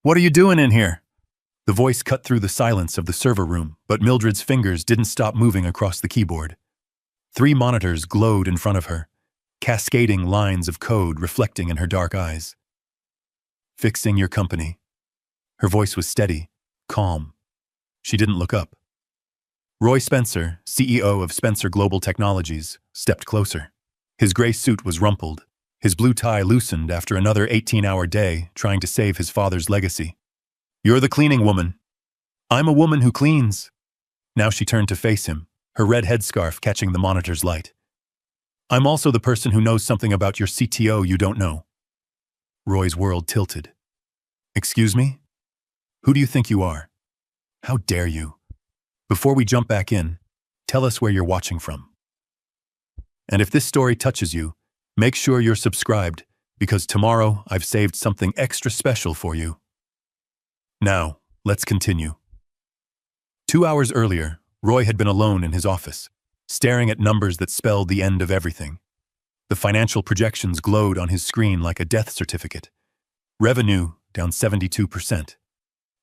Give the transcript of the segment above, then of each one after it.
What are you doing in here? The voice cut through the silence of the server room, but Mildred's fingers didn't stop moving across the keyboard. 3 monitors glowed in front of her, cascading lines of code reflecting in her dark eyes. Fixing your company. Her voice was steady, calm. She didn't look up. Roy Spencer, CEO of Spencer Global Technologies, stepped closer. His gray suit was rumpled, his blue tie loosened after another 18-hour day trying to save his father's legacy. You're the cleaning woman. I'm a woman who cleans. Now she turned to face him, her red headscarf catching the monitor's light. I'm also the person who knows something about your CTO you don't know. Roy's world tilted. Excuse me? Who do you think you are? How dare you? Before we jump back in, tell us where you're watching from. And if this story touches you, make sure you're subscribed, because tomorrow I've saved something extra special for you. Now, let's continue. 2 hours earlier, Roy had been alone in his office, staring at numbers that spelled the end of everything. The financial projections glowed on his screen like a death certificate. Revenue down 72%.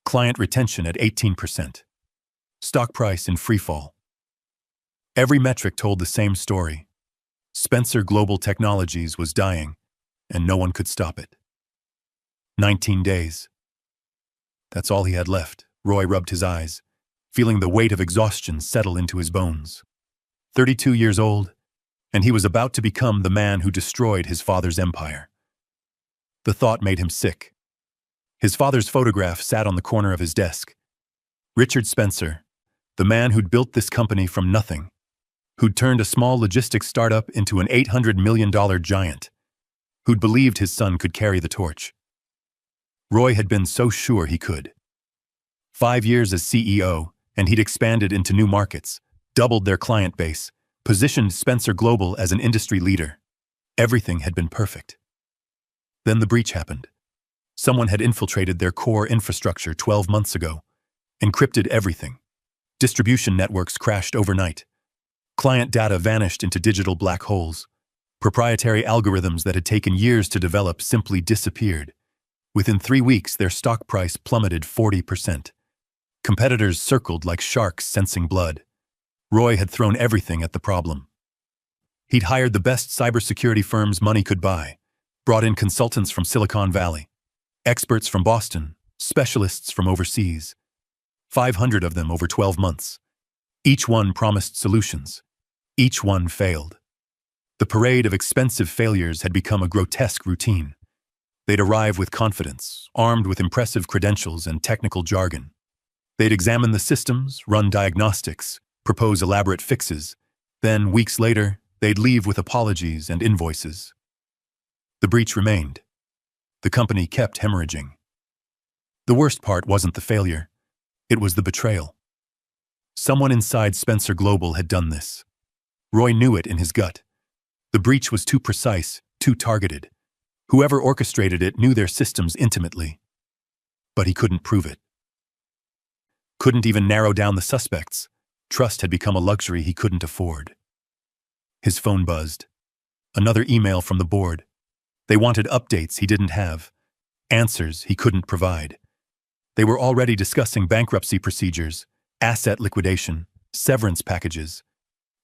Client retention at 18%. Stock price in freefall. Every metric told the same story. Spencer Global Technologies was dying, and no one could stop it. 19 days. That's all he had left. Roy rubbed his eyes, feeling the weight of exhaustion settle into his bones. 32 years old, and he was about to become the man who destroyed his father's empire. The thought made him sick. His father's photograph sat on the corner of his desk. Richard Spencer, the man who'd built this company from nothing, who'd turned a small logistics startup into an $800 million giant, who'd believed his son could carry the torch. Roy had been so sure he could. 5 years as CEO, and he'd expanded into new markets, doubled their client base, positioned Spencer Global as an industry leader. Everything had been perfect. Then the breach happened. Someone had infiltrated their core infrastructure 12 months ago, encrypted everything. Distribution networks crashed overnight. Client data vanished into digital black holes. Proprietary algorithms that had taken years to develop simply disappeared. Within 3 weeks, their stock price plummeted 40%. Competitors circled like sharks sensing blood. Roy had thrown everything at the problem. He'd hired the best cybersecurity firms money could buy, brought in consultants from Silicon Valley, experts from Boston, specialists from overseas. 500 of them over 12 months. Each one promised solutions. Each one failed. The parade of expensive failures had become a grotesque routine. They'd arrive with confidence, armed with impressive credentials and technical jargon. They'd examine the systems, run diagnostics, propose elaborate fixes. Then, weeks later, they'd leave with apologies and invoices. The breach remained. The company kept hemorrhaging. The worst part wasn't the failure. It was the betrayal. Someone inside Spencer Global had done this. Roy knew it in his gut. The breach was too precise, too targeted. Whoever orchestrated it knew their systems intimately. But he couldn't prove it. Couldn't even narrow down the suspects. Trust had become a luxury he couldn't afford. His phone buzzed. Another email from the board. They wanted updates he didn't have, answers he couldn't provide. They were already discussing bankruptcy procedures, asset liquidation, severance packages.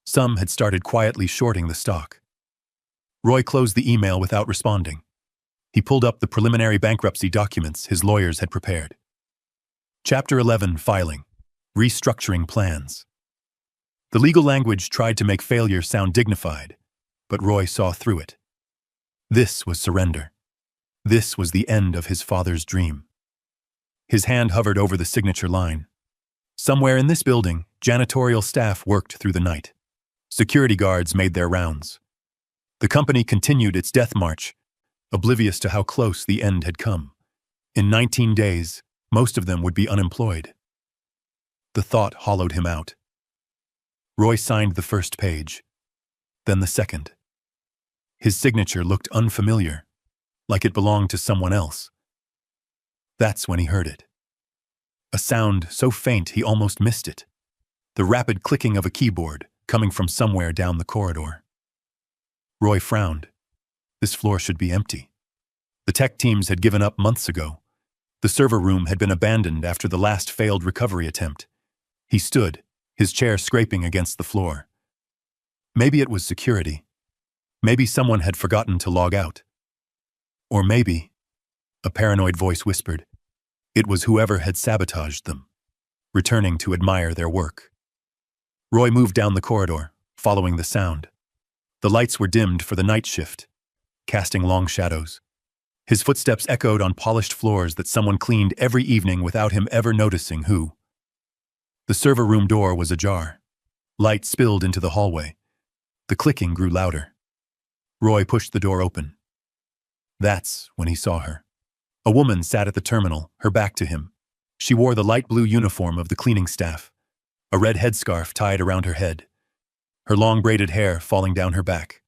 Some had started quietly shorting the stock. Roy closed the email without responding. He pulled up the preliminary bankruptcy documents his lawyers had prepared. Chapter 11, Filing. Restructuring Plans. The legal language tried to make failure sound dignified, but Roy saw through it. This was surrender. This was the end of his father's dream. His hand hovered over the signature line. Somewhere in this building, janitorial staff worked through the night. Security guards made their rounds. The company continued its death march, oblivious to how close the end had come. In 19 days, most of them would be unemployed. The thought hollowed him out. Roy signed the first page, then the second. His signature looked unfamiliar, like it belonged to someone else. That's when he heard it. A sound so faint he almost missed it. The rapid clicking of a keyboard coming from somewhere down the corridor. Roy frowned. This floor should be empty. The tech teams had given up months ago. The server room had been abandoned after the last failed recovery attempt. He stood, his chair scraping against the floor. Maybe it was security. Maybe someone had forgotten to log out. Or maybe, a paranoid voice whispered, it was whoever had sabotaged them, returning to admire their work. Roy moved down the corridor, following the sound. The lights were dimmed for the night shift, casting long shadows. His footsteps echoed on polished floors that someone cleaned every evening without him ever noticing who. The server room door was ajar. Light spilled into the hallway. The clicking grew louder. Roy pushed the door open. That's when he saw her. A woman sat at the terminal, her back to him. She wore the light blue uniform of the cleaning staff, a red headscarf tied around her head, her long braided hair falling down her back.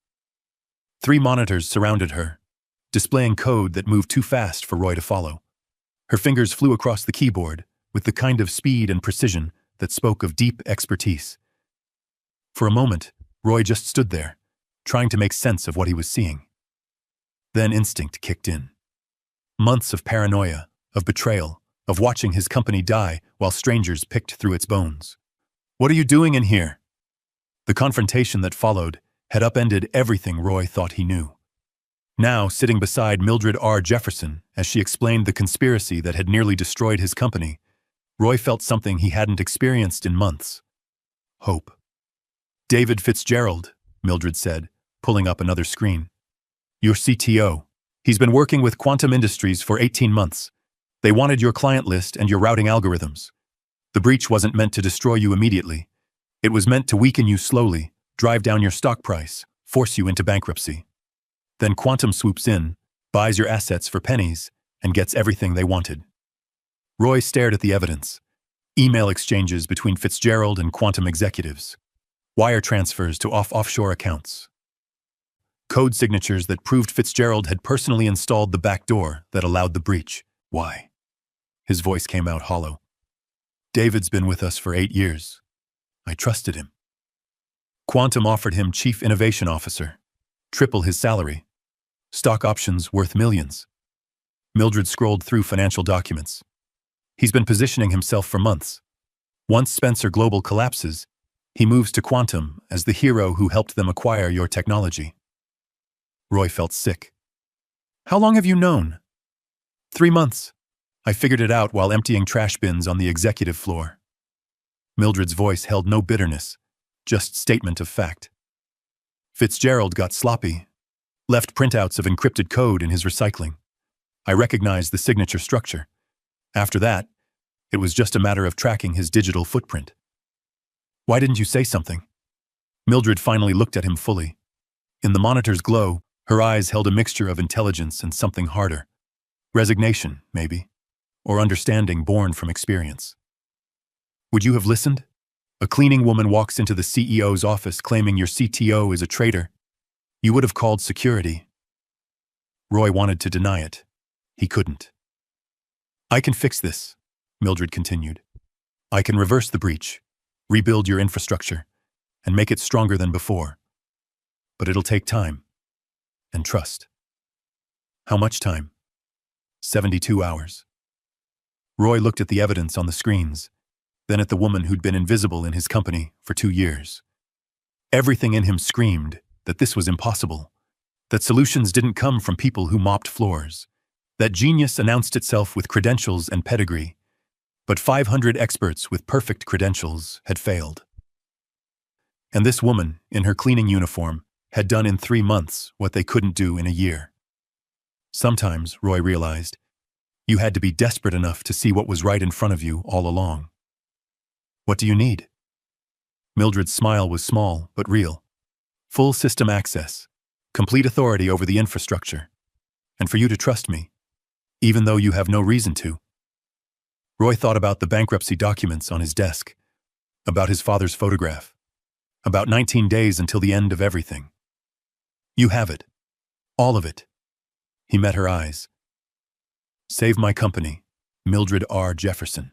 3 monitors surrounded her, displaying code that moved too fast for Roy to follow. Her fingers flew across the keyboard with the kind of speed and precision that spoke of deep expertise. For a moment, Roy just stood there, trying to make sense of what he was seeing. Then instinct kicked in. Months of paranoia, of betrayal, of watching his company die while strangers picked through its bones. "What are you doing in here?" The confrontation that followed had upended everything Roy thought he knew. Now, sitting beside Mildred R. Jefferson as she explained the conspiracy that had nearly destroyed his company, Roy felt something he hadn't experienced in months. Hope. "David Fitzgerald," Mildred said, pulling up another screen. "Your CTO. He's been working with Quantum Industries for 18 months. They wanted your client list and your routing algorithms. The breach wasn't meant to destroy you immediately. It was meant to weaken you slowly, drive down your stock price, force you into bankruptcy. Then Quantum swoops in, buys your assets for pennies, and gets everything they wanted." Roy stared at the evidence. Email exchanges between Fitzgerald and Quantum executives. Wire transfers to offshore accounts. Code signatures that proved Fitzgerald had personally installed the back door that allowed the breach. Why? His voice came out hollow. "David's been with us for 8 years. I trusted him. Quantum offered him Chief Innovation Officer, triple his salary, stock options worth millions." Mildred scrolled through financial documents. "He's been positioning himself for months. Once Spencer Global collapses, he moves to Quantum as the hero who helped them acquire your technology." Roy felt sick. "How long have you known?" 3 months. I figured it out while emptying trash bins on the executive floor." Mildred's voice held no bitterness, just statement of fact. "Fitzgerald got sloppy, left printouts of encrypted code in his recycling. I recognized the signature structure. After that, it was just a matter of tracking his digital footprint." "Why didn't you say something?" Mildred finally looked at him fully. In the monitor's glow, her eyes held a mixture of intelligence and something harder. Resignation, maybe, or understanding born from experience. "Would you have listened? A cleaning woman walks into the CEO's office claiming your CTO is a traitor. You would have called security." Roy wanted to deny it. He couldn't. "I can fix this," Mildred continued. "I can reverse the breach, rebuild your infrastructure, and make it stronger than before. But it'll take time. And trust." "How much time?" 72 hours. Roy looked at the evidence on the screens, then at the woman who'd been invisible in his company for 2 years. Everything in him screamed that this was impossible, that solutions didn't come from people who mopped floors, that genius announced itself with credentials and pedigree, but 500 experts with perfect credentials had failed. And this woman, in her cleaning uniform, had done in 3 months what they couldn't do in a year. Sometimes, Roy realized, you had to be desperate enough to see what was right in front of you all along. "What do you need?" Mildred's smile was small but real. "Full system access, complete authority over the infrastructure, and for you to trust me, even though you have no reason to." Roy thought about the bankruptcy documents on his desk, about his father's photograph, about 19 days until the end of everything. "You have it. All of it." He met her eyes. "Save my company, Mildred R. Jefferson."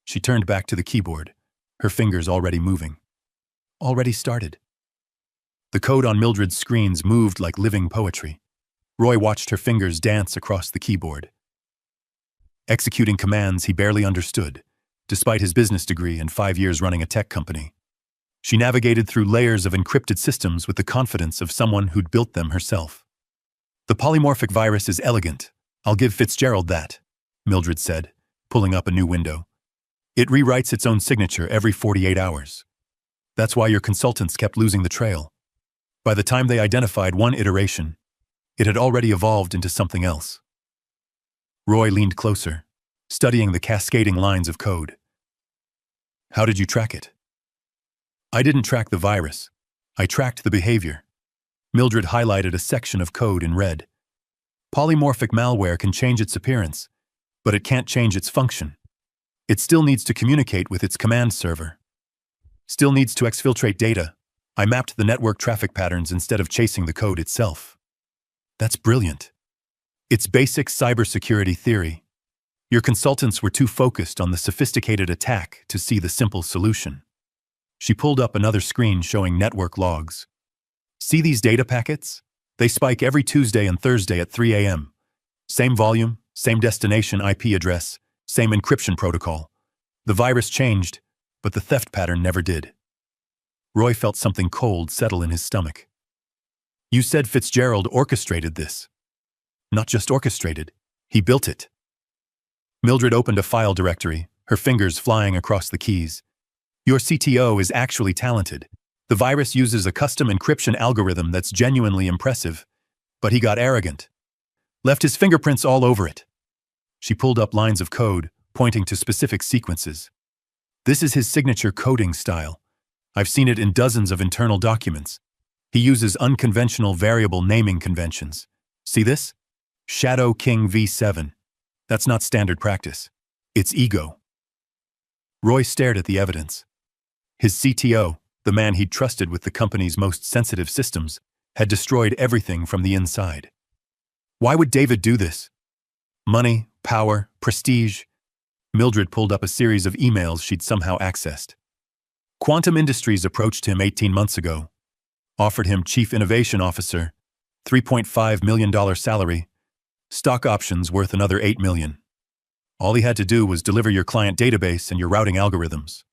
She turned back to the keyboard, her fingers already moving. Already started. The code on Mildred's screens moved like living poetry. Roy watched her fingers dance across the keyboard. executing commands he barely understood, despite his business degree and 5 years running a tech company. She navigated through layers of encrypted systems with the confidence of someone who'd built them herself. "The polymorphic virus is elegant. I'll give Fitzgerald that," Mildred said, pulling up a new window. "It rewrites its own signature every 48 hours. That's why your consultants kept losing the trail. By the time they identified one iteration, it had already evolved into something else." Roy leaned closer, studying the cascading lines of code. "How did you track it?" "I didn't track the virus. I tracked the behavior." Mildred highlighted a section of code in red. "Polymorphic malware can change its appearance, but it can't change its function. It still needs to communicate with its command server. Still needs to exfiltrate data. I mapped the network traffic patterns instead of chasing the code itself." "That's brilliant. It's basic cybersecurity theory. Your consultants were too focused on the sophisticated attack to see the simple solution." She pulled up another screen showing network logs. "See these data packets? They spike every Tuesday and Thursday at 3 a.m. Same volume, same destination IP address, same encryption protocol. The virus changed, but the theft pattern never did." Roy felt something cold settle in his stomach. "You said Fitzgerald orchestrated this." "Not just orchestrated, he built it." Mildred opened a file directory, her fingers flying across the keys. "Your CTO is actually talented. The virus uses a custom encryption algorithm that's genuinely impressive, but he got arrogant. Left his fingerprints all over it." She pulled up lines of code, pointing to specific sequences. "This is his signature coding style. I've seen it in dozens of internal documents. He uses unconventional variable naming conventions. See this? Shadow King V7. That's not standard practice. It's ego." Roy stared at the evidence. His CTO, the man he'd trusted with the company's most sensitive systems, had destroyed everything from the inside. Why would David do this? Money, power, prestige. Mildred pulled up a series of emails she'd somehow accessed. Quantum Industries approached him 18 months ago, offered him Chief Innovation Officer, $3.5 million salary, stock options worth another $8 million. All he had to do was deliver your client database and your routing algorithms.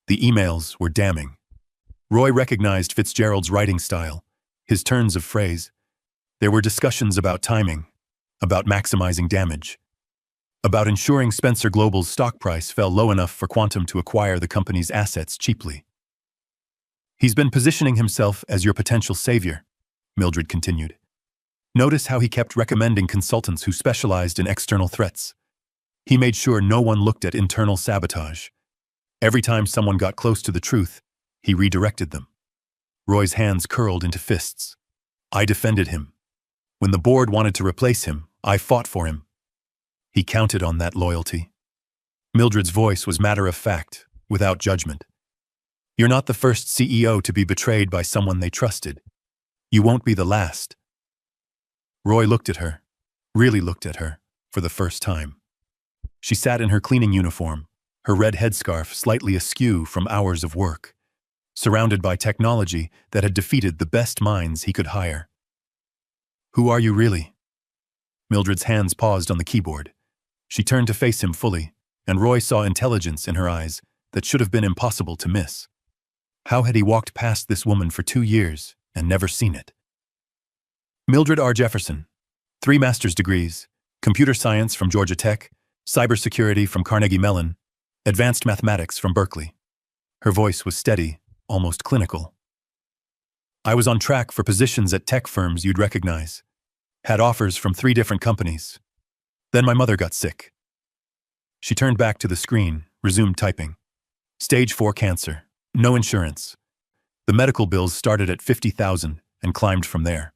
The emails were damning. Roy recognized Fitzgerald's writing style, his turns of phrase. There were discussions about timing, about maximizing damage, about ensuring Spencer Global's stock price fell low enough for Quantum to acquire the company's assets cheaply. "He's been positioning himself as your potential savior," Mildred continued. "Notice how he kept recommending consultants who specialized in external threats. He made sure no one looked at internal sabotage. Every time someone got close to the truth, he redirected them." Roy's hands curled into fists. "I defended him. When the board wanted to replace him, I fought for him. He counted on that loyalty." Mildred's voice was matter-of-fact, without judgment. "You're not the first CEO to be betrayed by someone they trusted. You won't be the last." Roy looked at her, really looked at her, for the first time. She sat in her cleaning uniform, her red headscarf slightly askew from hours of work, surrounded by technology that had defeated the best minds he could hire. "Who are you really?" Mildred's hands paused on the keyboard. She turned to face him fully, and Roy saw intelligence in her eyes that should have been impossible to miss. How had he walked past this woman for 2 years and never seen it? "Mildred R. Jefferson, 3 master's degrees, computer science from Georgia Tech, cybersecurity from Carnegie Mellon, advanced mathematics from Berkeley." Her voice was steady, almost clinical. "I was on track for positions at tech firms you'd recognize. Had offers from 3 different companies. Then my mother got sick." She turned back to the screen, resumed typing. "Stage 4 cancer, no insurance. The medical bills started at $50,000 and climbed from there.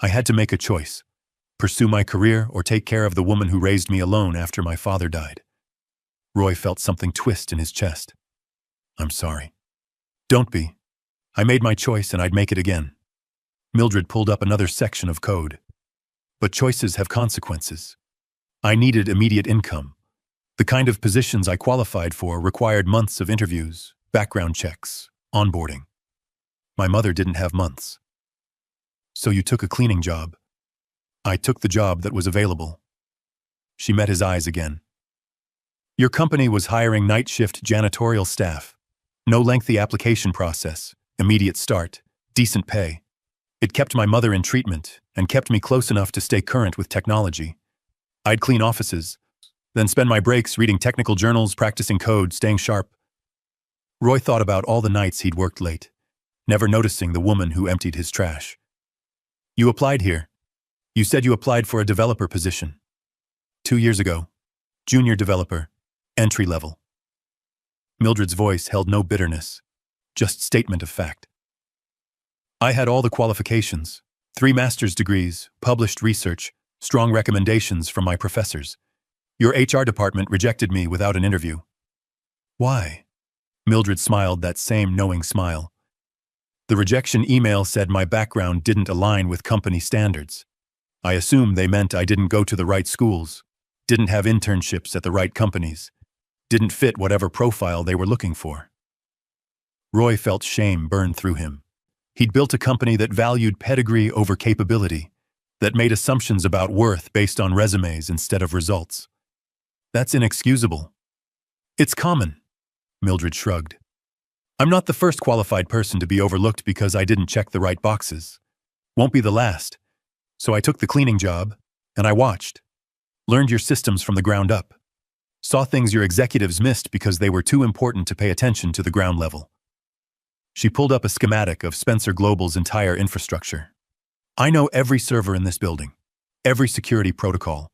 I had to make a choice, pursue my career or take care of the woman who raised me alone after my father died." Roy felt something twist in his chest. "I'm sorry." "Don't be. I made my choice and I'd make it again." Mildred pulled up another section of code. "But choices have consequences. I needed immediate income. The kind of positions I qualified for required months of interviews, background checks, onboarding. My mother didn't have months. So you took a cleaning job." "I took the job that was available." She met his eyes again. Your company was hiring night shift janitorial staff. No lengthy application process, immediate start, decent pay. It kept my mother in treatment and kept me close enough to stay current with technology. I'd clean offices, then spend my breaks reading technical journals, practicing code, staying sharp. Roy thought about all the nights he'd worked late, never noticing the woman who emptied his trash. You applied here. You said you applied for a developer position. 2 years ago. Junior developer. Entry level. Mildred's voice held no bitterness, just statement of fact. I had all the qualifications, 3 master's degrees, published research, strong recommendations from my professors. Your HR department rejected me without an interview. Why? Mildred smiled that same knowing smile. The rejection email said my background didn't align with company standards. I assumed they meant I didn't go to the right schools, didn't have internships at the right companies, didn't fit whatever profile they were looking for. Roy felt shame burn through him. He'd built a company that valued pedigree over capability, that made assumptions about worth based on resumes instead of results. That's inexcusable. It's common, Mildred shrugged. I'm not the first qualified person to be overlooked because I didn't check the right boxes. Won't be the last. So I took the cleaning job, and I watched. Learned your systems from the ground up. Saw things your executives missed because they were too important to pay attention to the ground level. She pulled up a schematic of Spencer Global's entire infrastructure. I know every server in this building, every security protocol,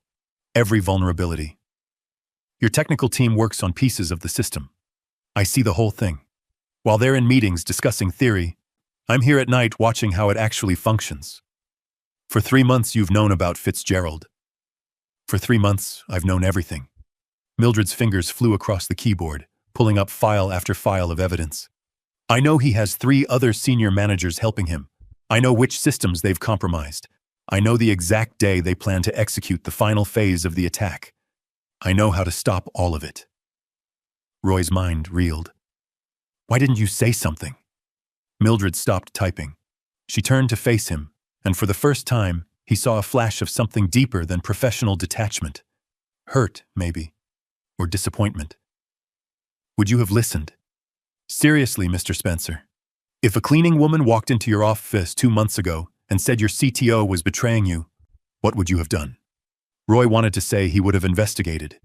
every vulnerability. Your technical team works on pieces of the system. I see the whole thing. While they're in meetings discussing theory, I'm here at night watching how it actually functions. For 3 months you've known about Fitzgerald. For 3 months I've known everything. Mildred's fingers flew across the keyboard, pulling up file after file of evidence. I know he has 3 other senior managers helping him. I know which systems they've compromised. I know the exact day they plan to execute the final phase of the attack. I know how to stop all of it. Roy's mind reeled. Why didn't you say something? Mildred stopped typing. She turned to face him, and for the first time, he saw a flash of something deeper than professional detachment. Hurt, maybe, or disappointment. Would you have listened? Seriously, Mr. Spencer. If a cleaning woman walked into your office 2 months ago and said your CTO was betraying you, what would you have done? Roy wanted to say he would have investigated.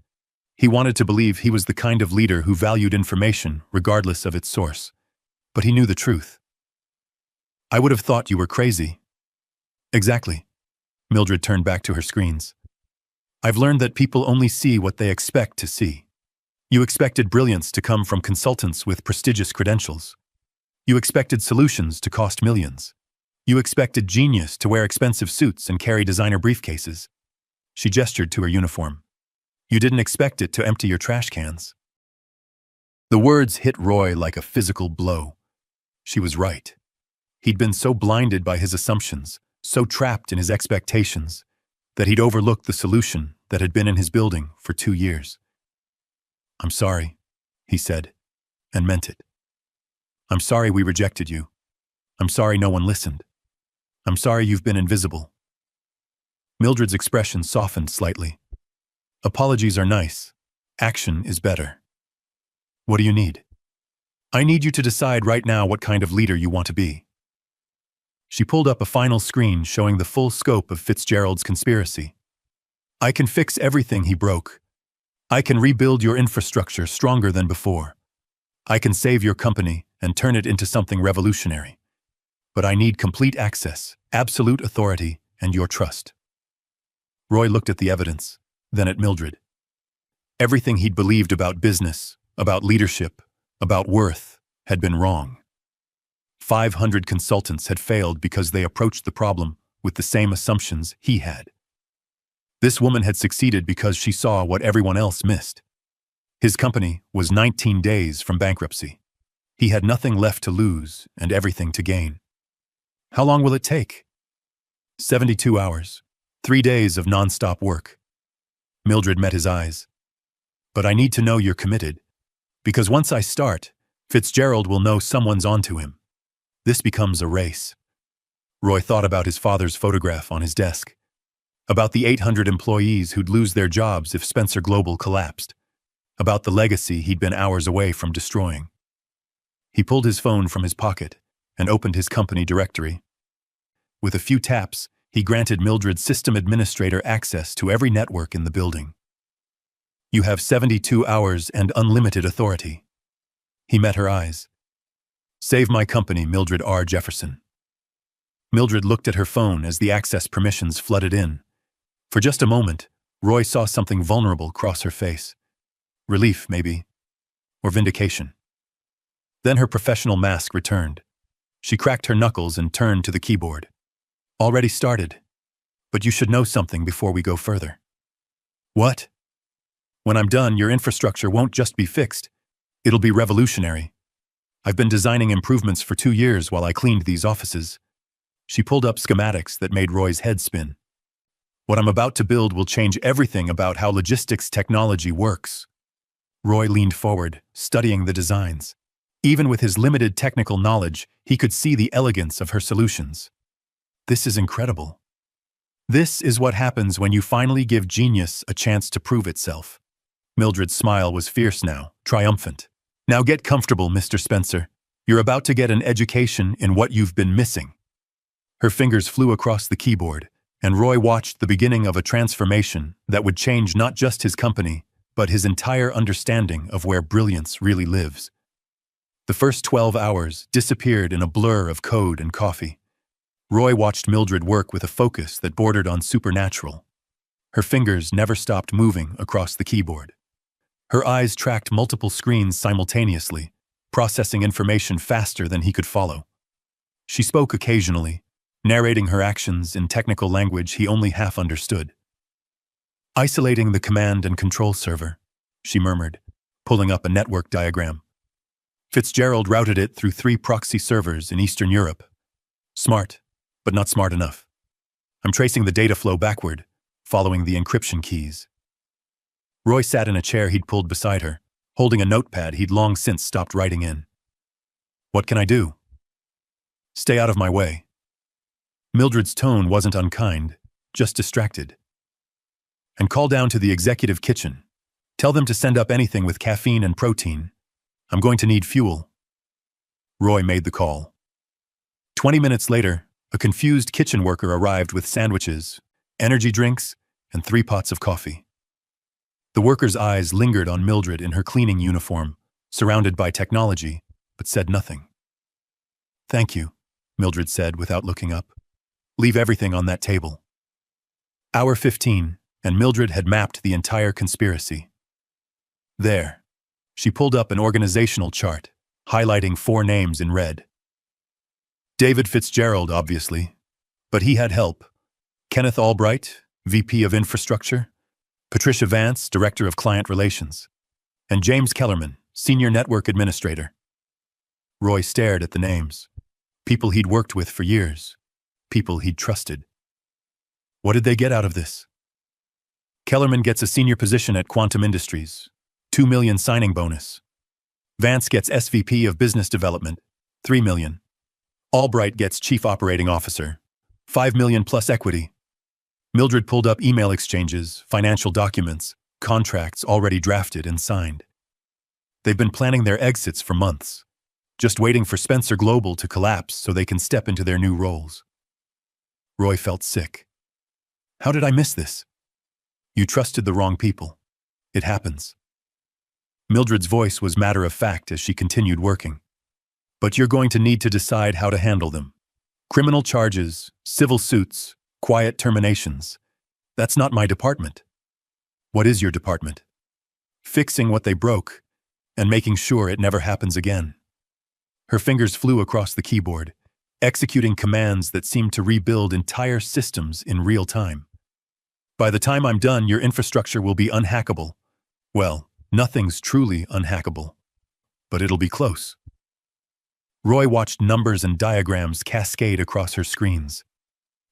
He wanted to believe he was the kind of leader who valued information regardless of its source. But he knew the truth. I would have thought you were crazy. Exactly. Mildred turned back to her screens. I've learned that people only see what they expect to see. You expected brilliance to come from consultants with prestigious credentials. You expected solutions to cost millions. You expected genius to wear expensive suits and carry designer briefcases. She gestured to her uniform. You didn't expect it to empty your trash cans. The words hit Roy like a physical blow. She was right. He'd been so blinded by his assumptions, so trapped in his expectations, that he'd overlooked the solution that had been in his building for 2 years. I'm sorry, he said, and meant it. I'm sorry we rejected you. I'm sorry no one listened. I'm sorry you've been invisible. Mildred's expression softened slightly. Apologies are nice. Action is better. What do you need? I need you to decide right now what kind of leader you want to be. She pulled up a final screen showing the full scope of Fitzgerald's conspiracy. I can fix everything he broke. I can rebuild your infrastructure stronger than before. I can save your company and turn it into something revolutionary. But I need complete access, absolute authority, and your trust. Roy looked at the evidence, then at Mildred. Everything he'd believed about business, about leadership, about worth, had been wrong. 500 consultants had failed because they approached the problem with the same assumptions he had. This woman had succeeded because she saw what everyone else missed. His company was 19 days from bankruptcy. He had nothing left to lose and everything to gain. How long will it take? 72 hours, 3 days of nonstop work. Mildred met his eyes. But I need to know you're committed, because once I start, Fitzgerald will know someone's onto him. This becomes a race. Roy thought about his father's photograph on his desk. About the 800 employees who'd lose their jobs if Spencer Global collapsed. About the legacy he'd been hours away from destroying. He pulled his phone from his pocket and opened his company directory. With a few taps, he granted Mildred's system administrator access to every network in the building. "You have 72 hours and unlimited authority." He met her eyes. "Save my company, Mildred R. Jefferson." Mildred looked at her phone as the access permissions flooded in. For just a moment, Roy saw something vulnerable cross her face. Relief, maybe. Or vindication. Then her professional mask returned. She cracked her knuckles and turned to the keyboard. "Already started. But you should know something before we go further." "What?" "When I'm done, your infrastructure won't just be fixed. It'll be revolutionary. I've been designing improvements for 2 years while I cleaned these offices." She pulled up schematics that made Roy's head spin. "What I'm about to build will change everything about how logistics technology works." Roy leaned forward, studying the designs. Even with his limited technical knowledge, he could see the elegance of her solutions. "This is incredible. This is what happens when you finally give genius a chance to prove itself." Mildred's smile was fierce now, triumphant. "Now get comfortable, Mr. Spencer. You're about to get an education in what you've been missing." Her fingers flew across the keyboard, and Roy watched the beginning of a transformation that would change not just his company, but his entire understanding of where brilliance really lives. The first 12 hours disappeared in a blur of code and coffee. Roy watched Mildred work with a focus that bordered on supernatural. Her fingers never stopped moving across the keyboard. Her eyes tracked multiple screens simultaneously, processing information faster than he could follow. She spoke occasionally, narrating her actions in technical language he only half understood. "Isolating the command and control server," she murmured, pulling up a network diagram. "Fitzgerald routed it through 3 proxy servers in Eastern Europe. Smart, but not smart enough. I'm tracing the data flow backward, following the encryption keys." Roy sat in a chair he'd pulled beside her, holding a notepad he'd long since stopped writing in. "What can I do?" "Stay out of my way." Mildred's tone wasn't unkind, just distracted. "And call down to the executive kitchen. Tell them to send up anything with caffeine and protein. I'm going to need fuel." Roy made the call. 20 minutes later, a confused kitchen worker arrived with sandwiches, energy drinks, and 3 pots of coffee. The worker's eyes lingered on Mildred in her cleaning uniform, surrounded by technology, but said nothing. "Thank you," Mildred said without looking up. "Leave everything on that table." Hour 15, and Mildred had mapped the entire conspiracy. There. She pulled up an organizational chart, highlighting 4 names in red. David Fitzgerald, obviously, but he had help. Kenneth Albright, VP of Infrastructure, Patricia Vance, Director of Client Relations, and James Kellerman, Senior Network Administrator. Roy stared at the names. People he'd worked with for years. People he'd trusted. What did they get out of this? Kellerman gets a senior position at Quantum Industries, $2 million signing bonus. Vance gets SVP of Business Development, $3 million. Albright gets Chief Operating Officer, $5 million plus equity. Mildred pulled up email exchanges, financial documents, contracts already drafted and signed. They've been planning their exits for months, just waiting for Spencer Global to collapse so they can step into their new roles. Roy felt sick. How did I miss this? You trusted the wrong people. It happens. Mildred's voice was matter-of-fact as she continued working. But you're going to need to decide how to handle them. Criminal charges, civil suits, quiet terminations. That's not my department. What is your department? Fixing what they broke and making sure it never happens again. Her fingers flew across the keyboard, executing commands that seemed to rebuild entire systems in real time. By the time I'm done, your infrastructure will be unhackable. Well, nothing's truly unhackable, but it'll be close. Roy watched numbers and diagrams cascade across her screens.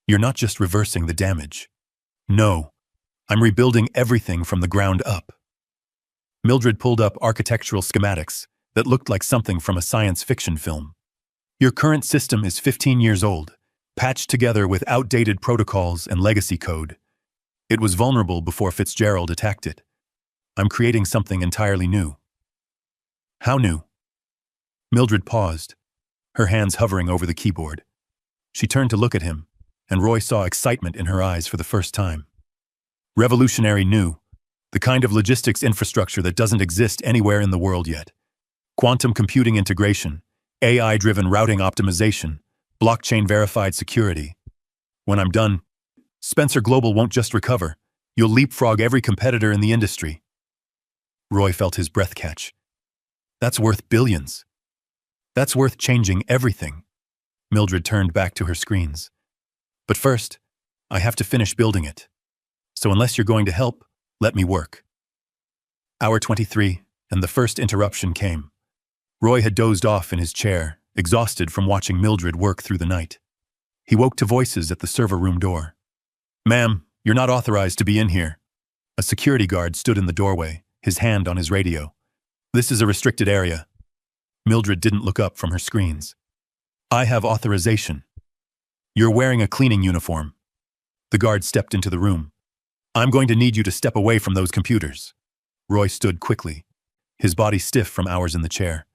You're not just reversing the damage. No, I'm rebuilding everything from the ground up. Mildred pulled up architectural schematics that looked like something from a science fiction film. Your current system is 15 years old, patched together with outdated protocols and legacy code. It was vulnerable before Fitzgerald attacked it. I'm creating something entirely new. How new? Mildred paused, her hands hovering over the keyboard. She turned to look at him, and Roy saw excitement in her eyes for the first time. Revolutionary new, the kind of logistics infrastructure that doesn't exist anywhere in the world yet. Quantum computing integration, AI-driven routing optimization, blockchain-verified security. When I'm done, Spencer Global won't just recover, you'll leapfrog every competitor in the industry. Roy felt his breath catch. That's worth billions. That's worth changing everything. Mildred turned back to her screens. But first, I have to finish building it. So unless you're going to help, let me work. Hour 23, and the first interruption came. Roy had dozed off in his chair, exhausted from watching Mildred work through the night. He woke to voices at the server room door. "Ma'am, you're not authorized to be in here." A security guard stood in the doorway, his hand on his radio. "This is a restricted area." Mildred didn't look up from her screens. "I have authorization." "You're wearing a cleaning uniform." The guard stepped into the room. "I'm going to need you to step away from those computers." Roy stood quickly, his body stiff from hours in the chair.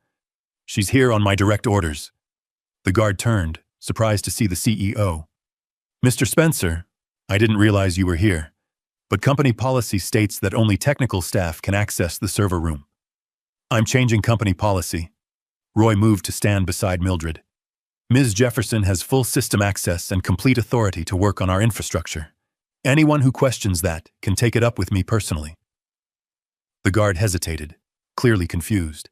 "She's here on my direct orders." The guard turned, surprised to see the CEO. "Mr. Spencer, I didn't realize you were here, but company policy states that only technical staff can access the server room." "I'm changing company policy." Roy moved to stand beside Mildred. "Ms. Jefferson has full system access and complete authority to work on our infrastructure. Anyone who questions that can take it up with me personally." The guard hesitated, clearly confused.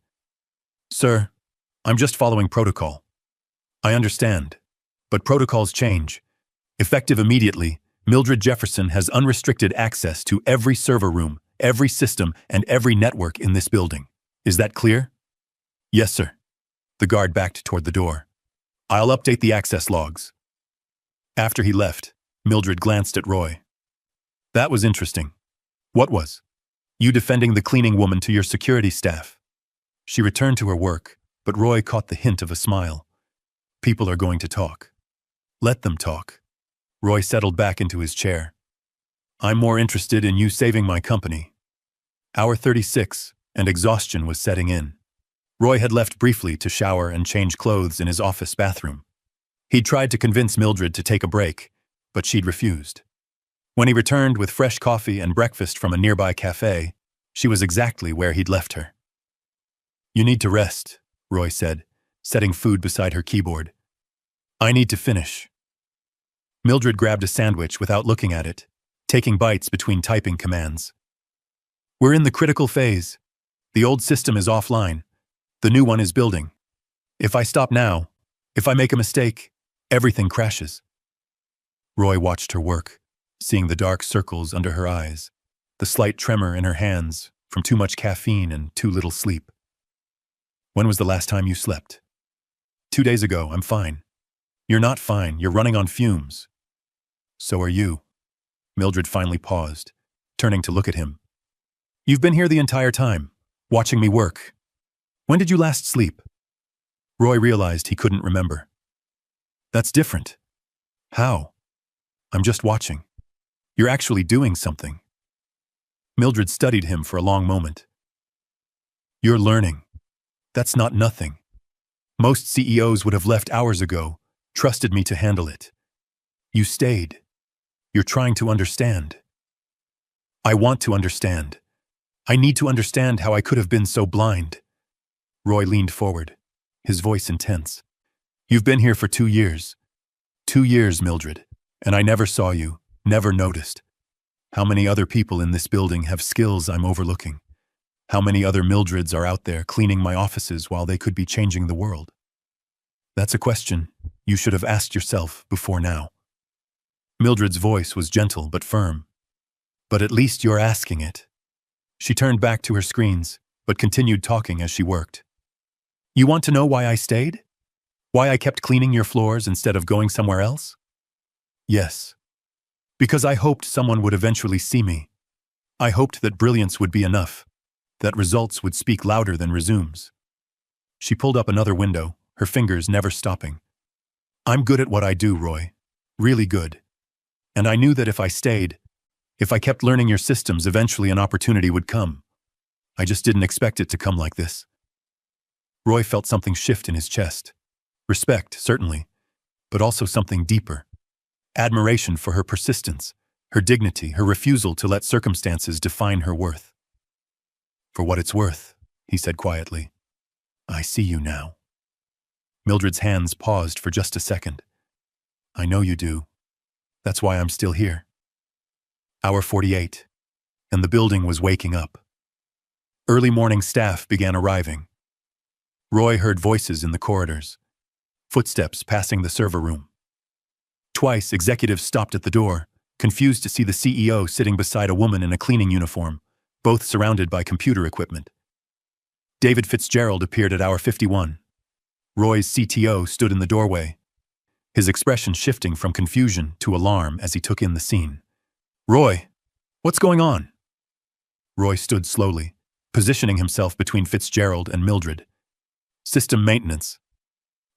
"Sir, I'm just following protocol." "I understand, but protocols change. Effective immediately, Mildred Jefferson has unrestricted access to every server room, every system, and every network in this building. Is that clear?" "Yes, sir." The guard backed toward the door. "I'll update the access logs." After he left, Mildred glanced at Roy. "That was interesting." "What was?" "You defending the cleaning woman to your security staff." She returned to her work, but Roy caught the hint of a smile. "People are going to talk. Let them talk." Roy settled back into his chair. "I'm more interested in you saving my company." Hour 36, and exhaustion was setting in. Roy had left briefly to shower and change clothes in his office bathroom. He'd tried to convince Mildred to take a break, but she'd refused. When he returned with fresh coffee and breakfast from a nearby cafe, she was exactly where he'd left her. "You need to rest," Roy said, setting food beside her keyboard. "I need to finish." Mildred grabbed a sandwich without looking at it, taking bites between typing commands. "We're in the critical phase. The old system is offline. The new one is building. If I stop now, if I make a mistake, everything crashes." Roy watched her work, seeing the dark circles under her eyes, the slight tremor in her hands from too much caffeine and too little sleep. "When was the last time you slept?" 2 days ago, I'm fine." "You're not fine, you're running on fumes." "So are you." Mildred finally paused, turning to look at him. "You've been here the entire time, watching me work. When did you last sleep?" Roy realized he couldn't remember. "That's different." "How?" "I'm just watching. You're actually doing something." Mildred studied him for a long moment. "You're learning. That's not nothing. Most CEOs would have left hours ago, trusted me to handle it. You stayed. You're trying to understand." "I want to understand. I need to understand how I could have been so blind." Roy leaned forward, his voice intense. "You've been here for 2 years. 2 years, Mildred, and I never saw you, never noticed. How many other people in this building have skills I'm overlooking? How many other Mildreds are out there cleaning my offices while they could be changing the world? That's a question you should have asked yourself before now." Mildred's voice was gentle but firm. "But at least you're asking it." She turned back to her screens, but continued talking as she worked. "You want to know why I stayed? Why I kept cleaning your floors instead of going somewhere else?" "Yes. Because I hoped someone would eventually see me. I hoped that brilliance would be enough, that results would speak louder than resumes." She pulled up another window, her fingers never stopping. "I'm good at what I do, Roy. Really good. And I knew that if I stayed, If I kept learning your systems, eventually an opportunity would come. I just didn't expect it to come like this. Roy felt something shift in his chest. Respect, certainly, but also something deeper. Admiration for her persistence, her dignity, her refusal to let circumstances define her worth. For what it's worth, he said quietly, I see you now. Mildred's hands paused for just a second. I know you do. That's why I'm still here. Hour 48, and the building was waking up. Early morning staff began arriving. Roy heard voices in the corridors, footsteps passing the server room. Twice, executives stopped at the door, confused to see the CEO sitting beside a woman in a cleaning uniform, both surrounded by computer equipment. David Fitzgerald appeared at hour 51. Roy's CTO stood in the doorway, his expression shifting from confusion to alarm as he took in the scene. Roy, what's going on? Roy stood slowly, positioning himself between Fitzgerald and Mildred. System maintenance.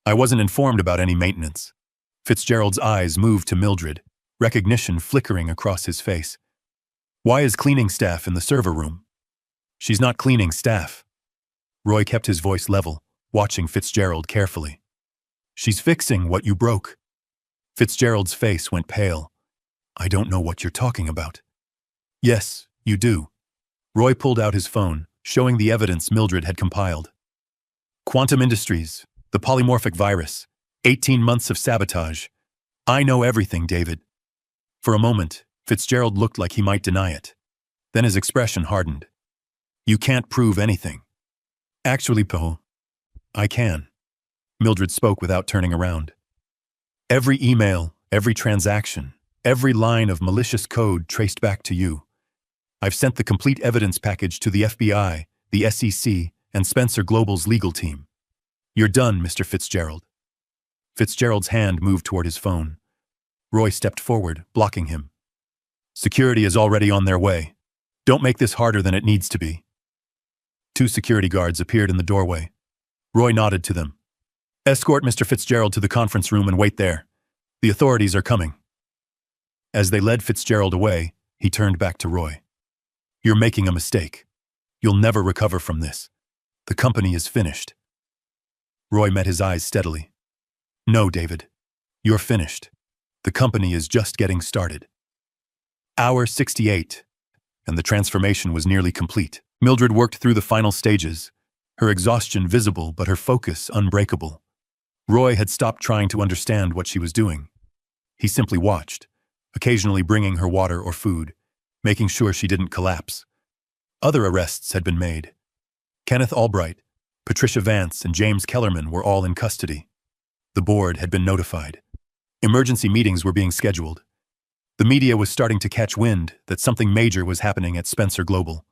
I wasn't informed about any maintenance. Fitzgerald's eyes moved to Mildred, recognition flickering across his face. Why is cleaning staff in the server room? She's not cleaning staff. Roy kept his voice level, watching Fitzgerald carefully. She's fixing what you broke. Fitzgerald's face went pale. I don't know what you're talking about. Yes, you do. Roy pulled out his phone, showing the evidence Mildred had compiled. Quantum Industries, the polymorphic virus, 18 months of sabotage. I know everything, David. For a moment, Fitzgerald looked like he might deny it. Then his expression hardened. You can't prove anything. Actually, Poe, I can. Mildred spoke without turning around. Every email, every transaction, every line of malicious code traced back to you. I've sent the complete evidence package to the FBI, the SEC, and Spencer Global's legal team. You're done, Mr. Fitzgerald. Fitzgerald's hand moved toward his phone. Roy stepped forward, blocking him. Security is already on their way. Don't make this harder than it needs to be. 2 security guards appeared in the doorway. Roy nodded to them. Escort Mr. Fitzgerald to the conference room and wait there. The authorities are coming. As they led Fitzgerald away, he turned back to Roy. You're making a mistake. You'll never recover from this. The company is finished. Roy met his eyes steadily. No, David. You're finished. The company is just getting started. Hour 68, and the transformation was nearly complete. Mildred worked through the final stages, her exhaustion visible but her focus unbreakable. Roy had stopped trying to understand what she was doing. He simply watched, occasionally bringing her water or food, making sure she didn't collapse. Other arrests had been made. Kenneth Albright, Patricia Vance, and James Kellerman were all in custody. The board had been notified. Emergency meetings were being scheduled. The media was starting to catch wind that something major was happening at Spencer Global.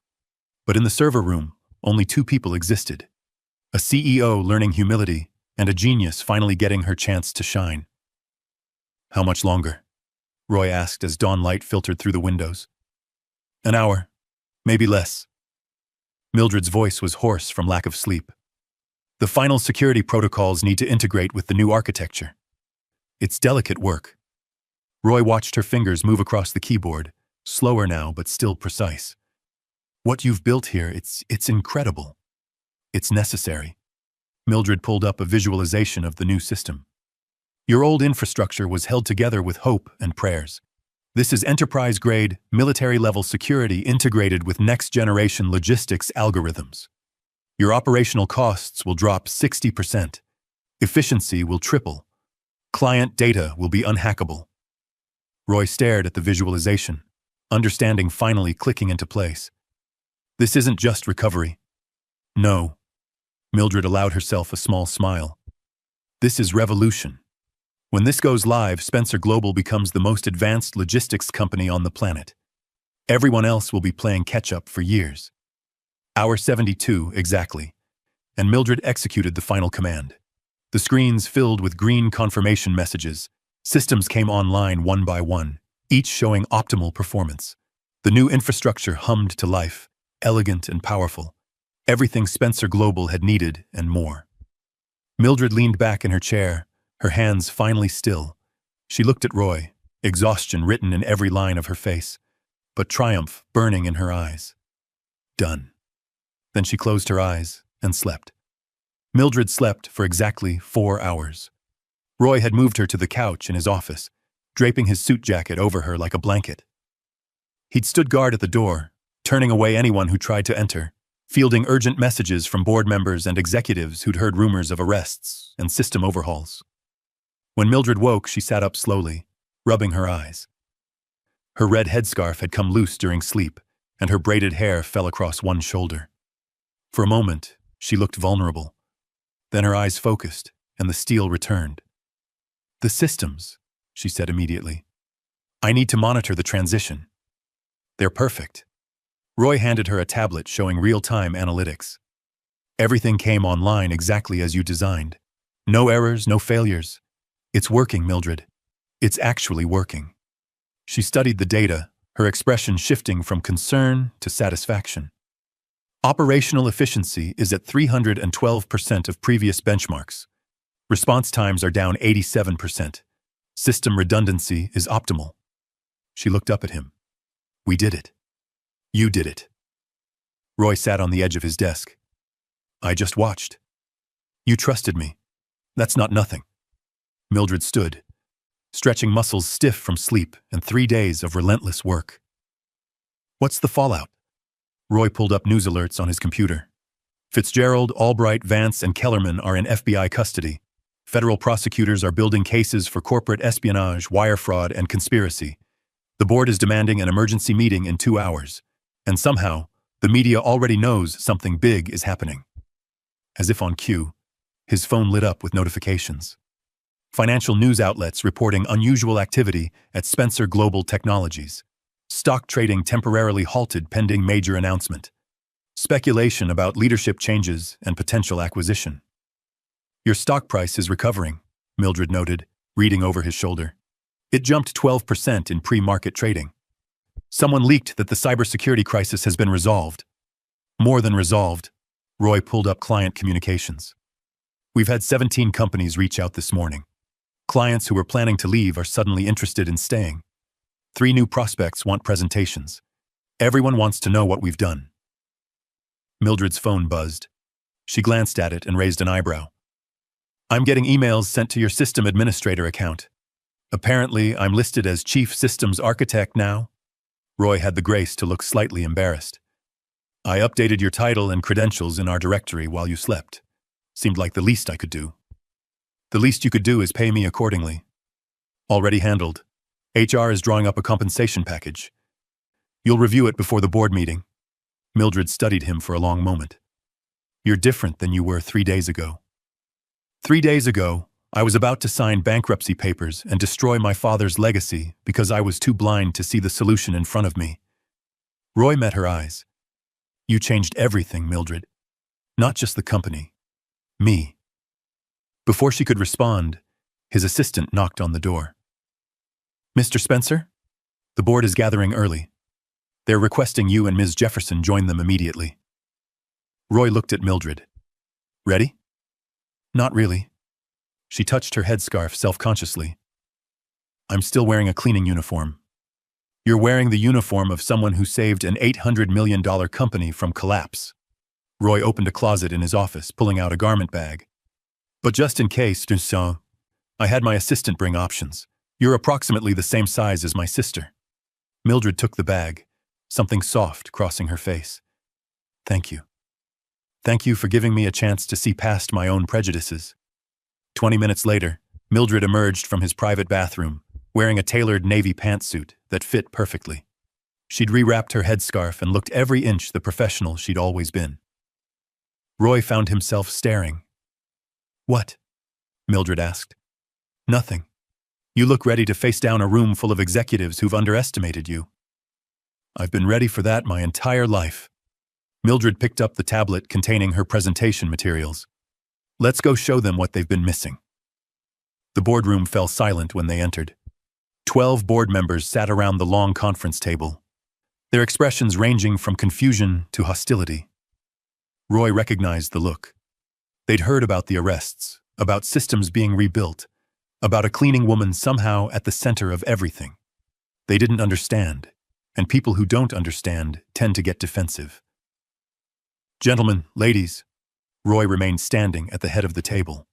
But in the server room, only 2 people existed. A CEO learning humility, and a genius finally getting her chance to shine. How much longer? Roy asked as dawn light filtered through the windows. An hour, maybe less. Mildred's voice was hoarse from lack of sleep. The final security protocols need to integrate with the new architecture. It's delicate work. Roy watched her fingers move across the keyboard, slower now but still precise. What you've built here, it's incredible. It's necessary. Mildred pulled up a visualization of the new system. Your old infrastructure was held together with hope and prayers. This is enterprise-grade, military-level security integrated with next-generation logistics algorithms. Your operational costs will drop 60%. Efficiency will triple. Client data will be unhackable. Roy stared at the visualization, understanding finally clicking into place. This isn't just recovery. No. Mildred allowed herself a small smile. This is revolution. When this goes live, Spencer Global becomes the most advanced logistics company on the planet. Everyone else will be playing catch-up for years. Hour 72, exactly. And Mildred executed the final command. The screens filled with green confirmation messages. Systems came online one by one, each showing optimal performance. The new infrastructure hummed to life, elegant and powerful. Everything Spencer Global had needed and more. Mildred leaned back in her chair, her hands finally still. She looked at Roy, exhaustion written in every line of her face. but triumph burning in her eyes. Done. Then she closed her eyes and slept. Mildred slept for exactly 4 hours. Roy had moved her to the couch in his office, draping his suit jacket over her like a blanket. He'd stood guard at the door, turning away anyone who tried to enter, fielding urgent messages from board members and executives who'd heard rumors of arrests and system overhauls. When Mildred woke, she sat up slowly, rubbing her eyes. Her red headscarf had come loose during sleep, and her braided hair fell across one shoulder. For a moment, she looked vulnerable. Then her eyes focused, and the steel returned. "The systems," she said immediately. "I need to monitor the transition." "They're perfect." Roy handed her a tablet showing real-time analytics. "Everything came online exactly as you designed. No errors, no failures. It's working, Mildred. It's actually working." She studied the data, her expression shifting from concern to satisfaction. "Operational efficiency is at 312% of previous benchmarks. Response times are down 87%. System redundancy is optimal." She looked up at him. "We did it. You did it." Roy sat on the edge of his desk. "I just watched. You trusted me. That's not nothing." Mildred stood, stretching muscles stiff from sleep and 3 days of relentless work. "What's the fallout?" Roy pulled up news alerts on his computer. "Fitzgerald, Albright, Vance, and Kellerman are in FBI custody. Federal prosecutors are building cases for corporate espionage, wire fraud, and conspiracy. The board is demanding an emergency meeting in 2 hours. And somehow, the media already knows something big is happening." As if on cue, his phone lit up with notifications. Financial news outlets reporting unusual activity at Spencer Global Technologies. Stock trading temporarily halted pending major announcement. Speculation about leadership changes and potential acquisition. "Your stock price is recovering," Mildred noted, reading over his shoulder. "It jumped 12% in pre-market trading. Someone leaked that the cybersecurity crisis has been resolved." "More than resolved." Roy pulled up client communications. "We've had 17 companies reach out this morning. Clients who were planning to leave are suddenly interested in staying. 3 new prospects want presentations. Everyone wants to know what we've done." Mildred's phone buzzed. She glanced at it and raised an eyebrow. "I'm getting emails sent to your system administrator account. Apparently, I'm listed as Chief Systems Architect now." Roy had the grace to look slightly embarrassed. "I updated your title and credentials in our directory while you slept. Seemed like the least I could do." "The least you could do is pay me accordingly." "Already handled. HR is drawing up a compensation package. You'll review it before the board meeting." Mildred studied him for a long moment. "You're different than you were 3 days ago." 3 days ago, I was about to sign bankruptcy papers and destroy my father's legacy because I was too blind to see the solution in front of me." Roy met her eyes. "You changed everything, Mildred. Not just the company. Me." Before she could respond, his assistant knocked on the door. "Mr. Spencer? The board is gathering early. They're requesting you and Ms. Jefferson join them immediately." Roy looked at Mildred. "Ready?" "Not really." She touched her headscarf self-consciously. "I'm still wearing a cleaning uniform." "You're wearing the uniform of someone who saved an $800 million company from collapse." Roy opened a closet in his office, pulling out a garment bag. "But just in case, I had my assistant bring options. You're approximately the same size as my sister." Mildred took the bag, something soft crossing her face. "Thank you. Thank you for giving me a chance to see past my own prejudices." 20 minutes later, Mildred emerged from his private bathroom, wearing a tailored navy pantsuit that fit perfectly. She'd rewrapped her headscarf and looked every inch the professional she'd always been. Roy found himself staring. "What?" Mildred asked. "Nothing. You look ready to face down a room full of executives who've underestimated you." "I've been ready for that my entire life." Mildred picked up the tablet containing her presentation materials. "Let's go show them what they've been missing." The boardroom fell silent when they entered. 12 board members sat around the long conference table, their expressions ranging from confusion to hostility. Roy recognized the look. They'd heard about the arrests, about systems being rebuilt, about a cleaning woman somehow at the center of everything. They didn't understand, and people who don't understand tend to get defensive. Gentlemen, ladies, Roy remained standing at the head of the table.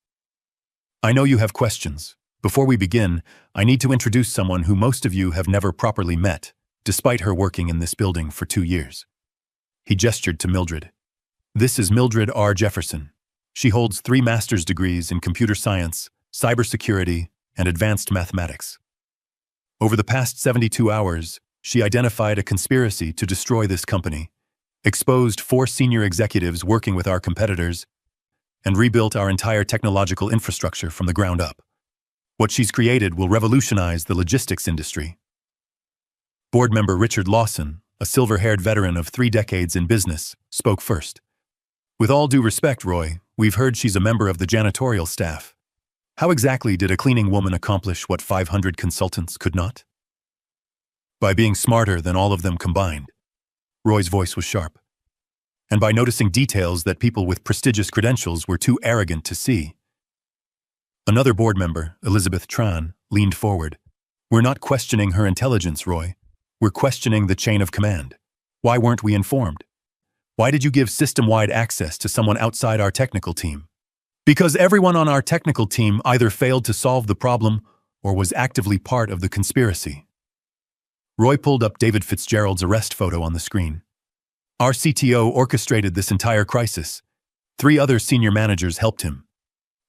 I know you have questions. Before we begin, I need to introduce someone who most of you have never properly met, despite her working in this building for 2 years. He gestured to Mildred. This is Mildred R. Jefferson. She holds 3 master's degrees in computer science, cybersecurity, and advanced mathematics. Over the past 72 hours, she identified a conspiracy to destroy this company, exposed 4 senior executives working with our competitors, and rebuilt our entire technological infrastructure from the ground up. What she's created will revolutionize the logistics industry. Board member Richard Lawson, a silver-haired veteran of 3 decades in business, spoke first. With all due respect, Roy, we've heard she's a member of the janitorial staff. How exactly did a cleaning woman accomplish what 500 consultants could not? By being smarter than all of them combined. Roy's voice was sharp. And by noticing details that people with prestigious credentials were too arrogant to see. Another board member, Elizabeth Tran, leaned forward. We're not questioning her intelligence, Roy. We're questioning the chain of command. Why weren't we informed? Why did you give system-wide access to someone outside our technical team? Because everyone on our technical team either failed to solve the problem or was actively part of the conspiracy. Roy pulled up David Fitzgerald's arrest photo on the screen. Our CTO orchestrated this entire crisis. 3 other senior managers helped him.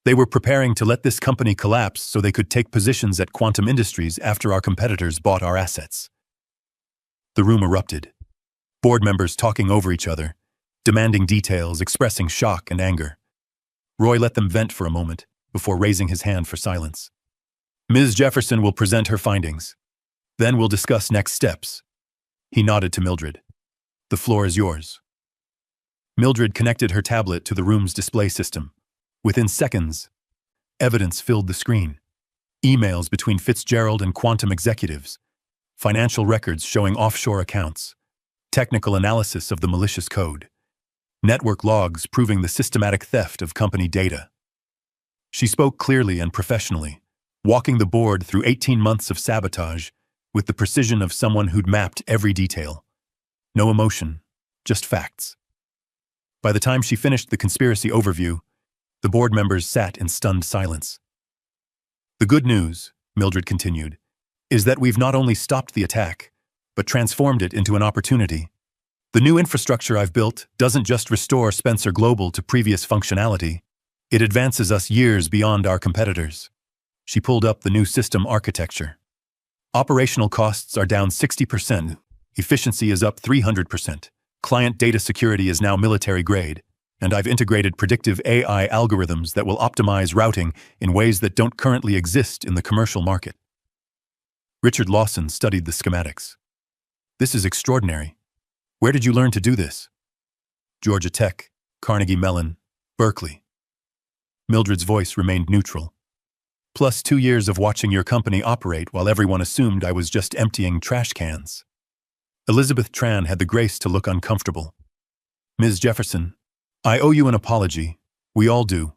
They were preparing to let this company collapse so they could take positions at Quantum Industries after our competitors bought our assets. The room erupted. Board members talking over each other, demanding details, expressing shock and anger. Roy let them vent for a moment before raising his hand for silence. Ms. Jefferson will present her findings. Then we'll discuss next steps. He nodded to Mildred. The floor is yours. Mildred connected her tablet to the room's display system. Within seconds, evidence filled the screen. Emails between Fitzgerald and Quantum executives, financial records showing offshore accounts, technical analysis of the malicious code, network logs proving the systematic theft of company data. She spoke clearly and professionally, walking the board through 18 months of sabotage with the precision of someone who'd mapped every detail. No emotion, just facts. By the time she finished the conspiracy overview, the board members sat in stunned silence. The good news, Mildred continued, is that we've not only stopped the attack, but transformed it into an opportunity. The new infrastructure I've built doesn't just restore Spencer Global to previous functionality, it advances us years beyond our competitors. She pulled up the new system architecture. Operational costs are down 60%, efficiency is up 300%, client data security is now military grade, and I've integrated predictive AI algorithms that will optimize routing in ways that don't currently exist in the commercial market. Richard Lawson studied the schematics. This is extraordinary. Where did you learn to do this? Georgia Tech, Carnegie Mellon, Berkeley. Mildred's voice remained neutral. Plus 2 years of watching your company operate while everyone assumed I was just emptying trash cans. Elizabeth Tran had the grace to look uncomfortable. Ms. Jefferson, I owe you an apology. We all do.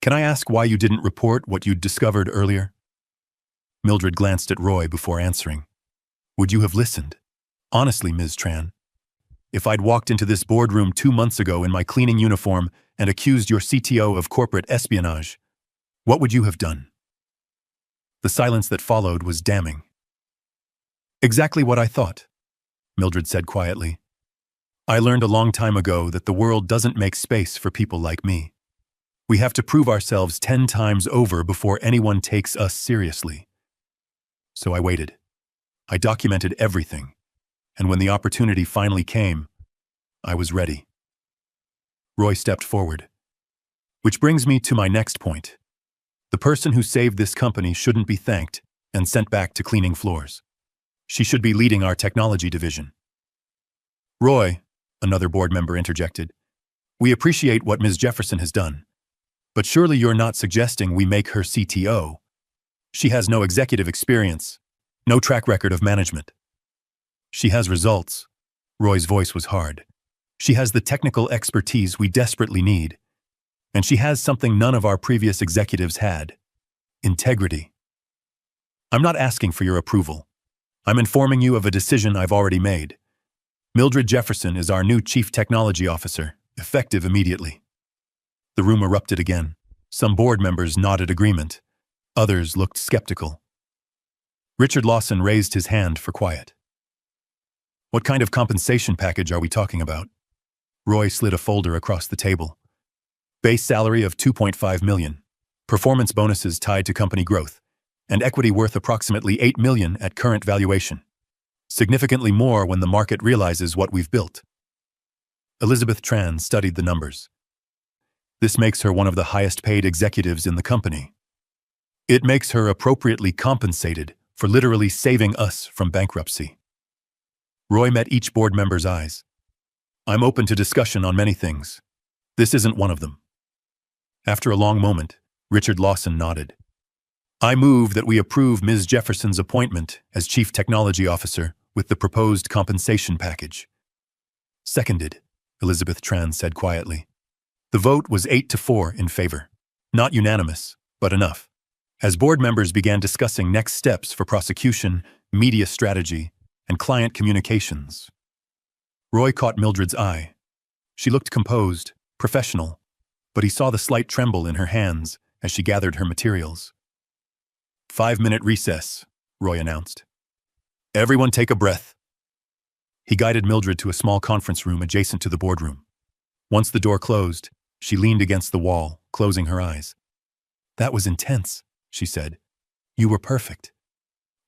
Can I ask why you didn't report what you'd discovered earlier? Mildred glanced at Roy before answering. Would you have listened? Honestly, Ms. Tran. If I'd walked into this boardroom 2 months ago in my cleaning uniform and accused your CTO of corporate espionage, what would you have done? The silence that followed was damning. Exactly what I thought, Mildred said quietly. I learned a long time ago that the world doesn't make space for people like me. We have to prove ourselves 10 times over before anyone takes us seriously. So I waited. I documented everything, and when the opportunity finally came, I was ready. Roy stepped forward. Which brings me to my next point. The person who saved this company shouldn't be thanked and sent back to cleaning floors. She should be leading our technology division. Roy, another board member interjected, we appreciate what Ms. Jefferson has done, but surely you're not suggesting we make her CTO. She has no executive experience, no track record of management. She has results. Roy's voice was hard. She has the technical expertise we desperately need. And she has something none of our previous executives had. Integrity. I'm not asking for your approval. I'm informing you of a decision I've already made. Mildred Jefferson is our new Chief Technology Officer, effective immediately. The room erupted again. Some board members nodded agreement. Others looked skeptical. Richard Lawson raised his hand for quiet. What kind of compensation package are we talking about? Roy slid a folder across the table. Base salary of $2.5 million, performance bonuses tied to company growth, and equity worth approximately $8 million at current valuation. Significantly more when the market realizes what we've built. Elizabeth Tran studied the numbers. This makes her one of the highest-paid executives in the company. It makes her appropriately compensated for literally saving us from bankruptcy. Roy met each board member's eyes. I'm open to discussion on many things. This isn't one of them. After a long moment, Richard Lawson nodded. I move that we approve Ms. Jefferson's appointment as Chief Technology Officer with the proposed compensation package. Seconded, Elizabeth Tran said quietly. The vote was 8-4 in favor. Not unanimous, but enough. As board members began discussing next steps for prosecution, media strategy, and client communications, Roy caught Mildred's eye. She looked composed, professional, but he saw the slight tremble in her hands as she gathered her materials. 5-minute recess, Roy announced. Everyone take a breath. He guided Mildred to a small conference room adjacent to the boardroom. Once the door closed, she leaned against the wall, closing her eyes. That was intense, she said. You were perfect.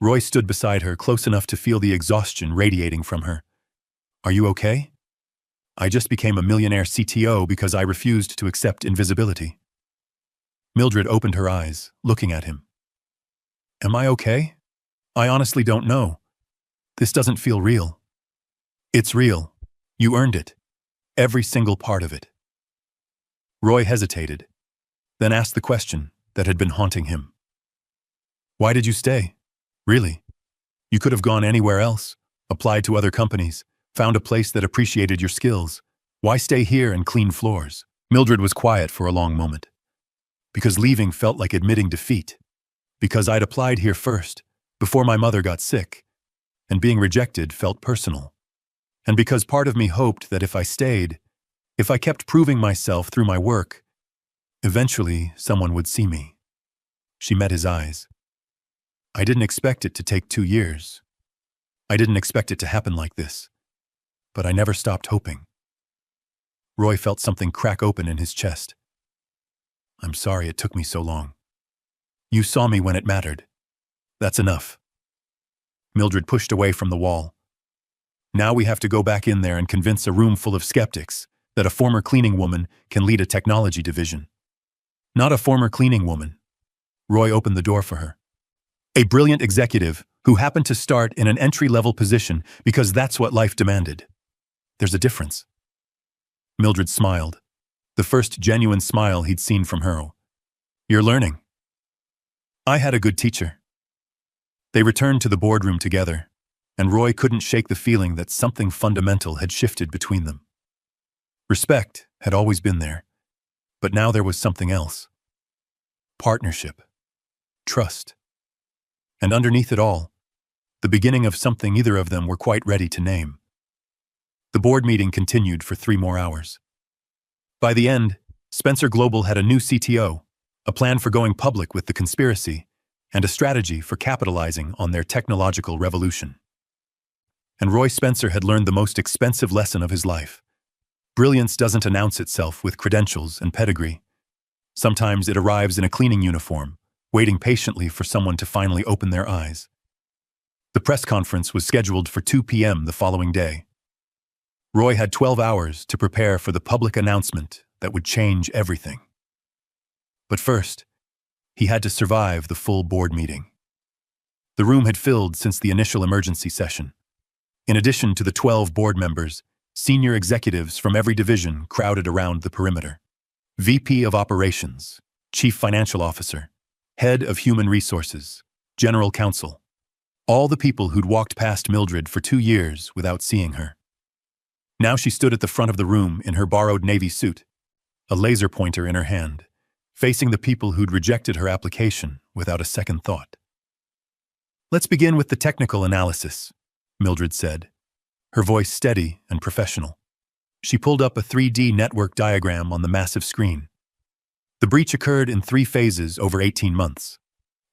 Roy stood beside her, close enough to feel the exhaustion radiating from her. Are you okay? I just became a millionaire CTO because I refused to accept invisibility. Mildred opened her eyes, looking at him. Am I okay? I honestly don't know. This doesn't feel real. It's real. You earned it. Every single part of it. Roy hesitated, then asked the question that had been haunting him. Why did you stay? Really? You could have gone anywhere else, applied to other companies, found a place that appreciated your skills. Why stay here and clean floors? Mildred was quiet for a long moment. Because leaving felt like admitting defeat. Because I'd applied here first, before my mother got sick, and being rejected felt personal. And because part of me hoped that if I stayed, if I kept proving myself through my work, eventually someone would see me. She met his eyes. I didn't expect it to take 2 years. I didn't expect it to happen like this. But I never stopped hoping. Roy felt something crack open in his chest. I'm sorry it took me so long. You saw me when it mattered. That's enough. Mildred pushed away from the wall. Now we have to go back in there and convince a room full of skeptics that a former cleaning woman can lead a technology division. Not a former cleaning woman. Roy opened the door for her. A brilliant executive who happened to start in an entry-level position because that's what life demanded. There's a difference. Mildred smiled, the first genuine smile he'd seen from her. You're learning. I had a good teacher. They returned to the boardroom together, and Roy couldn't shake the feeling that something fundamental had shifted between them. Respect had always been there, but now there was something else. Partnership. Trust. And underneath it all, the beginning of something neither of them were quite ready to name. The board meeting continued for 3 more hours. By the end, Spencer Global had a new CTO, a plan for going public with the conspiracy, and a strategy for capitalizing on their technological revolution. And Roy Spencer had learned the most expensive lesson of his life. Brilliance doesn't announce itself with credentials and pedigree. Sometimes it arrives in a cleaning uniform, waiting patiently for someone to finally open their eyes. The press conference was scheduled for 2 p.m. the following day. Roy had 12 hours to prepare for the public announcement that would change everything. But first, he had to survive the full board meeting. The room had filled since the initial emergency session. In addition to the 12 board members, senior executives from every division crowded around the perimeter. VP of Operations, Chief Financial Officer, Head of Human Resources, General Counsel. All the people who'd walked past Mildred for 2 years without seeing her. Now she stood at the front of the room in her borrowed navy suit, a laser pointer in her hand, facing the people who'd rejected her application without a second thought. Let's begin with the technical analysis, Mildred said, her voice steady and professional. She pulled up a 3D network diagram on the massive screen. The breach occurred in 3 phases over 18 months.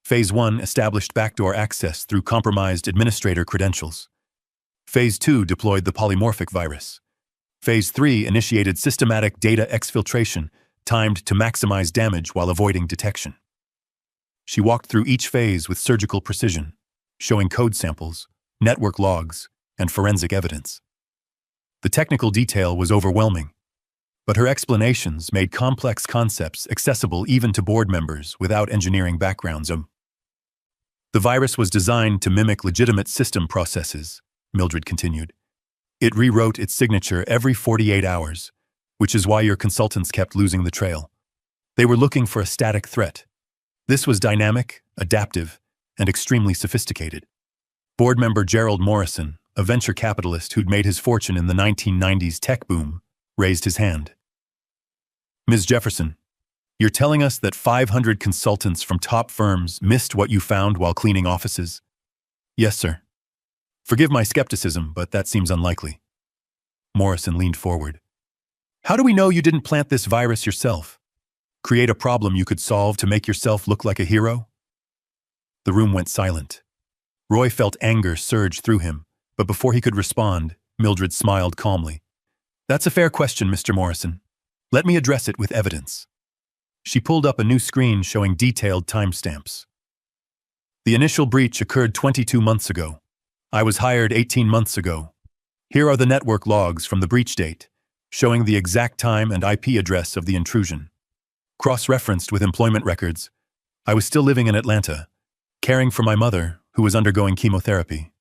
Phase 1 established backdoor access through compromised administrator credentials. Phase 2 deployed the polymorphic virus. Phase 3 initiated systematic data exfiltration, timed to maximize damage while avoiding detection. She walked through each phase with surgical precision, showing code samples, network logs, and forensic evidence. The technical detail was overwhelming, but her explanations made complex concepts accessible even to board members without engineering backgrounds. The virus was designed to mimic legitimate system processes, Mildred continued. It rewrote its signature every 48 hours, which is why your consultants kept losing the trail. They were looking for a static threat. This was dynamic, adaptive, and extremely sophisticated. Board member Gerald Morrison, a venture capitalist who'd made his fortune in the 1990s tech boom, raised his hand. Ms. Jefferson, you're telling us that 500 consultants from top firms missed what you found while cleaning offices? Yes, sir. Forgive my skepticism, but that seems unlikely. Morrison leaned forward. How do we know you didn't plant this virus yourself? Create a problem you could solve to make yourself look like a hero? The room went silent. Roy felt anger surge through him, but before he could respond, Mildred smiled calmly. That's a fair question, Mr. Morrison. Let me address it with evidence. She pulled up a new screen showing detailed timestamps. The initial breach occurred 22 months ago. I was hired 18 months ago. Here are the network logs from the breach date, showing the exact time and IP address of the intrusion. Cross-referenced with employment records, I was still living in Atlanta, caring for my mother, who was undergoing chemotherapy.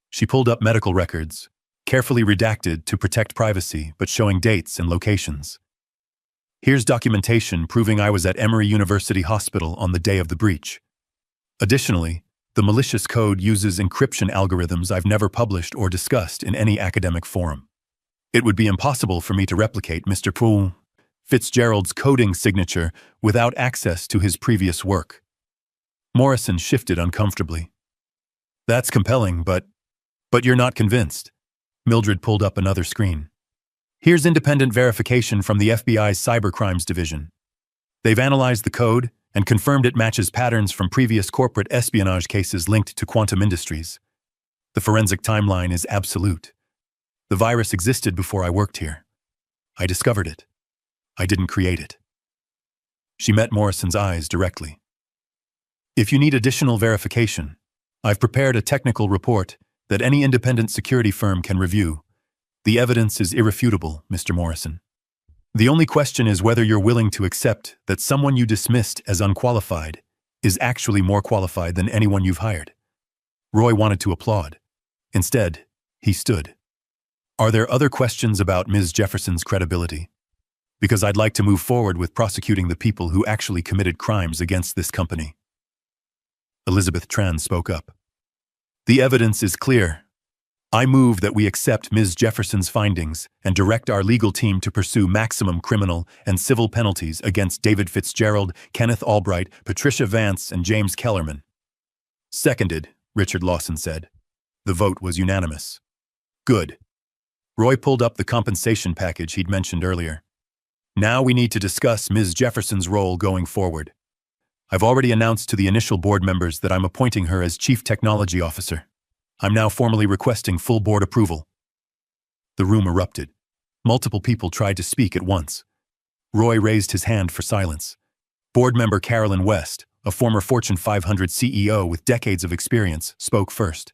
She pulled up medical records, carefully redacted to protect privacy, but showing dates and locations. Here's documentation proving I was at Emory University Hospital on the day of the breach. Additionally, the malicious code uses encryption algorithms I've never published or discussed in any academic forum. It would be impossible for me to replicate Mr. Poole Fitzgerald's coding signature without access to his previous work. Morrison shifted uncomfortably. That's compelling, but you're not convinced. Mildred pulled up another screen. Here's independent verification from the FBI's Cybercrimes Division. They've analyzed the code and confirmed it matches patterns from previous corporate espionage cases linked to quantum industries. The forensic timeline is absolute. The virus existed before I worked here. I discovered it. I didn't create it. She met Morrison's eyes directly. If you need additional verification, I've prepared a technical report that any independent security firm can review. The evidence is irrefutable, Mr. Morrison. The only question is whether you're willing to accept that someone you dismissed as unqualified is actually more qualified than anyone you've hired. Roy wanted to applaud. Instead, he stood. Are there other questions about Ms. Jefferson's credibility? Because I'd like to move forward with prosecuting the people who actually committed crimes against this company. Elizabeth Tran spoke up. The evidence is clear. I move that we accept Ms. Jefferson's findings and direct our legal team to pursue maximum criminal and civil penalties against David Fitzgerald, Kenneth Albright, Patricia Vance, and James Kellerman. Seconded, Richard Lawson said. The vote was unanimous. Good. Roy pulled up the compensation package he'd mentioned earlier. Now we need to discuss Ms. Jefferson's role going forward. I've already announced to the initial board members that I'm appointing her as Chief Technology Officer. I'm now formally requesting full board approval. The room erupted. Multiple people tried to speak at once. Roy raised his hand for silence. Board member Carolyn West, a former Fortune 500 CEO with decades of experience, spoke first.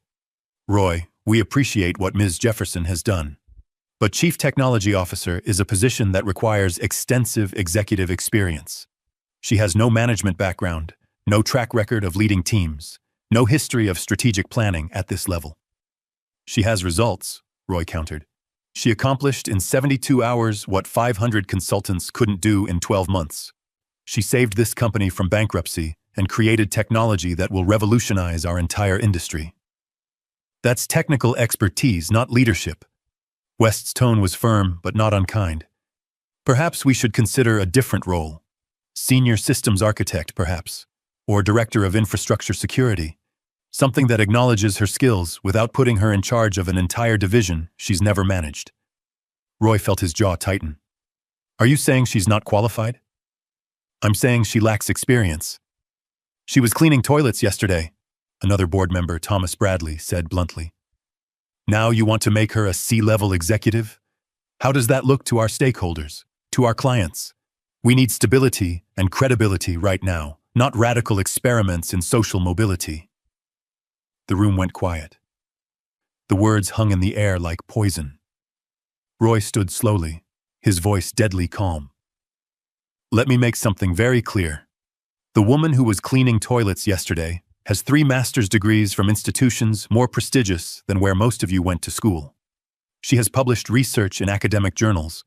Roy, we appreciate what Ms. Jefferson has done. But Chief Technology Officer is a position that requires extensive executive experience. She has no management background, no track record of leading teams, no history of strategic planning at this level. She has results, Roy countered. She accomplished in 72 hours what 500 consultants couldn't do in 12 months. She saved this company from bankruptcy and created technology that will revolutionize our entire industry. That's technical expertise, not leadership. West's tone was firm, but not unkind. Perhaps we should consider a different role. Senior systems architect, perhaps, or director of infrastructure security. Something that acknowledges her skills without putting her in charge of an entire division she's never managed. Roy felt his jaw tighten. Are you saying she's not qualified? I'm saying she lacks experience. She was cleaning toilets yesterday, another board member, Thomas Bradley, said bluntly. Now you want to make her a C-level executive? How does that look to our stakeholders, to our clients? We need stability and credibility right now, not radical experiments in social mobility. The room went quiet. The words hung in the air like poison. Roy stood slowly, his voice deadly calm. Let me make something very clear. The woman who was cleaning toilets yesterday has 3 master's degrees from institutions more prestigious than where most of you went to school. She has published research in academic journals.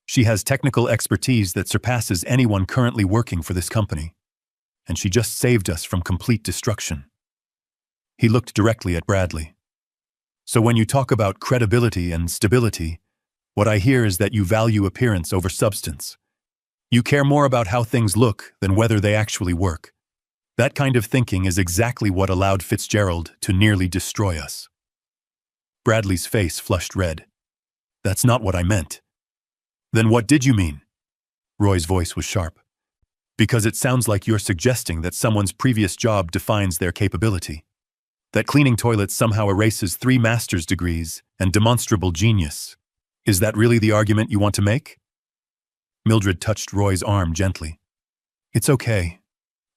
She has technical expertise that surpasses anyone currently working for this company. And she just saved us from complete destruction. He looked directly at Bradley. So when you talk about credibility and stability, what I hear is that you value appearance over substance. You care more about how things look than whether they actually work. That kind of thinking is exactly what allowed Fitzgerald to nearly destroy us. Bradley's face flushed red. That's not what I meant. Then what did you mean? Roy's voice was sharp. Because it sounds like you're suggesting that someone's previous job defines their capability. That cleaning toilets somehow erases 3 master's degrees and demonstrable genius. Is that really the argument you want to make? Mildred touched Roy's arm gently. It's okay.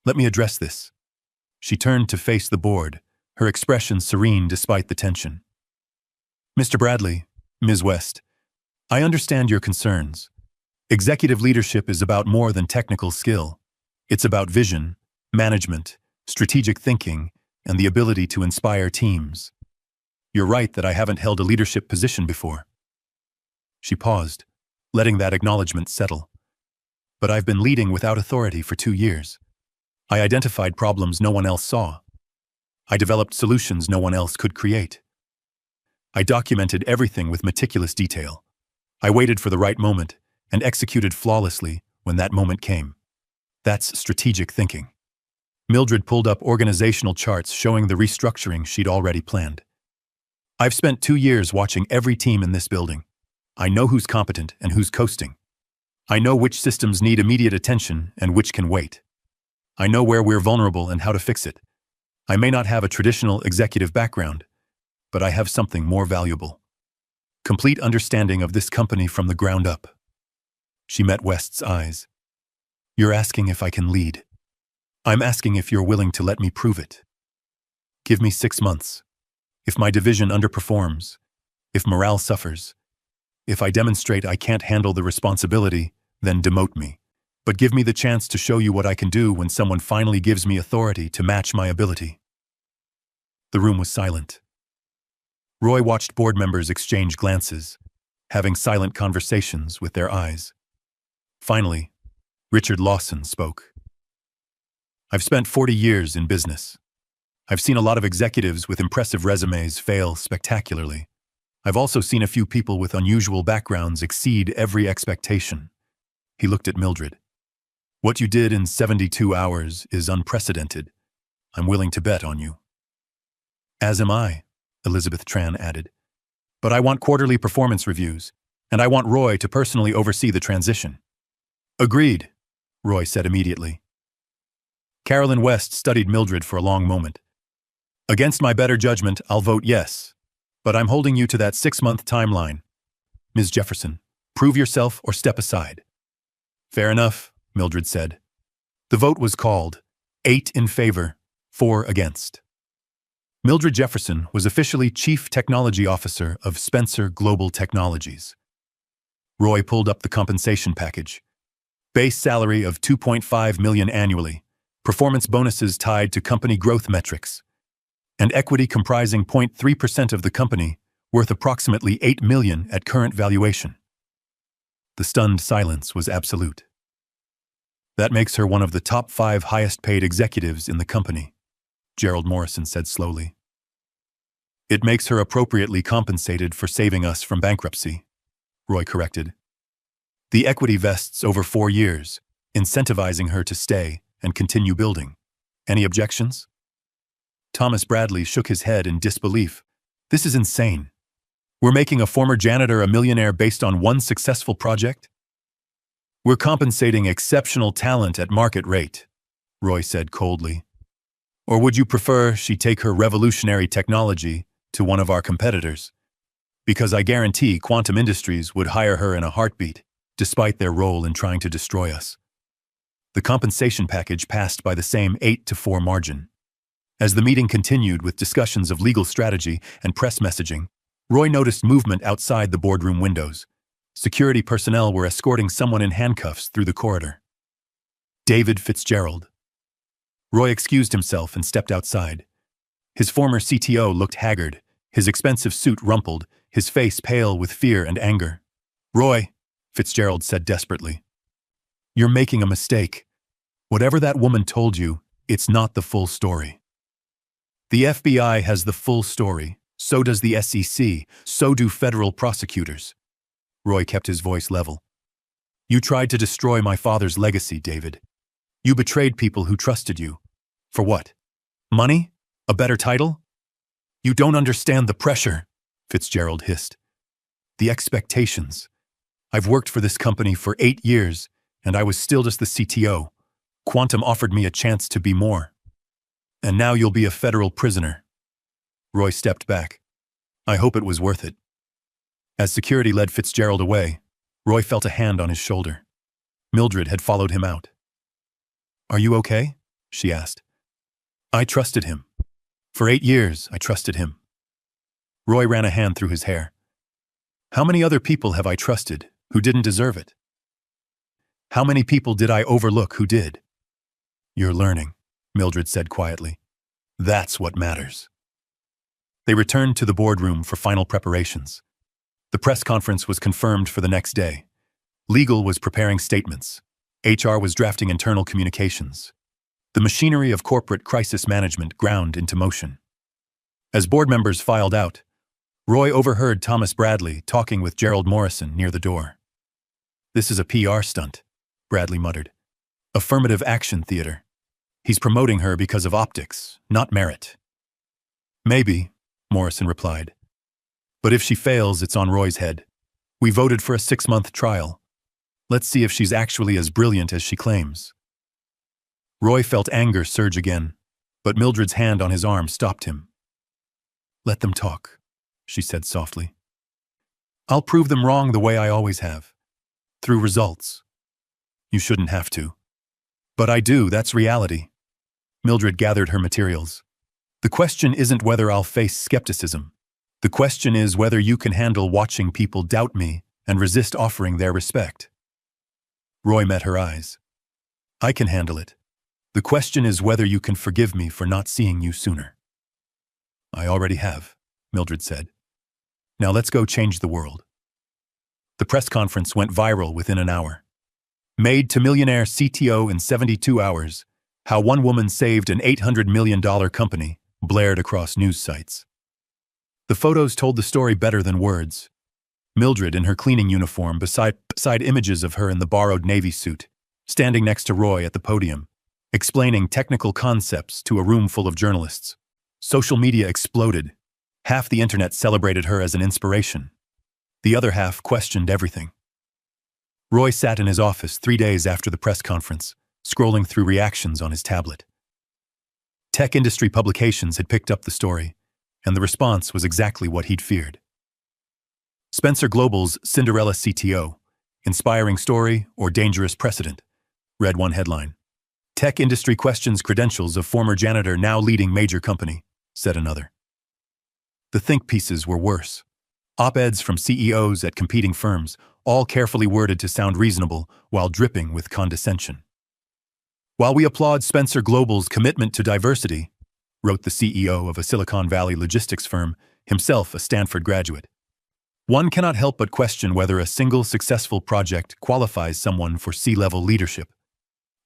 Let me address this. She turned to face the board, her expression serene despite the tension. Mr. Bradley, Ms. West, I understand your concerns. Executive leadership is about more than technical skill. It's about vision, management, strategic thinking, and the ability to inspire teams. You're right that I haven't held a leadership position before. She paused, letting that acknowledgement settle. But I've been leading without authority for 2 years. I identified problems no one else saw. I developed solutions no one else could create. I documented everything with meticulous detail. I waited for the right moment and executed flawlessly when that moment came. That's strategic thinking. Mildred pulled up organizational charts showing the restructuring she'd already planned. I've spent 2 years watching every team in this building. I know who's competent and who's coasting. I know which systems need immediate attention and which can wait. I know where we're vulnerable and how to fix it. I may not have a traditional executive background, but I have something more valuable. Complete understanding of this company from the ground up. She met West's eyes. You're asking if I can lead. I'm asking if you're willing to let me prove it. Give me 6 months. If my division underperforms, if morale suffers, if I demonstrate I can't handle the responsibility, then demote me. But give me the chance to show you what I can do when someone finally gives me authority to match my ability. The room was silent. Roy watched board members exchange glances, having silent conversations with their eyes. Finally, Richard Lawson spoke. I've spent 40 years in business. I've seen a lot of executives with impressive resumes fail spectacularly. I've also seen a few people with unusual backgrounds exceed every expectation. He looked at Mildred. What you did in 72 hours is unprecedented. I'm willing to bet on you. As am I, Elizabeth Tran added. But I want quarterly performance reviews, and I want Roy to personally oversee the transition. Agreed, Roy said immediately. Carolyn West studied Mildred for a long moment. Against my better judgment, I'll vote yes, but I'm holding you to that 6-month timeline. Ms. Jefferson, prove yourself or step aside. Fair enough, Mildred said. The vote was called, 8 in favor, 4 against. Mildred Jefferson was officially Chief Technology Officer of Spencer Global Technologies. Roy pulled up the compensation package. Base salary of $2.5 million annually, performance bonuses tied to company growth metrics, and equity comprising 0.3% of the company, worth approximately $8 million at current valuation. The stunned silence was absolute. That makes her one of the top 5 highest-paid executives in the company, Gerald Morrison said slowly. It makes her appropriately compensated for saving us from bankruptcy, Roy corrected. The equity vests over 4 years, incentivizing her to stay and continue building. Any objections? Thomas Bradley shook his head in disbelief. This is insane. We're making a former janitor a millionaire based on one successful project? We're compensating exceptional talent at market rate, Roy said coldly. Or would you prefer she take her revolutionary technology to one of our competitors? Because I guarantee Quantum Industries would hire her in a heartbeat, despite their role in trying to destroy us. The compensation package passed by the same 8-4 margin. As the meeting continued with discussions of legal strategy and press messaging, Roy noticed movement outside the boardroom windows. Security personnel were escorting someone in handcuffs through the corridor. David Fitzgerald. Roy excused himself and stepped outside. His former CTO looked haggard, his expensive suit rumpled, his face pale with fear and anger. Roy, Fitzgerald said desperately, you're making a mistake. Whatever that woman told you, it's not the full story. The FBI has the full story. So does the SEC. So do federal prosecutors. Roy kept his voice level. You tried to destroy my father's legacy, David. You betrayed people who trusted you. For what? Money? A better title? You don't understand the pressure, Fitzgerald hissed. The expectations. I've worked for this company for 8 years, and I was still just the CTO. Quantum offered me a chance to be more. And now you'll be a federal prisoner. Roy stepped back. I hope it was worth it. As security led Fitzgerald away, Roy felt a hand on his shoulder. Mildred had followed him out. Are you okay? She asked. I trusted him. For 8 years, I trusted him. Roy ran a hand through his hair. How many other people have I trusted who didn't deserve it? How many people did I overlook who did? You're learning, Mildred said quietly. That's what matters. They returned to the boardroom for final preparations. The press conference was confirmed for the next day. Legal was preparing statements. HR was drafting internal communications. The machinery of corporate crisis management ground into motion. As board members filed out, Roy overheard Thomas Bradley talking with Gerald Morrison near the door. This is a PR stunt, Bradley muttered. Affirmative action theater. He's promoting her because of optics, not merit. Maybe, Morrison replied. But if she fails, it's on Roy's head. We voted for a 6-month trial. Let's see if she's actually as brilliant as she claims. Roy felt anger surge again, but Mildred's hand on his arm stopped him. Let them talk, she said softly. I'll prove them wrong the way I always have. Through results. You shouldn't have to. But I do, that's reality. Mildred gathered her materials. The question isn't whether I'll face skepticism. The question is whether you can handle watching people doubt me and resist offering their respect. Roy met her eyes. I can handle it. The question is whether you can forgive me for not seeing you sooner. I already have, Mildred said. Now let's go change the world. The press conference went viral within an hour. Made to millionaire CTO in 72 hours, how one woman saved an $800 million company, blared across news sites. The photos told the story better than words. Mildred in her cleaning uniform beside images of her in the borrowed Navy suit, standing next to Roy at the podium, explaining technical concepts to a room full of journalists. Social media exploded. Half the internet celebrated her as an inspiration. The other half questioned everything. Roy sat in his office 3 days after the press conference, scrolling through reactions on his tablet. Tech industry publications had picked up the story, and the response was exactly what he'd feared. Spencer Global's Cinderella CTO, Inspiring Story or Dangerous Precedent, read one headline. Tech industry questions credentials of former janitor now leading major company, said another. The think pieces were worse. Op-eds from CEOs at competing firms, all carefully worded to sound reasonable while dripping with condescension. While we applaud Spencer Global's commitment to diversity, wrote the CEO of a Silicon Valley logistics firm, himself a Stanford graduate, one cannot help but question whether a single successful project qualifies someone for C-level leadership.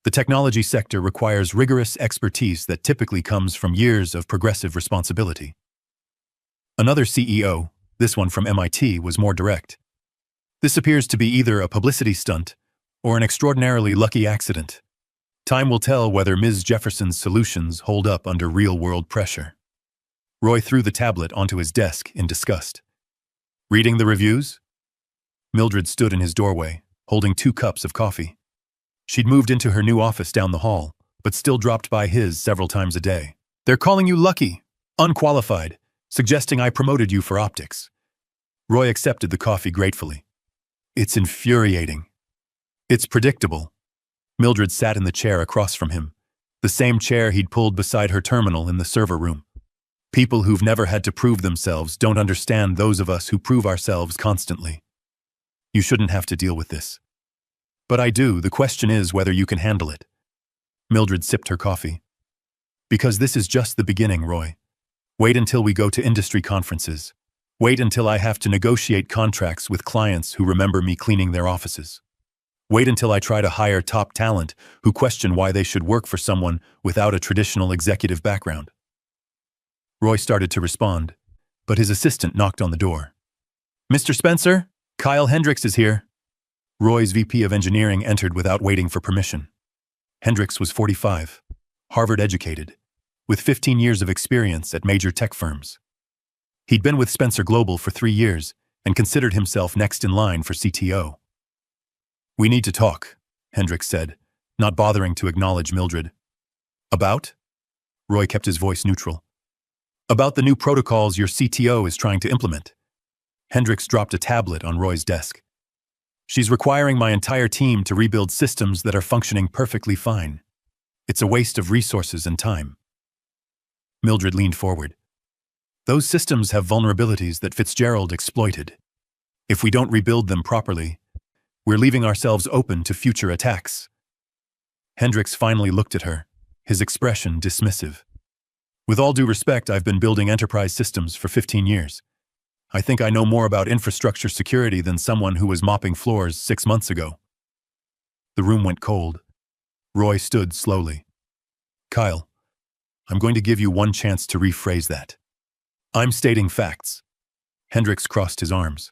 The technology sector requires rigorous expertise that typically comes from years of progressive responsibility. Another CEO, this one from MIT, was more direct. This appears to be either a publicity stunt or an extraordinarily lucky accident. Time will tell whether Ms. Jefferson's solutions hold up under real-world pressure. Roy threw the tablet onto his desk in disgust. Reading the reviews? Mildred stood in his doorway, holding 2 cups of coffee. She'd moved into her new office down the hall, but still dropped by his several times a day. They're calling you lucky, unqualified, suggesting I promoted you for optics. Roy accepted the coffee gratefully. It's infuriating. It's predictable. Mildred sat in the chair across from him, the same chair he'd pulled beside her terminal in the server room. People who've never had to prove themselves don't understand those of us who prove ourselves constantly. You shouldn't have to deal with this. But I do. The question is whether you can handle it. Mildred sipped her coffee. Because this is just the beginning, Roy. Wait until we go to industry conferences. Wait until I have to negotiate contracts with clients who remember me cleaning their offices. Wait until I try to hire top talent who question why they should work for someone without a traditional executive background. Roy started to respond, but his assistant knocked on the door. Mr. Spencer, Kyle Hendricks is here. Roy's VP of Engineering entered without waiting for permission. Hendricks was 45, Harvard-educated, with 15 years of experience at major tech firms. He'd been with Spencer Global for 3 years and considered himself next in line for CTO. We need to talk, Hendricks said, not bothering to acknowledge Mildred. About? Roy kept his voice neutral. About the new protocols your CTO is trying to implement. Hendricks dropped a tablet on Roy's desk. She's requiring my entire team to rebuild systems that are functioning perfectly fine. It's a waste of resources and time. Mildred leaned forward. Those systems have vulnerabilities that Fitzgerald exploited. If we don't rebuild them properly, we're leaving ourselves open to future attacks. Hendricks finally looked at her, his expression dismissive. With all due respect, I've been building enterprise systems for 15 years. I think I know more about infrastructure security than someone who was mopping floors 6 months ago. The room went cold. Roy stood slowly. Kyle, I'm going to give you one chance to rephrase that. I'm stating facts. Hendricks crossed his arms.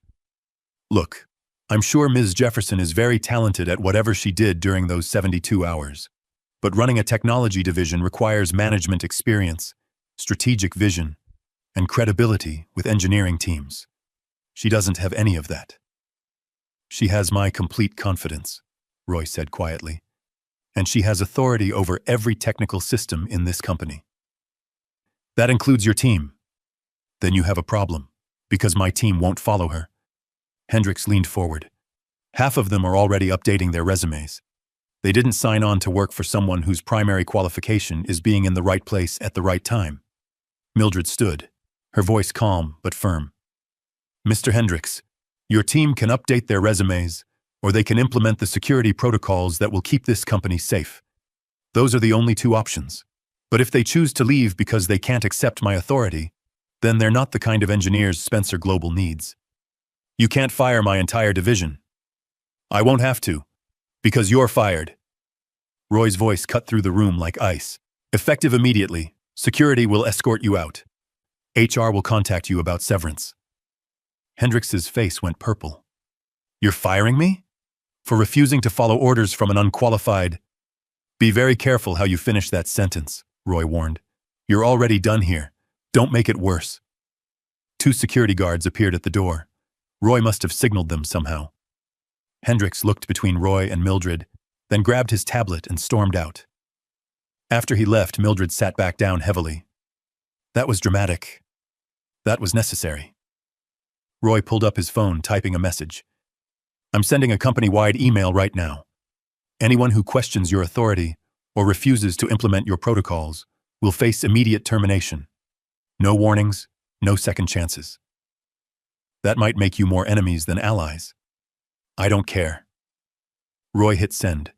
Look, I'm sure Ms. Jefferson is very talented at whatever she did during those 72 hours. But running a technology division requires management experience, strategic vision, and credibility with engineering teams. She doesn't have any of that. She has my complete confidence, Roy said quietly. And she has authority over every technical system in this company. That includes your team. Then you have a problem, because my team won't follow her. Hendricks leaned forward. Half of them are already updating their resumes. They didn't sign on to work for someone whose primary qualification is being in the right place at the right time. Mildred stood, her voice calm but firm. Mr. Hendricks, your team can update their resumes, or they can implement the security protocols that will keep this company safe. Those are the only 2 options. But if they choose to leave because they can't accept my authority, then they're not the kind of engineers Spencer Global needs. You can't fire my entire division. I won't have to, because you're fired. Roy's voice cut through the room like ice. Effective immediately, security will escort you out. HR will contact you about severance. Hendricks's face went purple. You're firing me? For refusing to follow orders from an unqualified... Be very careful how you finish that sentence, Roy warned. You're already done here. Don't make it worse. 2 security guards appeared at the door. Roy must have signaled them somehow. Hendricks looked between Roy and Mildred, then grabbed his tablet and stormed out. After he left, Mildred sat back down heavily. That was dramatic. That was necessary. Roy pulled up his phone, typing a message. I'm sending a company-wide email right now. Anyone who questions your authority or refuses to implement your protocols will face immediate termination. No warnings, no second chances. That might make you more enemies than allies. I don't care. Roy hit send.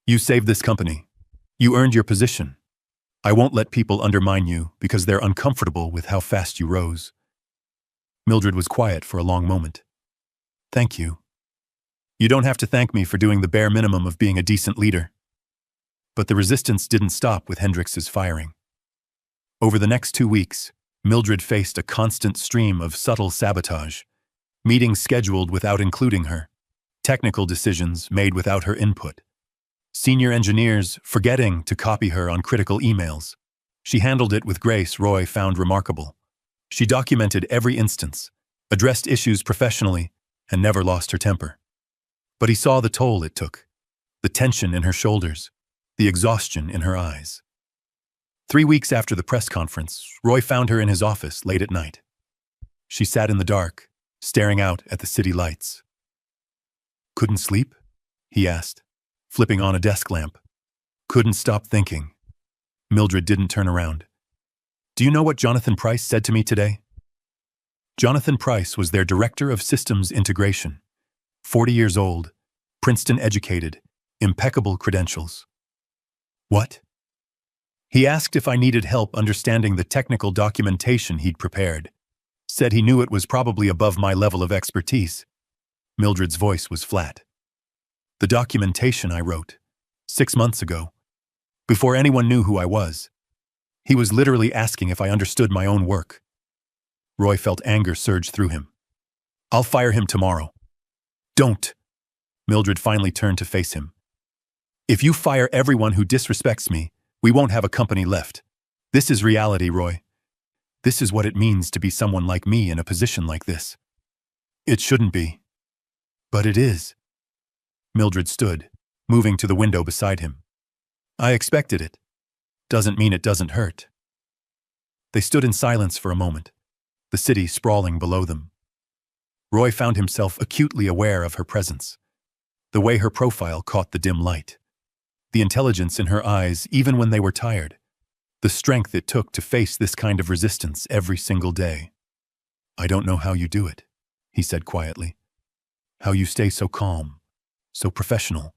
You saved this company. You earned your position. I won't let people undermine you because they're uncomfortable with how fast you rose. Mildred was quiet for a long moment. Thank you. You don't have to thank me for doing the bare minimum of being a decent leader. But the resistance didn't stop with Hendricks's firing. Over the next 2 weeks, Mildred faced a constant stream of subtle sabotage, meetings scheduled without including her, technical decisions made without her input, senior engineers forgetting to copy her on critical emails, She handled it with grace Roy found remarkable. She documented every instance, addressed issues professionally, and never lost her temper. But he saw the toll it took, the tension in her shoulders, the exhaustion in her eyes. 3 weeks after the press conference, Roy found her in his office late at night. She sat in the dark, staring out at the city lights. "Couldn't sleep?" he asked, flipping on a desk lamp. "Couldn't stop thinking." Mildred didn't turn around. "Do you know what Jonathan Price said to me today?" Jonathan Price was their director of systems integration. 40 years old, Princeton educated, impeccable credentials. "What?" "He asked if I needed help understanding the technical documentation he'd prepared. Said he knew it was probably above my level of expertise." Mildred's voice was flat. "The documentation I wrote 6 months ago, before anyone knew who I was. He was literally asking if I understood my own work." Roy felt anger surge through him. "I'll fire him tomorrow." "Don't." Mildred finally turned to face him. "If you fire everyone who disrespects me, we won't have a company left. This is reality, Roy. This is what it means to be someone like me in a position like this." "It shouldn't be." "But it is." Mildred stood, moving to the window beside him. "I expected it. Doesn't mean it doesn't hurt." They stood in silence for a moment, the city sprawling below them. Roy found himself acutely aware of her presence, the way her profile caught the dim light, the intelligence in her eyes even when they were tired, the strength it took to face this kind of resistance every single day. "I don't know how you do it," he said quietly. "How you stay so calm, so professional,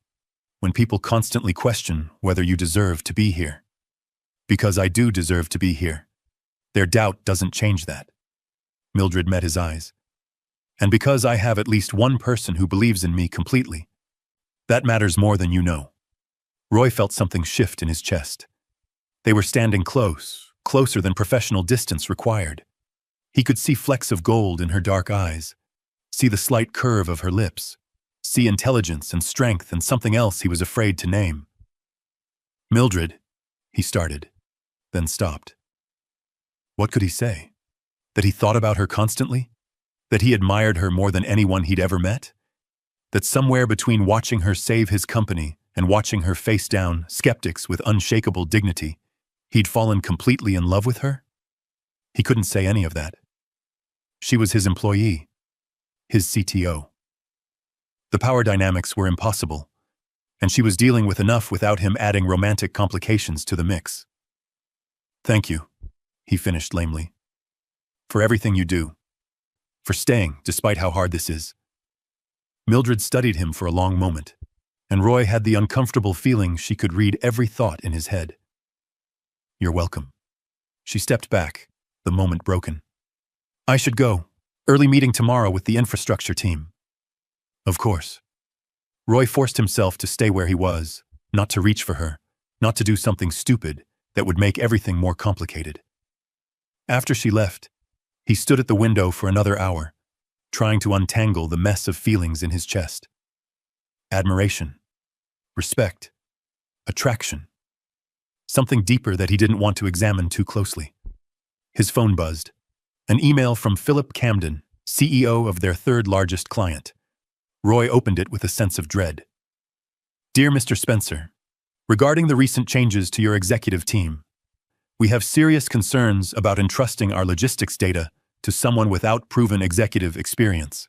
when people constantly question whether you deserve to be here." "Because I do deserve to be here. Their doubt doesn't change that." Mildred met his eyes. "And because I have at least one person who believes in me completely. That matters more than you know." Roy felt something shift in his chest. They were standing close, closer than professional distance required. He could see flecks of gold in her dark eyes, see the slight curve of her lips, see intelligence and strength and something else he was afraid to name. "Mildred," he started, then stopped. What could he say? That he thought about her constantly? That he admired her more than anyone he'd ever met? That somewhere between watching her save his company and watching her face down skeptics with unshakable dignity, he'd fallen completely in love with her? He couldn't say any of that. She was his employee, his CTO. The power dynamics were impossible, and she was dealing with enough without him adding romantic complications to the mix. "Thank you," he finished lamely. "For everything you do. For staying, despite how hard this is." Mildred studied him for a long moment, and Roy had the uncomfortable feeling she could read every thought in his head. "You're welcome." She stepped back, the moment broken. "I should go. Early meeting tomorrow with the infrastructure team." "Of course." Roy forced himself to stay where he was, not to reach for her, not to do something stupid that would make everything more complicated. After she left, he stood at the window for another hour, trying to untangle the mess of feelings in his chest. Admiration, respect, attraction. Something deeper that he didn't want to examine too closely. His phone buzzed. An email from Philip Camden, CEO of their third-largest client. Roy opened it with a sense of dread. "Dear Mr. Spencer, regarding the recent changes to your executive team, we have serious concerns about entrusting our logistics data to someone without proven executive experience.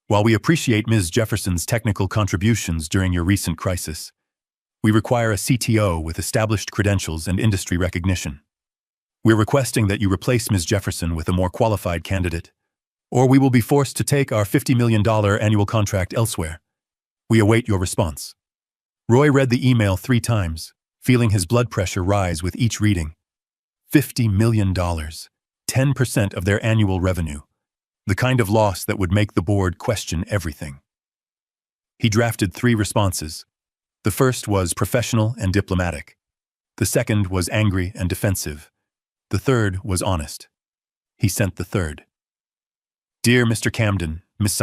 While we appreciate Ms. Jefferson's technical contributions during your recent crisis, we require a CTO with established credentials and industry recognition. We're requesting that you replace Ms. Jefferson with a more qualified candidate, or we will be forced to take our $50 million annual contract elsewhere. We await your response." Roy read the email 3 times, feeling his blood pressure rise with each reading. $50 million, 10% of their annual revenue, the kind of loss that would make the board question everything. He drafted 3 responses. The first was professional and diplomatic. The second was angry and defensive. The third was honest. He sent the third. "Dear Mr. Camden, Ms.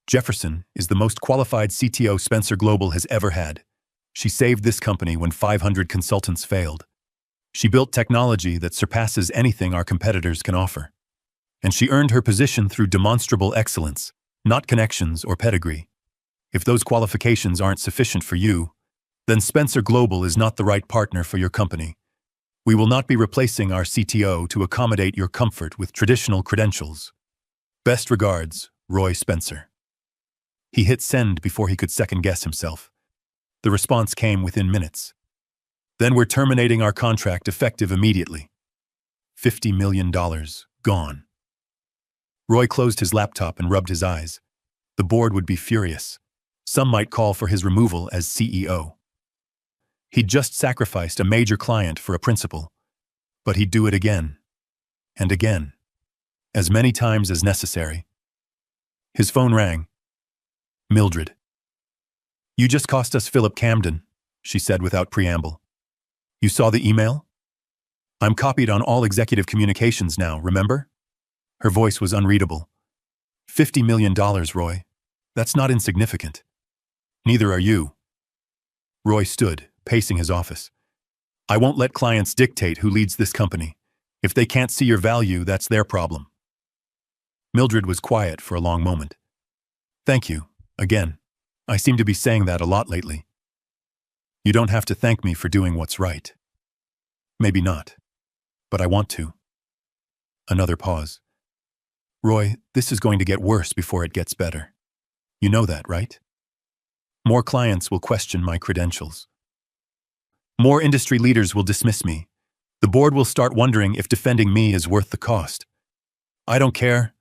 Jefferson is the most qualified CTO Spencer Global has ever had. She saved this company when 500 consultants failed. She built technology that surpasses anything our competitors can offer. And she earned her position through demonstrable excellence, not connections or pedigree. If those qualifications aren't sufficient for you, then Spencer Global is not the right partner for your company. We will not be replacing our CTO to accommodate your comfort with traditional credentials. Best regards, Roy Spencer. He hit send before he could second-guess himself. The response came within minutes. Then we're terminating our contract effective immediately. $50 million gone. Roy closed his laptop and rubbed his eyes. The board would be furious. Some might call for his removal as CEO. He'd just sacrificed a major client for a principal. But he'd do it again. And again. As many times as necessary. His phone rang. Mildred. You just cost us Philip Camden, she said without preamble. You saw the email? I'm copied on all executive communications now, remember? Her voice was unreadable. $50 million, Roy. That's not insignificant. Neither are you. Roy stood, pacing his office. I won't let clients dictate who leads this company. If they can't see your value, that's their problem. Mildred was quiet for a long moment. Thank you, again. I seem to be saying that a lot lately. You don't have to thank me for doing what's right. Maybe not. But I want to. Another pause. Roy, this is going to get worse before it gets better. You know that, right? More clients will question my credentials. More industry leaders will dismiss me. The board will start wondering if defending me is worth the cost. I don't care.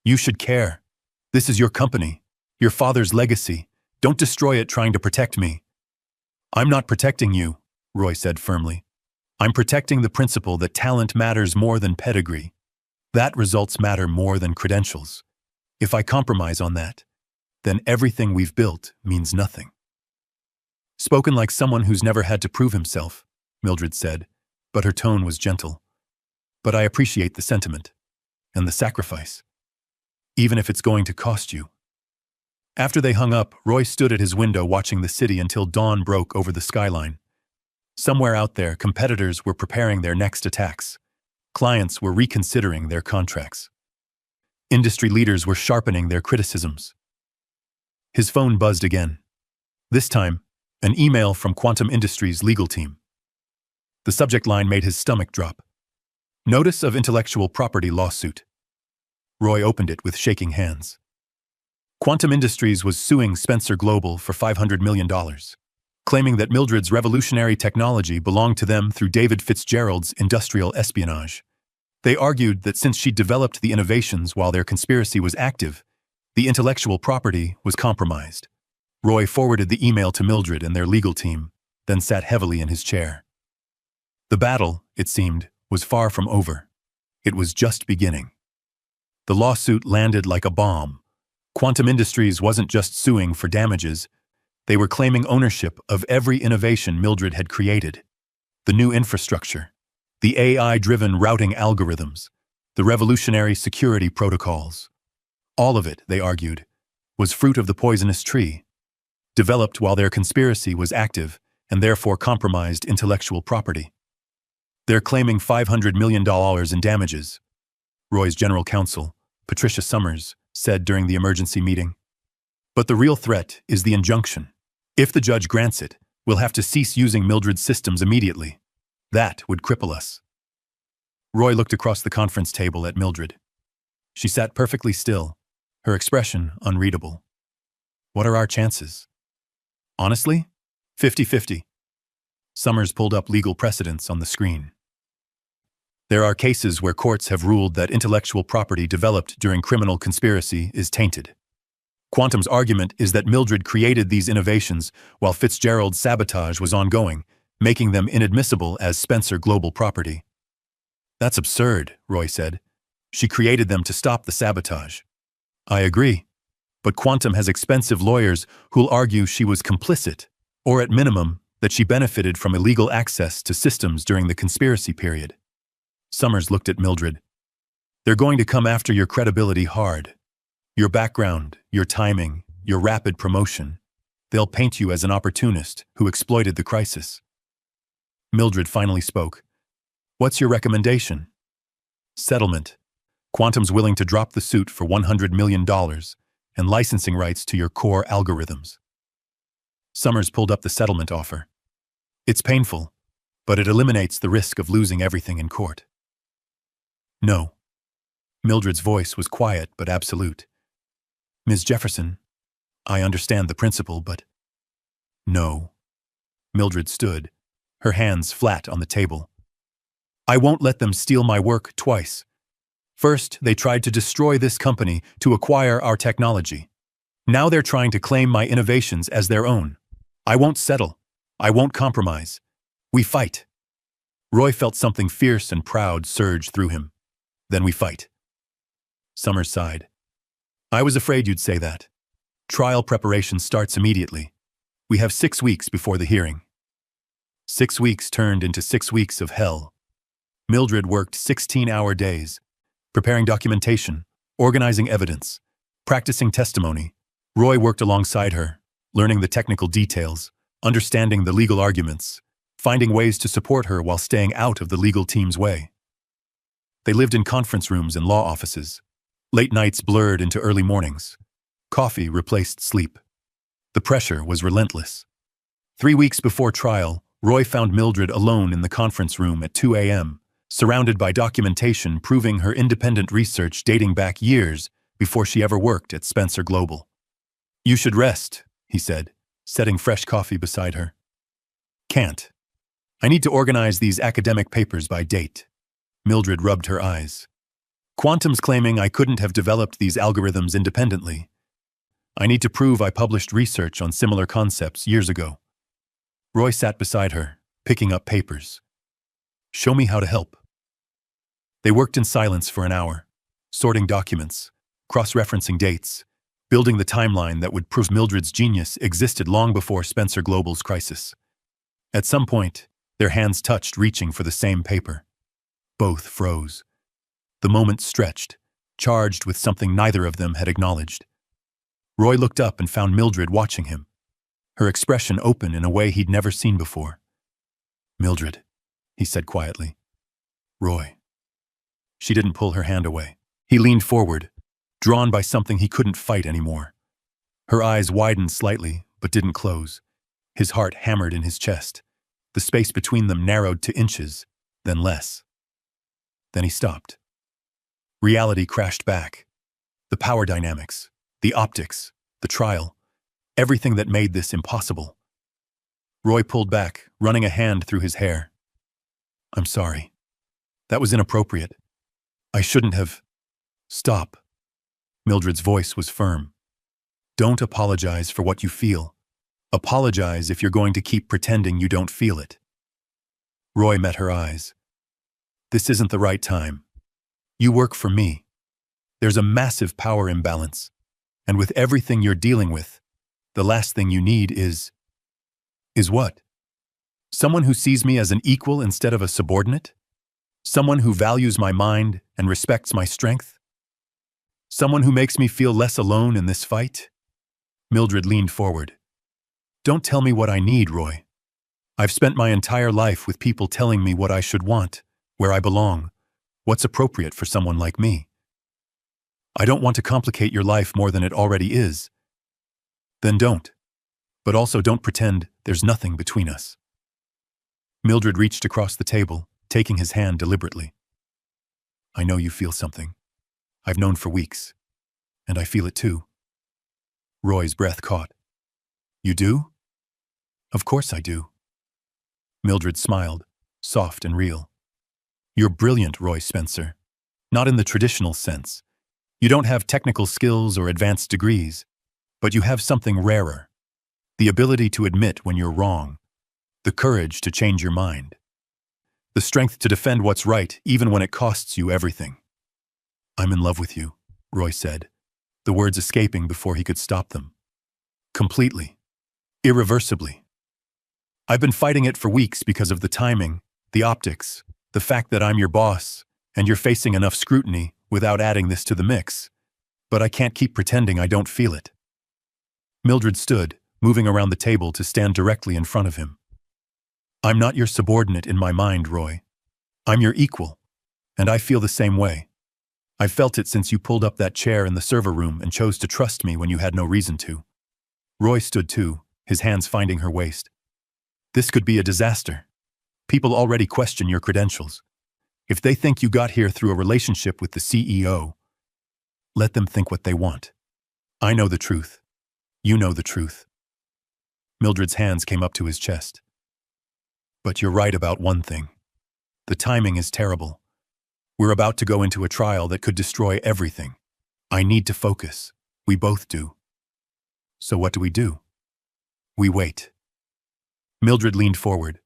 You should care. This is your company, your father's legacy. Don't destroy it trying to protect me. I'm not protecting you, Roy said firmly. I'm protecting the principle that talent matters more than pedigree. That results matter more than credentials. If I compromise on that, then everything we've built means nothing. Spoken like someone who's never had to prove himself, Mildred said, but her tone was gentle. But I appreciate the sentiment and the sacrifice, even if it's going to cost you. After they hung up, Roy stood at his window watching the city until dawn broke over the skyline. Somewhere out there, competitors were preparing their next attacks. Clients were reconsidering their contracts. Industry leaders were sharpening their criticisms. His phone buzzed again. This time, an email from Quantum Industries' legal team. The subject line made his stomach drop. Notice of intellectual property lawsuit. Roy opened it with shaking hands. Quantum Industries was suing Spencer Global for $500 million, claiming that Mildred's revolutionary technology belonged to them through David Fitzgerald's industrial espionage. They argued that since she'd developed the innovations while their conspiracy was active, the intellectual property was compromised. Roy forwarded the email to Mildred and their legal team, then sat heavily in his chair. The battle, it seemed, was far from over. It was just beginning. The lawsuit landed like a bomb. Quantum Industries wasn't just suing for damages. They were claiming ownership of every innovation Mildred had created. The new infrastructure, the AI-driven routing algorithms, the revolutionary security protocols. All of it, they argued, was fruit of the poisonous tree, developed while their conspiracy was active and therefore compromised intellectual property. They're claiming $500 million in damages, Roy's general counsel, Patricia Summers, said during the emergency meeting. But the real threat is the injunction. If the judge grants it, we'll have to cease using Mildred's systems immediately. That would cripple us. Roy looked across the conference table at Mildred. She sat perfectly still, her expression unreadable. What are our chances? Honestly, 50-50. Summers pulled up legal precedents on the screen. There are cases where courts have ruled that intellectual property developed during criminal conspiracy is tainted. Quantum's argument is that Mildred created these innovations while Fitzgerald's sabotage was ongoing, making them inadmissible as Spencer Global property. That's absurd, Roy said. She created them to stop the sabotage. I agree. But Quantum has expensive lawyers who'll argue she was complicit, or at minimum, that she benefited from illegal access to systems during the conspiracy period. Summers looked at Mildred. They're going to come after your credibility hard. Your background, your timing, your rapid promotion. They'll paint you as an opportunist who exploited the crisis. Mildred finally spoke, What's your recommendation? Settlement. Quantum's willing to drop the suit for $100 million and licensing rights to your core algorithms. Summers pulled up the settlement offer. It's painful, but it eliminates the risk of losing everything in court. No. Mildred's voice was quiet but absolute. Ms. Jefferson, I understand the principle, but… No. Mildred stood, her hands flat on the table. I won't let them steal my work twice. First, they tried to destroy this company to acquire our technology. Now they're trying to claim my innovations as their own. I won't settle. I won't compromise. We fight. Roy felt something fierce and proud surge through him. Then we fight. Summers sighed. I was afraid you'd say that. Trial preparation starts immediately. We have 6 weeks before the hearing. 6 weeks turned into 6 weeks of hell. Mildred worked 16-hour days, preparing documentation, organizing evidence, practicing testimony. Roy worked alongside her, learning the technical details, understanding the legal arguments, finding ways to support her while staying out of the legal team's way. They lived in conference rooms and law offices. Late nights blurred into early mornings. Coffee replaced sleep. The pressure was relentless. 3 weeks before trial, Roy found Mildred alone in the conference room at 2 a.m., surrounded by documentation proving her independent research dating back years before she ever worked at Spencer Global. You should rest, he said, setting fresh coffee beside her. Can't. I need to organize these academic papers by date. Mildred rubbed her eyes. Quantum's claiming I couldn't have developed these algorithms independently. I need to prove I published research on similar concepts years ago. Roy sat beside her, picking up papers. Show me how to help. They worked in silence for an hour, sorting documents, cross-referencing dates, building the timeline that would prove Mildred's genius existed long before Spencer Global's crisis. At some point, their hands touched, reaching for the same paper. Both froze. The moment stretched, charged with something neither of them had acknowledged. Roy looked up and found Mildred watching him, her expression open in a way he'd never seen before. Mildred, he said quietly. Roy. She didn't pull her hand away. He leaned forward, drawn by something he couldn't fight anymore. Her eyes widened slightly, but didn't close. His heart hammered in his chest. The space between them narrowed to inches, then less. Then he stopped. Reality crashed back. The power dynamics, the optics, the trial, everything that made this impossible. Roy pulled back, running a hand through his hair. I'm sorry. That was inappropriate. I shouldn't have… Stop. Mildred's voice was firm. Don't apologize for what you feel. Apologize if you're going to keep pretending you don't feel it. Roy met her eyes. This isn't the right time. You work for me. There's a massive power imbalance. And with everything you're dealing with, the last thing you need is… Is what? Someone who sees me as an equal instead of a subordinate? Someone who values my mind and respects my strength? Someone who makes me feel less alone in this fight? Mildred leaned forward. Don't tell me what I need, Roy. I've spent my entire life with people telling me what I should want, where I belong, what's appropriate for someone like me. I don't want to complicate your life more than it already is. Then don't. But also don't pretend there's nothing between us. Mildred reached across the table, taking his hand deliberately. I know you feel something. I've known for weeks. And I feel it too. Roy's breath caught. You do? Of course I do. Mildred smiled, soft and real. You're brilliant, Roy Spencer. Not in the traditional sense. You don't have technical skills or advanced degrees, but you have something rarer. The ability to admit when you're wrong. The courage to change your mind. The strength to defend what's right even when it costs you everything. I'm in love with you, Roy said, the words escaping before he could stop them. Completely. Irreversibly. I've been fighting it for weeks because of the timing, the optics, the fact that I'm your boss, and you're facing enough scrutiny without adding this to the mix. But I can't keep pretending I don't feel it. Mildred stood, moving around the table to stand directly in front of him. I'm not your subordinate in my mind, Roy. I'm your equal, and I feel the same way. I've felt it since you pulled up that chair in the server room and chose to trust me when you had no reason to. Roy stood too, his hands finding her waist. This could be a disaster. People already question your credentials. If they think you got here through a relationship with the CEO, let them think what they want. I know the truth. You know the truth. Mildred's hands came up to his chest. But you're right about one thing. The timing is terrible. We're about to go into a trial that could destroy everything. I need to focus. We both do. So what do? We wait. Mildred leaned forward,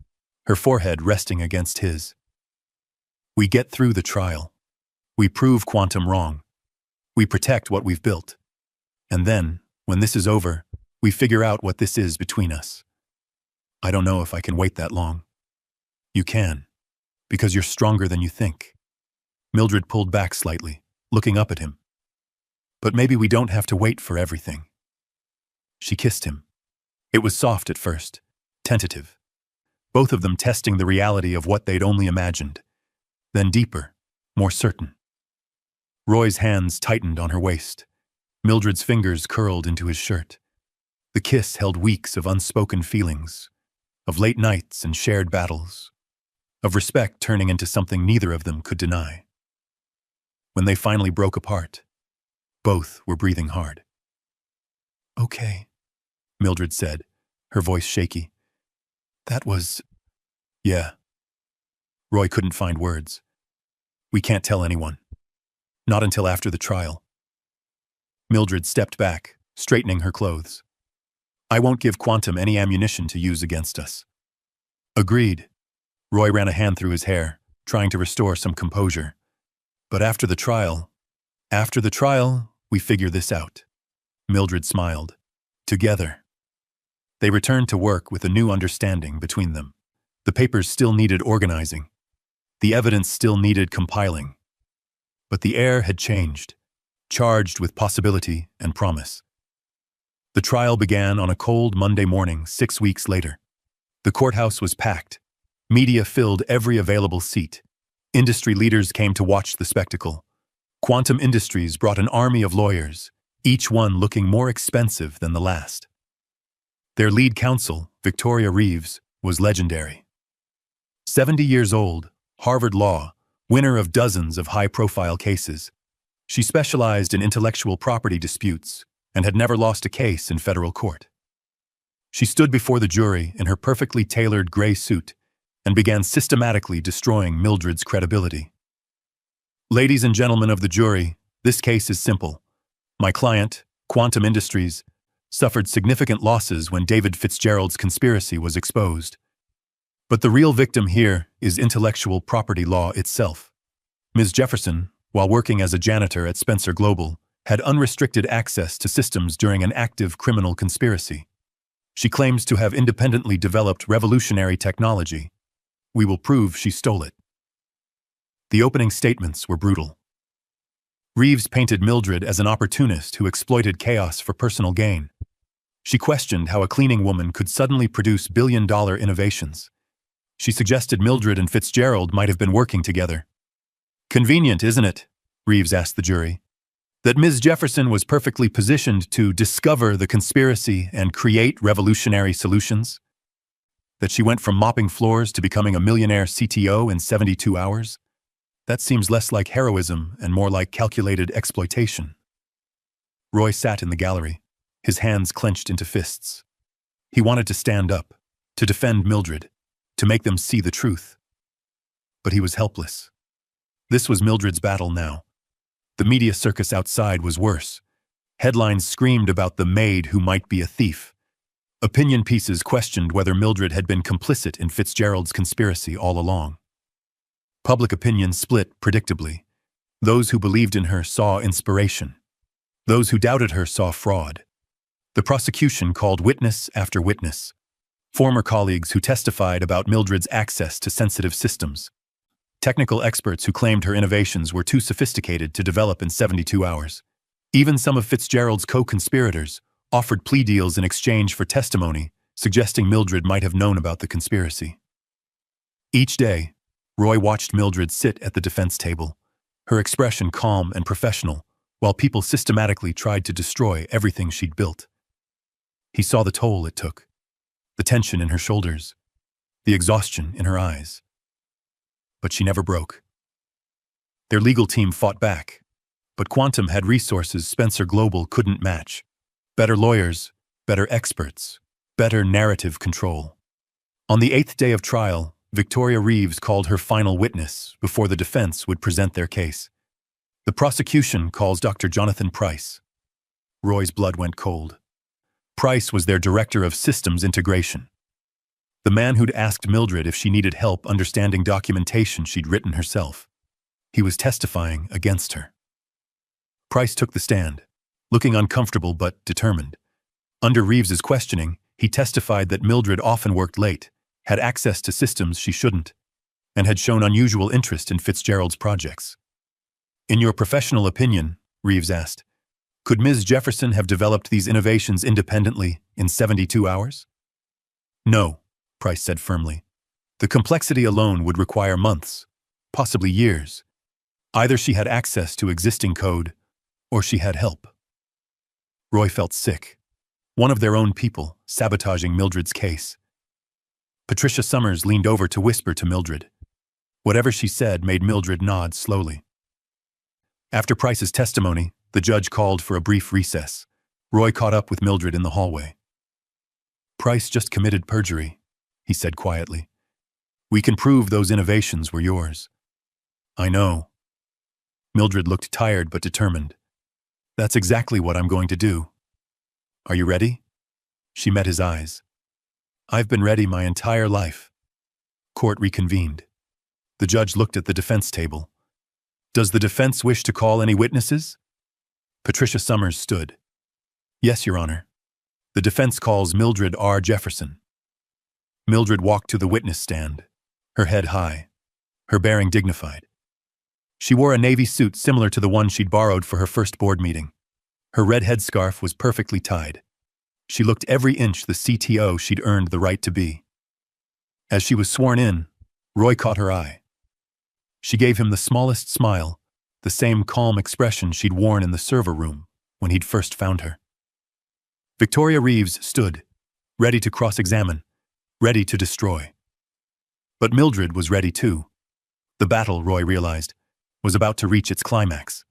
her forehead resting against his. We get through the trial. We prove Quantum wrong. We protect what we've built. And then, when this is over, we figure out what this is between us. I don't know if I can wait that long. You can, because you're stronger than you think. Mildred pulled back slightly, looking up at him. But maybe we don't have to wait for everything. She kissed him. It was soft at first, tentative. Both of them testing the reality of what they'd only imagined. Then deeper, more certain. Roy's hands tightened on her waist. Mildred's fingers curled into his shirt. The kiss held weeks of unspoken feelings, of late nights and shared battles, of respect turning into something neither of them could deny. When they finally broke apart, both were breathing hard. Okay, Mildred said, her voice shaky. That was... Yeah. Roy couldn't find words. We can't tell anyone. Not until after the trial. Mildred stepped back, straightening her clothes. I won't give Quantum any ammunition to use against us. Agreed. Roy ran a hand through his hair, trying to restore some composure. But after the trial, we figure this out. Mildred smiled. Together. They returned to work with a new understanding between them. The papers still needed organizing. The evidence still needed compiling. But the air had changed, charged with possibility and promise. The trial began on a cold Monday morning 6 weeks later. The courthouse was packed. Media filled every available seat. Industry leaders came to watch the spectacle. Quantum Industries brought an army of lawyers, each one looking more expensive than the last. Their lead counsel, Victoria Reeves, was legendary. 70 years old, Harvard Law, winner of dozens of high-profile cases. She specialized in intellectual property disputes and had never lost a case in federal court. She stood before the jury in her perfectly tailored gray suit and began systematically destroying Mildred's credibility. Ladies and gentlemen of the jury, this case is simple. My client, Quantum Industries, suffered significant losses when David Fitzgerald's conspiracy was exposed. But the real victim here is intellectual property law itself. Ms. Jefferson, while working as a janitor at Spencer Global, had unrestricted access to systems during an active criminal conspiracy. She claims to have independently developed revolutionary technology. We will prove she stole it. The opening statements were brutal. Reeves painted Mildred as an opportunist who exploited chaos for personal gain. She questioned how a cleaning woman could suddenly produce billion-dollar innovations. She suggested Mildred and Fitzgerald might have been working together. Convenient, isn't it? Reeves asked the jury. That Ms. Jefferson was perfectly positioned to discover the conspiracy and create revolutionary solutions? That she went from mopping floors to becoming a millionaire CTO in 72 hours? That seems less like heroism and more like calculated exploitation. Roy sat in the gallery, his hands clenched into fists. He wanted to stand up, to defend Mildred, to make them see the truth. But he was helpless. This was Mildred's battle now. The media circus outside was worse. Headlines screamed about the maid who might be a thief. Opinion pieces questioned whether Mildred had been complicit in Fitzgerald's conspiracy all along. Public opinion split predictably. Those who believed in her saw inspiration. Those who doubted her saw fraud. The prosecution called witness after witness. Former colleagues who testified about Mildred's access to sensitive systems. Technical experts who claimed her innovations were too sophisticated to develop in 72 hours. Even some of Fitzgerald's co-conspirators offered plea deals in exchange for testimony, suggesting Mildred might have known about the conspiracy. Each day, Roy watched Mildred sit at the defense table, her expression calm and professional, while people systematically tried to destroy everything she'd built. He saw the toll it took, the tension in her shoulders, the exhaustion in her eyes. But she never broke. Their legal team fought back, but Quantum had resources Spencer Global couldn't match. Better lawyers, better experts, better narrative control. On the 8th day of trial, Victoria Reeves called her final witness before the defense would present their case. The prosecution calls Dr. Jonathan Price. Roy's blood went cold. Price was their director of systems integration. The man who'd asked Mildred if she needed help understanding documentation she'd written herself. He was testifying against her. Price took the stand, looking uncomfortable but determined. Under Reeves's questioning, he testified that Mildred often worked late, had access to systems she shouldn't, and had shown unusual interest in Fitzgerald's projects. In your professional opinion, Reeves asked, could Ms. Jefferson have developed these innovations independently in 72 hours? No, Price said firmly. The complexity alone would require months, possibly years. Either she had access to existing code, or she had help. Roy felt sick. One of their own people sabotaging Mildred's case. Patricia Summers leaned over to whisper to Mildred. Whatever she said made Mildred nod slowly. After Price's testimony, the judge called for a brief recess. Roy caught up with Mildred in the hallway. Price just committed perjury, he said quietly. We can prove those innovations were yours. I know. Mildred looked tired but determined. That's exactly what I'm going to do. Are you ready? She met his eyes. I've been ready my entire life. Court reconvened. The judge looked at the defense table. Does the defense wish to call any witnesses? Patricia Summers stood. Yes, Your Honor. The defense calls Mildred R. Jefferson. Mildred walked to the witness stand, her head high, her bearing dignified. She wore a navy suit similar to the one she'd borrowed for her first board meeting. Her red headscarf was perfectly tied. She looked every inch the CTO she'd earned the right to be. As she was sworn in, Roy caught her eye. She gave him the smallest smile, the same calm expression she'd worn in the server room when he'd first found her. Victoria Reeves stood, ready to cross-examine, ready to destroy. But Mildred was ready too. The battle, Roy realized, was about to reach its climax.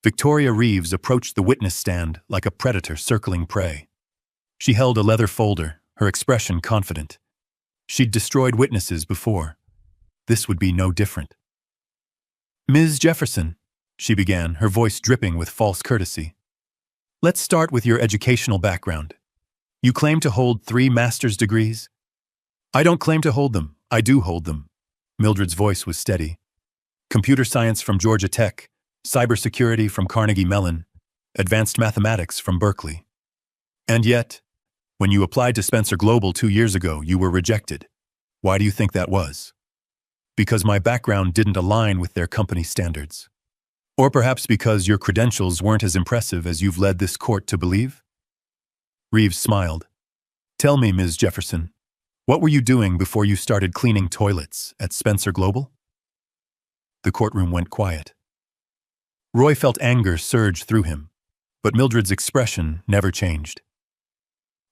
Victoria Reeves approached the witness stand like a predator circling prey. She held a leather folder, her expression confident. She'd destroyed witnesses before. This would be no different. Ms. Jefferson, she began, her voice dripping with false courtesy. Let's start with your educational background. You claim to hold 3 master's degrees? I don't claim to hold them. I do hold them. Mildred's voice was steady. Computer science from Georgia Tech, cybersecurity from Carnegie Mellon, advanced mathematics from Berkeley. And yet, when you applied to Spencer Global 2 years ago, you were rejected. Why do you think that was? Because my background didn't align with their company standards. Or perhaps because your credentials weren't as impressive as you've led this court to believe? Reeves smiled. Tell me, Ms. Jefferson, what were you doing before you started cleaning toilets at Spencer Global? The courtroom went quiet. Roy felt anger surge through him, but Mildred's expression never changed.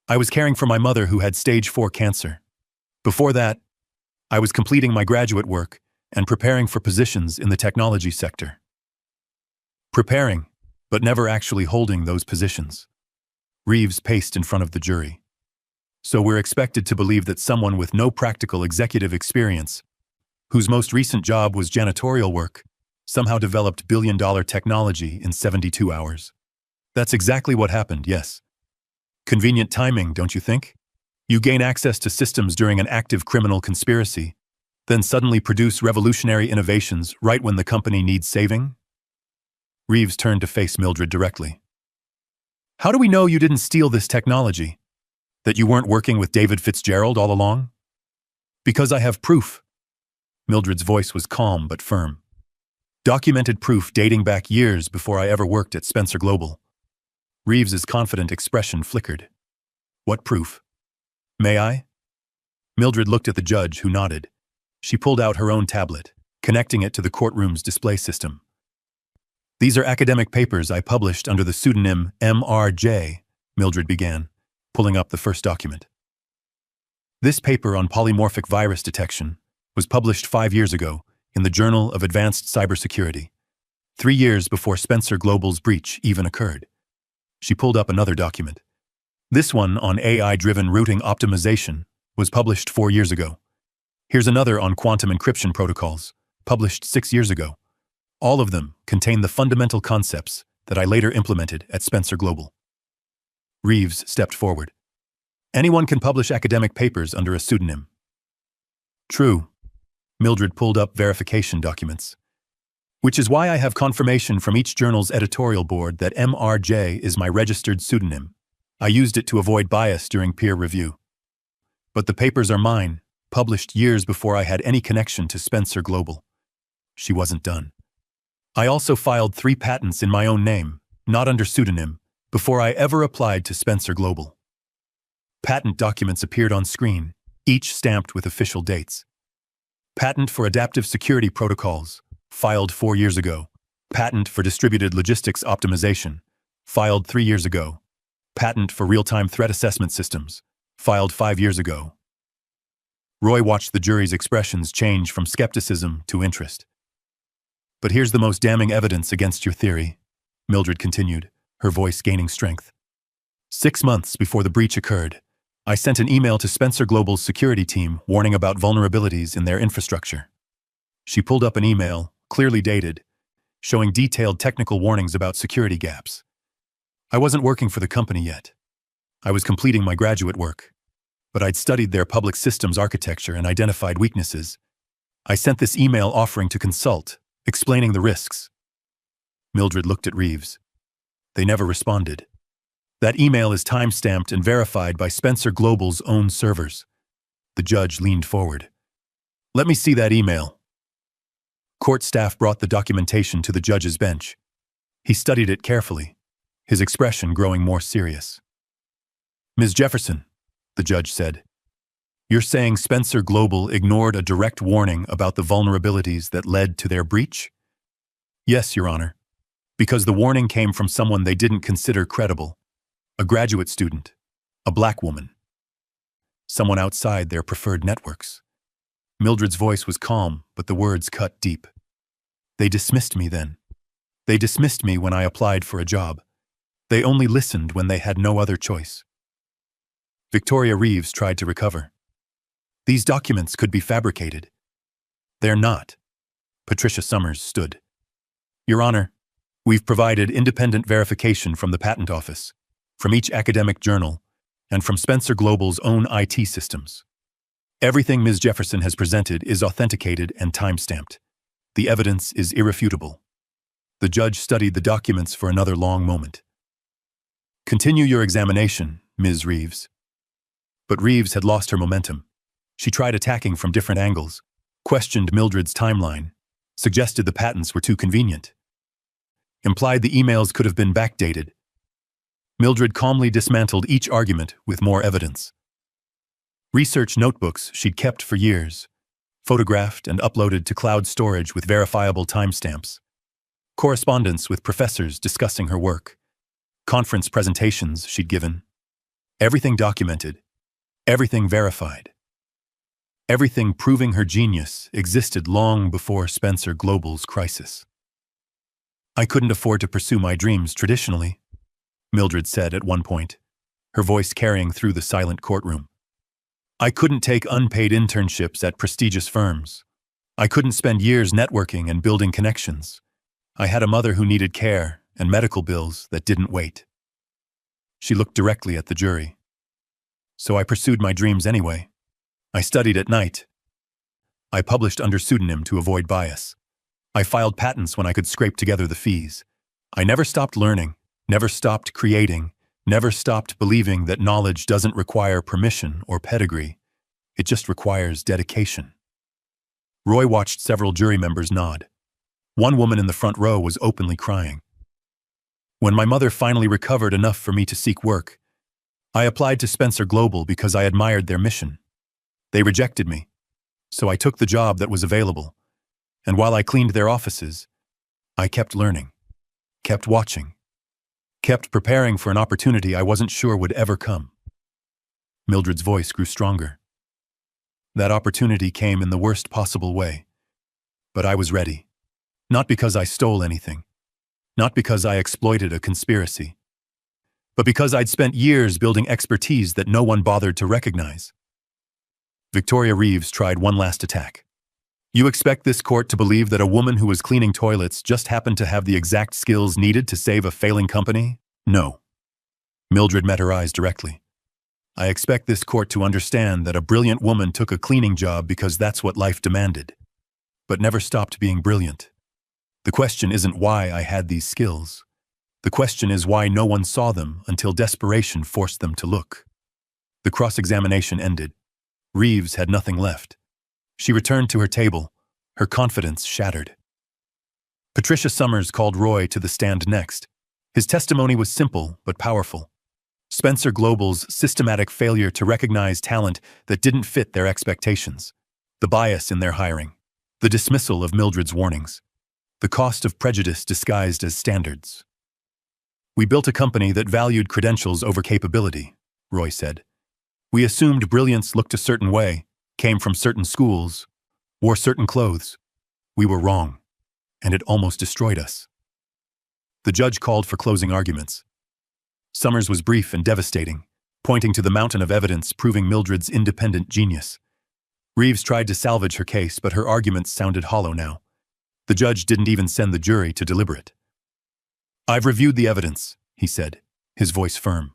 I was caring for my mother who had stage 4 cancer. Before that, I was completing my graduate work and preparing for positions in the technology sector. Preparing, but never actually holding those positions. Reeves paced in front of the jury. So we're expected to believe that someone with no practical executive experience, whose most recent job was janitorial work, somehow developed billion-dollar technology in 72 hours. That's exactly what happened, yes. Convenient timing, don't you think? You gain access to systems during an active criminal conspiracy, then suddenly produce revolutionary innovations right when the company needs saving? Reeves turned to face Mildred directly. How do we know you didn't steal this technology? That you weren't working with David Fitzgerald all along? Because I have proof. Mildred's voice was calm but firm. Documented proof dating back years before I ever worked at Spencer Global. Reeves's confident expression flickered. What proof? May I? Mildred looked at the judge, who nodded. She pulled out her own tablet, connecting it to the courtroom's display system. "These are academic papers I published under the pseudonym MRJ," Mildred began, pulling up the first document. "This paper on polymorphic virus detection was published 5 years ago in the Journal of Advanced Cybersecurity, 3 years before Spencer Global's breach even occurred." She pulled up another document. "This one on AI-driven routing optimization was published 4 years ago. Here's another on quantum encryption protocols, published 6 years ago. All of them contain the fundamental concepts that I later implemented at Spencer Global." Reeves stepped forward. "Anyone can publish academic papers under a pseudonym." "True." Mildred pulled up verification documents. "Which is why I have confirmation from each journal's editorial board that MRJ is my registered pseudonym. I used it to avoid bias during peer review. But the papers are mine, published years before I had any connection to Spencer Global." She wasn't done. "I also filed 3 patents in my own name, not under pseudonym, before I ever applied to Spencer Global." Patent documents appeared on screen, each stamped with official dates. "Patent for adaptive security protocols, filed 4 years ago. Patent for distributed logistics optimization, filed 3 years ago. Patent for real-time threat assessment systems, filed 5 years ago." Roy watched the jury's expressions change from skepticism to interest. "But here's the most damning evidence against your theory," Mildred continued, her voice gaining strength. 6 months before the breach occurred, I sent an email to Spencer Global's security team warning about vulnerabilities in their infrastructure." She pulled up an email, clearly dated, showing detailed technical warnings about security gaps. "I wasn't working for the company yet. I was completing my graduate work, but I'd studied their public systems architecture and identified weaknesses. I sent this email offering to consult, explaining the risks." Mildred looked at Reeves. "They never responded. That email is time-stamped and verified by Spencer Global's own servers." The judge leaned forward. "Let me see that email." Court staff brought the documentation to the judge's bench. He studied it carefully, his expression growing more serious. "Ms. Jefferson," the judge said, "you're saying Spencer Global ignored a direct warning about the vulnerabilities that led to their breach?" "Yes, Your Honor, because the warning came from someone they didn't consider credible. A graduate student, a black woman. Someone outside their preferred networks." Mildred's voice was calm, but the words cut deep. "They dismissed me then. They dismissed me when I applied for a job. They only listened when they had no other choice." Victoria Reeves tried to recover. "These documents could be fabricated." "They're not." Patricia Summers stood. "Your Honor, we've provided independent verification from the Patent Office, from each academic journal, and from Spencer Global's own IT systems. Everything Ms. Jefferson has presented is authenticated and time-stamped. The evidence is irrefutable." The judge studied the documents for another long moment. "Continue your examination, Ms. Reeves." But Reeves had lost her momentum. She tried attacking from different angles, questioned Mildred's timeline, suggested the patents were too convenient, implied the emails could have been backdated. Mildred calmly dismantled each argument with more evidence. Research notebooks she'd kept for years, photographed and uploaded to cloud storage with verifiable timestamps, correspondence with professors discussing her work, conference presentations she'd given. Everything documented, everything verified. Everything proving her genius existed long before Spencer Global's crisis. "I couldn't afford to pursue my dreams traditionally," Mildred said at one point, her voice carrying through the silent courtroom. "I couldn't take unpaid internships at prestigious firms. I couldn't spend years networking and building connections. I had a mother who needed care and medical bills that didn't wait." She looked directly at the jury. "So I pursued my dreams anyway. I studied at night. I published under pseudonym to avoid bias. I filed patents when I could scrape together the fees. I never stopped learning, never stopped creating, never stopped believing that knowledge doesn't require permission or pedigree. It just requires dedication." Roy watched several jury members nod. One woman in the front row was openly crying. "When my mother finally recovered enough for me to seek work, I applied to Spencer Global because I admired their mission. They rejected me. So I took the job that was available. And while I cleaned their offices, I kept learning, kept watching, kept preparing for an opportunity I wasn't sure would ever come. Mildred's voice grew stronger. That opportunity came in the worst possible way. But I was ready. Not because I stole anything. Not because I exploited a conspiracy. But because I'd spent years building expertise that no one bothered to recognize. Victoria Reeves tried one last attack. You expect this court to believe that a woman who was cleaning toilets just happened to have the exact skills needed to save a failing company? No. Mildred met her eyes directly. I expect this court to understand that a brilliant woman took a cleaning job because that's what life demanded, but never stopped being brilliant. The question isn't why I had these skills. The question is why no one saw them until desperation forced them to look. The cross-examination ended. Reeves had nothing left. She returned to her table, her confidence shattered. Patricia Summers called Roy to the stand next. His testimony was simple but powerful. Spencer Global's systematic failure to recognize talent that didn't fit their expectations, the bias in their hiring, the dismissal of Mildred's warnings, the cost of prejudice disguised as standards. We built a company that valued credentials over capability, Roy said. We assumed brilliance looked a certain way, came from certain schools, wore certain clothes. We were wrong, and it almost destroyed us. The judge called for closing arguments. Summers was brief and devastating, pointing to the mountain of evidence proving Mildred's independent genius. Reeves tried to salvage her case, but her arguments sounded hollow now. The judge didn't even send the jury to deliberate. I've reviewed the evidence, he said, his voice firm.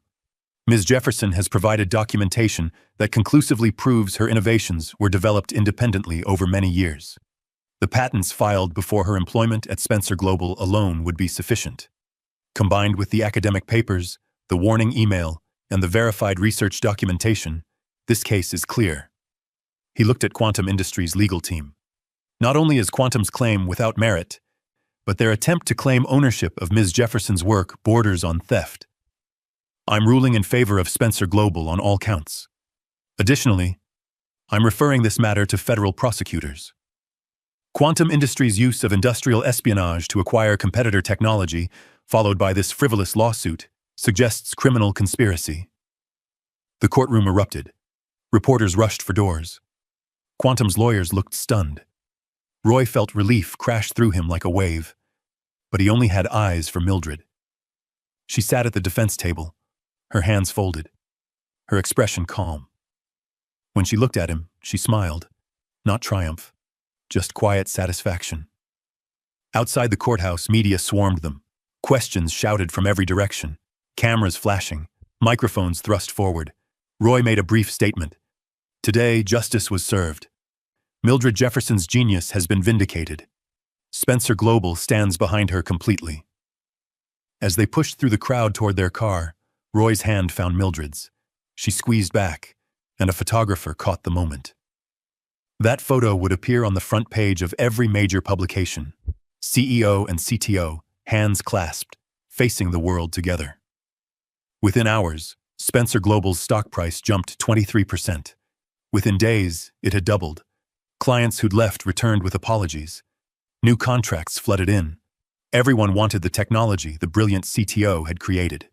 Ms. Jefferson has provided documentation that conclusively proves her innovations were developed independently over many years. The patents filed before her employment at Spencer Global alone would be sufficient. Combined with the academic papers, the warning email, and the verified research documentation, this case is clear. He looked at Quantum Industries' legal team. Not only is Quantum's claim without merit, but their attempt to claim ownership of Ms. Jefferson's work borders on theft. I'm ruling in favor of Spencer Global on all counts. Additionally, I'm referring this matter to federal prosecutors. Quantum Industries' use of industrial espionage to acquire competitor technology, followed by this frivolous lawsuit, suggests criminal conspiracy. The courtroom erupted. Reporters rushed for doors. Quantum's lawyers looked stunned. Roy felt relief crash through him like a wave, but he only had eyes for Mildred. She sat at the defense table, her hands folded, her expression calm. When she looked at him, she smiled, not triumph, just quiet satisfaction. Outside the courthouse, media swarmed them. Questions shouted from every direction, cameras flashing, microphones thrust forward. Roy made a brief statement. Today, justice was served. Mildred Jefferson's genius has been vindicated. Spencer Global stands behind her completely. As they pushed through the crowd toward their car, Roy's hand found Mildred's. She squeezed back, and a photographer caught the moment. That photo would appear on the front page of every major publication. CEO and CTO, hands clasped, facing the world together. Within hours, Spencer Global's stock price jumped 23%. Within days, it had doubled. Clients who'd left returned with apologies. New contracts flooded in. Everyone wanted the technology the brilliant CTO had created.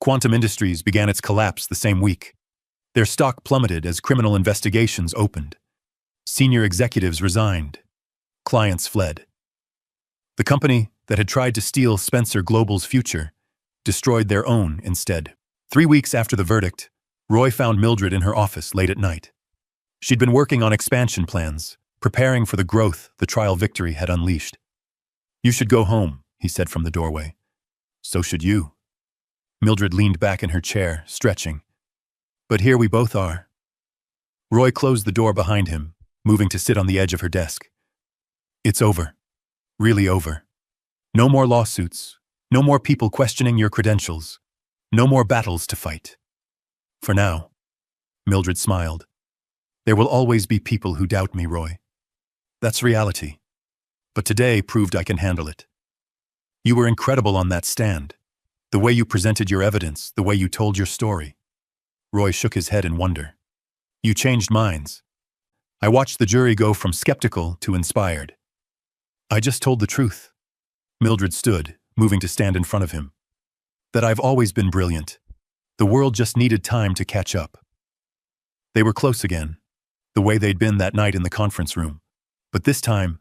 Quantum Industries began its collapse the same week. Their stock plummeted as criminal investigations opened. Senior executives resigned. Clients fled. The company that had tried to steal Spencer Global's future destroyed their own instead. 3 weeks after the verdict, Roy found Mildred in her office late at night. She'd been working on expansion plans, preparing for the growth the trial victory had unleashed. You should go home, he said from the doorway. So should you. Mildred leaned back in her chair, stretching. But here we both are. Roy closed the door behind him, moving to sit on the edge of her desk. It's over. Really over. No more lawsuits. No more people questioning your credentials. No more battles to fight. For now. Mildred smiled. There will always be people who doubt me, Roy. That's reality. But today proved I can handle it. You were incredible on that stand. The way you presented your evidence, the way you told your story. Roy shook his head in wonder. You changed minds. I watched the jury go from skeptical to inspired. I just told the truth. Mildred stood, moving to stand in front of him. That I've always been brilliant. The world just needed time to catch up. They were close again, the way they'd been that night in the conference room. But this time,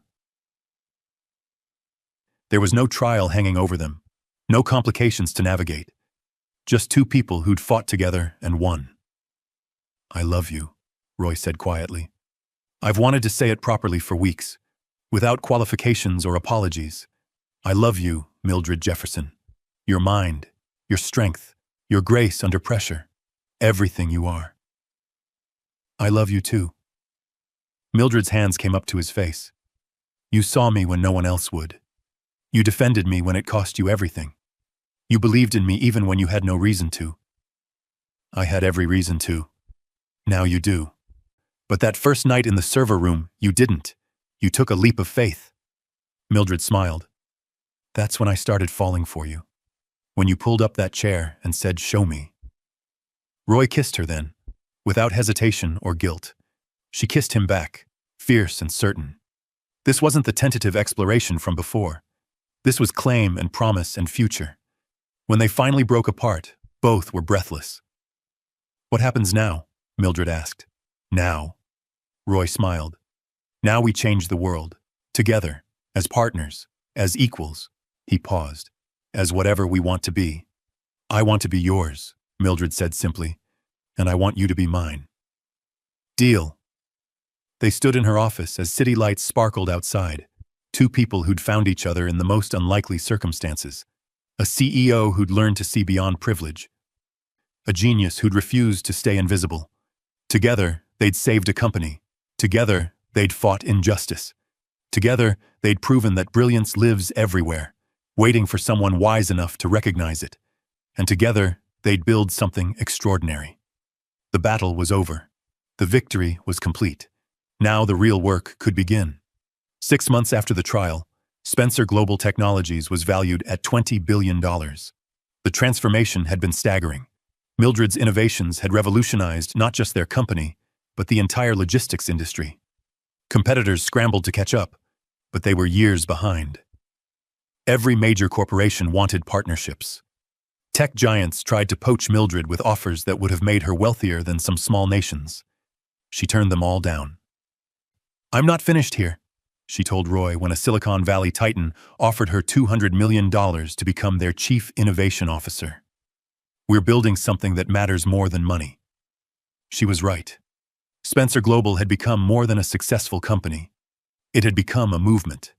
there was no trial hanging over them, no complications to navigate. Just two people who'd fought together and won. I love you, Roy said quietly. I've wanted to say it properly for weeks, without qualifications or apologies. I love you, Mildred Jefferson. Your mind, your strength, your grace under pressure, everything you are. I love you too. Mildred's hands came up to his face. You saw me when no one else would. You defended me when it cost you everything. You believed in me even when you had no reason to. I had every reason to. Now you do. But that first night in the server room, you didn't. You took a leap of faith. Mildred smiled. That's when I started falling for you. When you pulled up that chair and said, "Show me." Roy kissed her then, without hesitation or guilt. She kissed him back, fierce and certain. This wasn't the tentative exploration from before. This was claim and promise and future. When they finally broke apart, both were breathless. What happens now? Mildred asked. Now. Roy smiled. Now we change the world. Together. As partners. As equals. He paused. As whatever we want to be. I want to be yours, Mildred said simply. And I want you to be mine. Deal. They stood in her office as city lights sparkled outside. Two people who'd found each other in the most unlikely circumstances. A CEO who'd learned to see beyond privilege. A genius who'd refused to stay invisible. Together, they'd saved a company. Together, they'd fought injustice. Together, they'd proven that brilliance lives everywhere, waiting for someone wise enough to recognize it. And together, they'd build something extraordinary. The battle was over. The victory was complete. Now the real work could begin. 6 months after the trial, Spencer Global Technologies was valued at $20 billion. The transformation had been staggering. Mildred's innovations had revolutionized not just their company, but the entire logistics industry. Competitors scrambled to catch up, but they were years behind. Every major corporation wanted partnerships. Tech giants tried to poach Mildred with offers that would have made her wealthier than some small nations. She turned them all down. I'm not finished here, she told Roy when a Silicon Valley titan offered her $200 million to become their chief innovation officer. We're building something that matters more than money. She was right. Spencer Global had become more than a successful company. It had become a movement.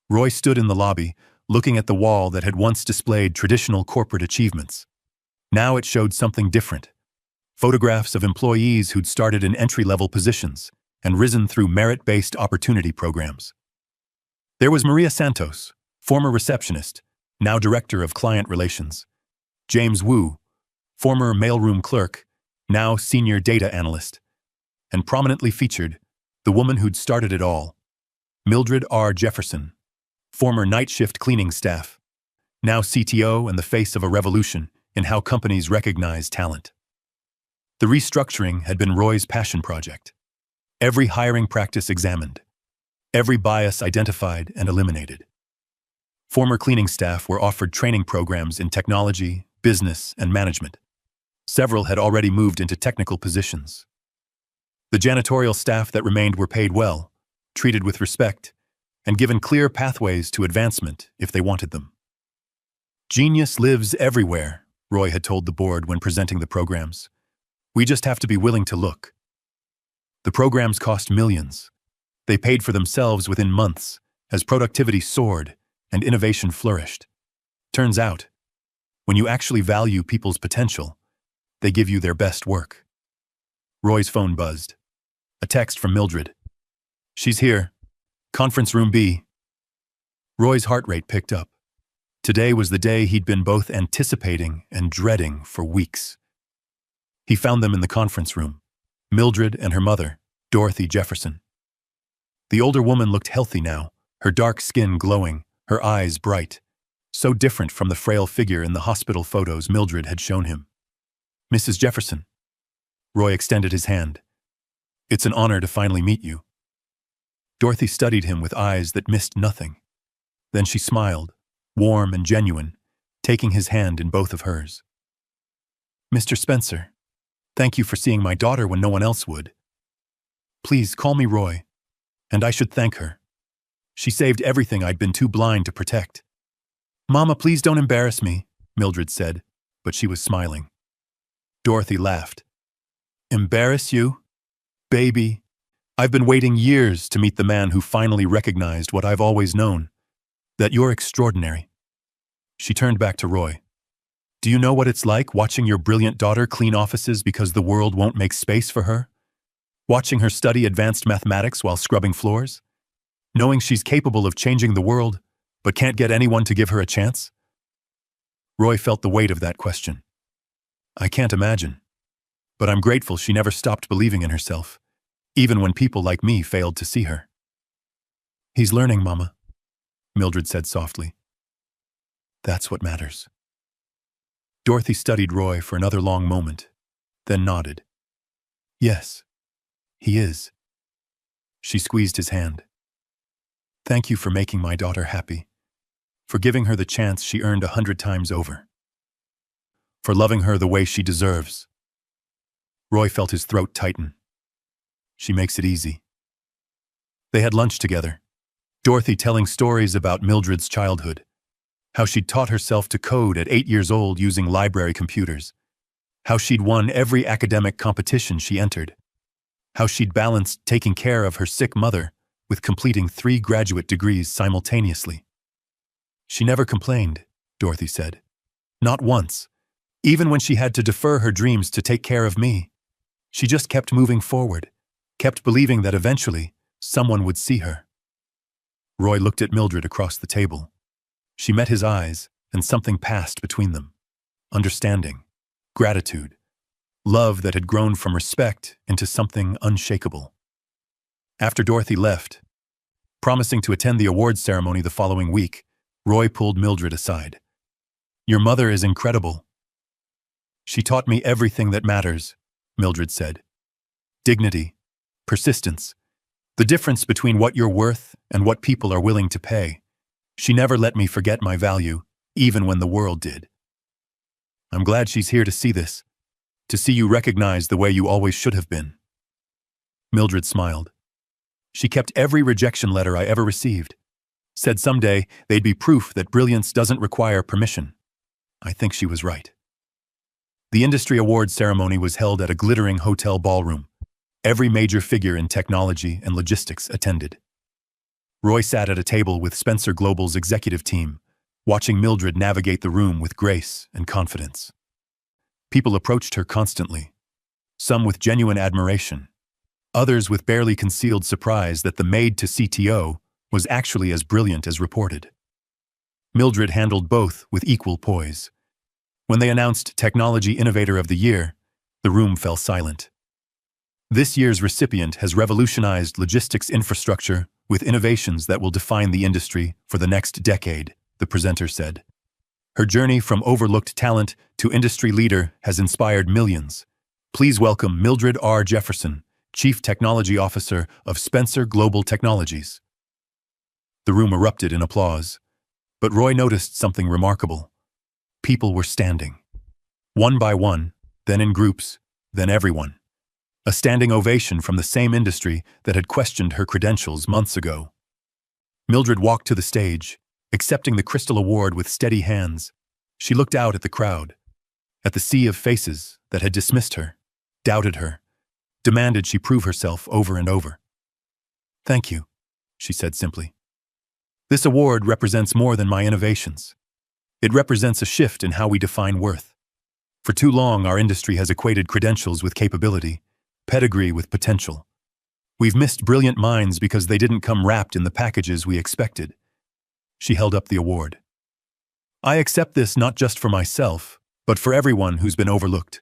Roy stood in the lobby, looking at the wall that had once displayed traditional corporate achievements. Now it showed something different. Photographs of employees who'd started in entry-level positions and risen through merit-based opportunity programs. There was Maria Santos, former receptionist, now director of client relations. James Wu, former mailroom clerk, now senior data analyst. And prominently featured, the woman who'd started it all, Mildred R. Jefferson, former night shift cleaning staff, now CTO and the face of a revolution in how companies recognize talent. The restructuring had been Roy's passion project. Every hiring practice examined. Every bias identified and eliminated. Former cleaning staff were offered training programs in technology, business, and management. Several had already moved into technical positions. The janitorial staff that remained were paid well, treated with respect, and given clear pathways to advancement if they wanted them. Genius lives everywhere, Roy had told the board when presenting the programs. We just have to be willing to look. The programs cost millions. They paid for themselves within months as productivity soared and innovation flourished. Turns out, when you actually value people's potential, they give you their best work. Roy's phone buzzed. A text from Mildred. She's here. Conference room B. Roy's heart rate picked up. Today was the day he'd been both anticipating and dreading for weeks. He found them in the conference room, Mildred and her mother, Dorothy Jefferson. The older woman looked healthy now, her dark skin glowing, her eyes bright, so different from the frail figure in the hospital photos Mildred had shown him. Mrs. Jefferson. Roy extended his hand. It's an honor to finally meet you. Dorothy studied him with eyes that missed nothing. Then she smiled, warm and genuine, taking his hand in both of hers. Mr. Spencer, thank you for seeing my daughter when no one else would. Please call me Roy, and I should thank her. She saved everything I'd been too blind to protect. Mama, please don't embarrass me, Mildred said, but she was smiling. Dorothy laughed. Embarrass you? Baby, I've been waiting years to meet the man who finally recognized what I've always known, that you're extraordinary. She turned back to Roy. Do you know what it's like watching your brilliant daughter clean offices because the world won't make space for her? Watching her study advanced mathematics while scrubbing floors? Knowing she's capable of changing the world, but can't get anyone to give her a chance? Roy felt the weight of that question. I can't imagine. But I'm grateful she never stopped believing in herself, even when people like me failed to see her. He's learning, Mama, Mildred said softly. That's what matters. Dorothy studied Roy for another long moment, then nodded. Yes, he is. She squeezed his hand. Thank you for making my daughter happy, for giving her the chance she earned 100 times over, for loving her the way she deserves. Roy felt his throat tighten. She makes it easy. They had lunch together, Dorothy telling stories about Mildred's childhood, how she'd taught herself to code at 8 years old using library computers, how she'd won every academic competition she entered, how she'd balanced taking care of her sick mother with completing 3 graduate degrees simultaneously. She never complained, Dorothy said. Not once, even when she had to defer her dreams to take care of me. She just kept moving forward, kept believing that eventually someone would see her. Roy looked at Mildred across the table. She met his eyes, and something passed between them. Understanding, gratitude, love that had grown from respect into something unshakable. After Dorothy left, promising to attend the awards ceremony the following week, Roy pulled Mildred aside. Your mother is incredible. She taught me everything that matters, Mildred said. Dignity, persistence, the difference between what you're worth and what people are willing to pay. She never let me forget my value, even when the world did. I'm glad she's here to see this, to see you recognize the way you always should have been. Mildred smiled. She kept every rejection letter I ever received. Said someday they'd be proof that brilliance doesn't require permission. I think she was right. The industry awards ceremony was held at a glittering hotel ballroom. Every major figure in technology and logistics attended. Roy sat at a table with Spencer Global's executive team, watching Mildred navigate the room with grace and confidence. People approached her constantly, some with genuine admiration, others with barely concealed surprise that the maid-to-CTO was actually as brilliant as reported. Mildred handled both with equal poise. When they announced Technology Innovator of the Year, the room fell silent. This year's recipient has revolutionized logistics infrastructure with innovations that will define the industry for the next decade, the presenter said. Her journey from overlooked talent to industry leader has inspired millions. Please welcome Mildred R. Jefferson, Chief Technology Officer of Spencer Global Technologies. The room erupted in applause, but Roy noticed something remarkable. People were standing. One by one, then in groups, then everyone. A standing ovation from the same industry that had questioned her credentials months ago. Mildred walked to the stage, accepting the Crystal Award with steady hands. She looked out at the crowd, at the sea of faces that had dismissed her, doubted her, demanded she prove herself over and over. Thank you, she said simply. This award represents more than my innovations. It represents a shift in how we define worth. For too long, our industry has equated credentials with capability, pedigree with potential. We've missed brilliant minds because they didn't come wrapped in the packages we expected. She held up the award. I accept this not just for myself, but for everyone who's been overlooked.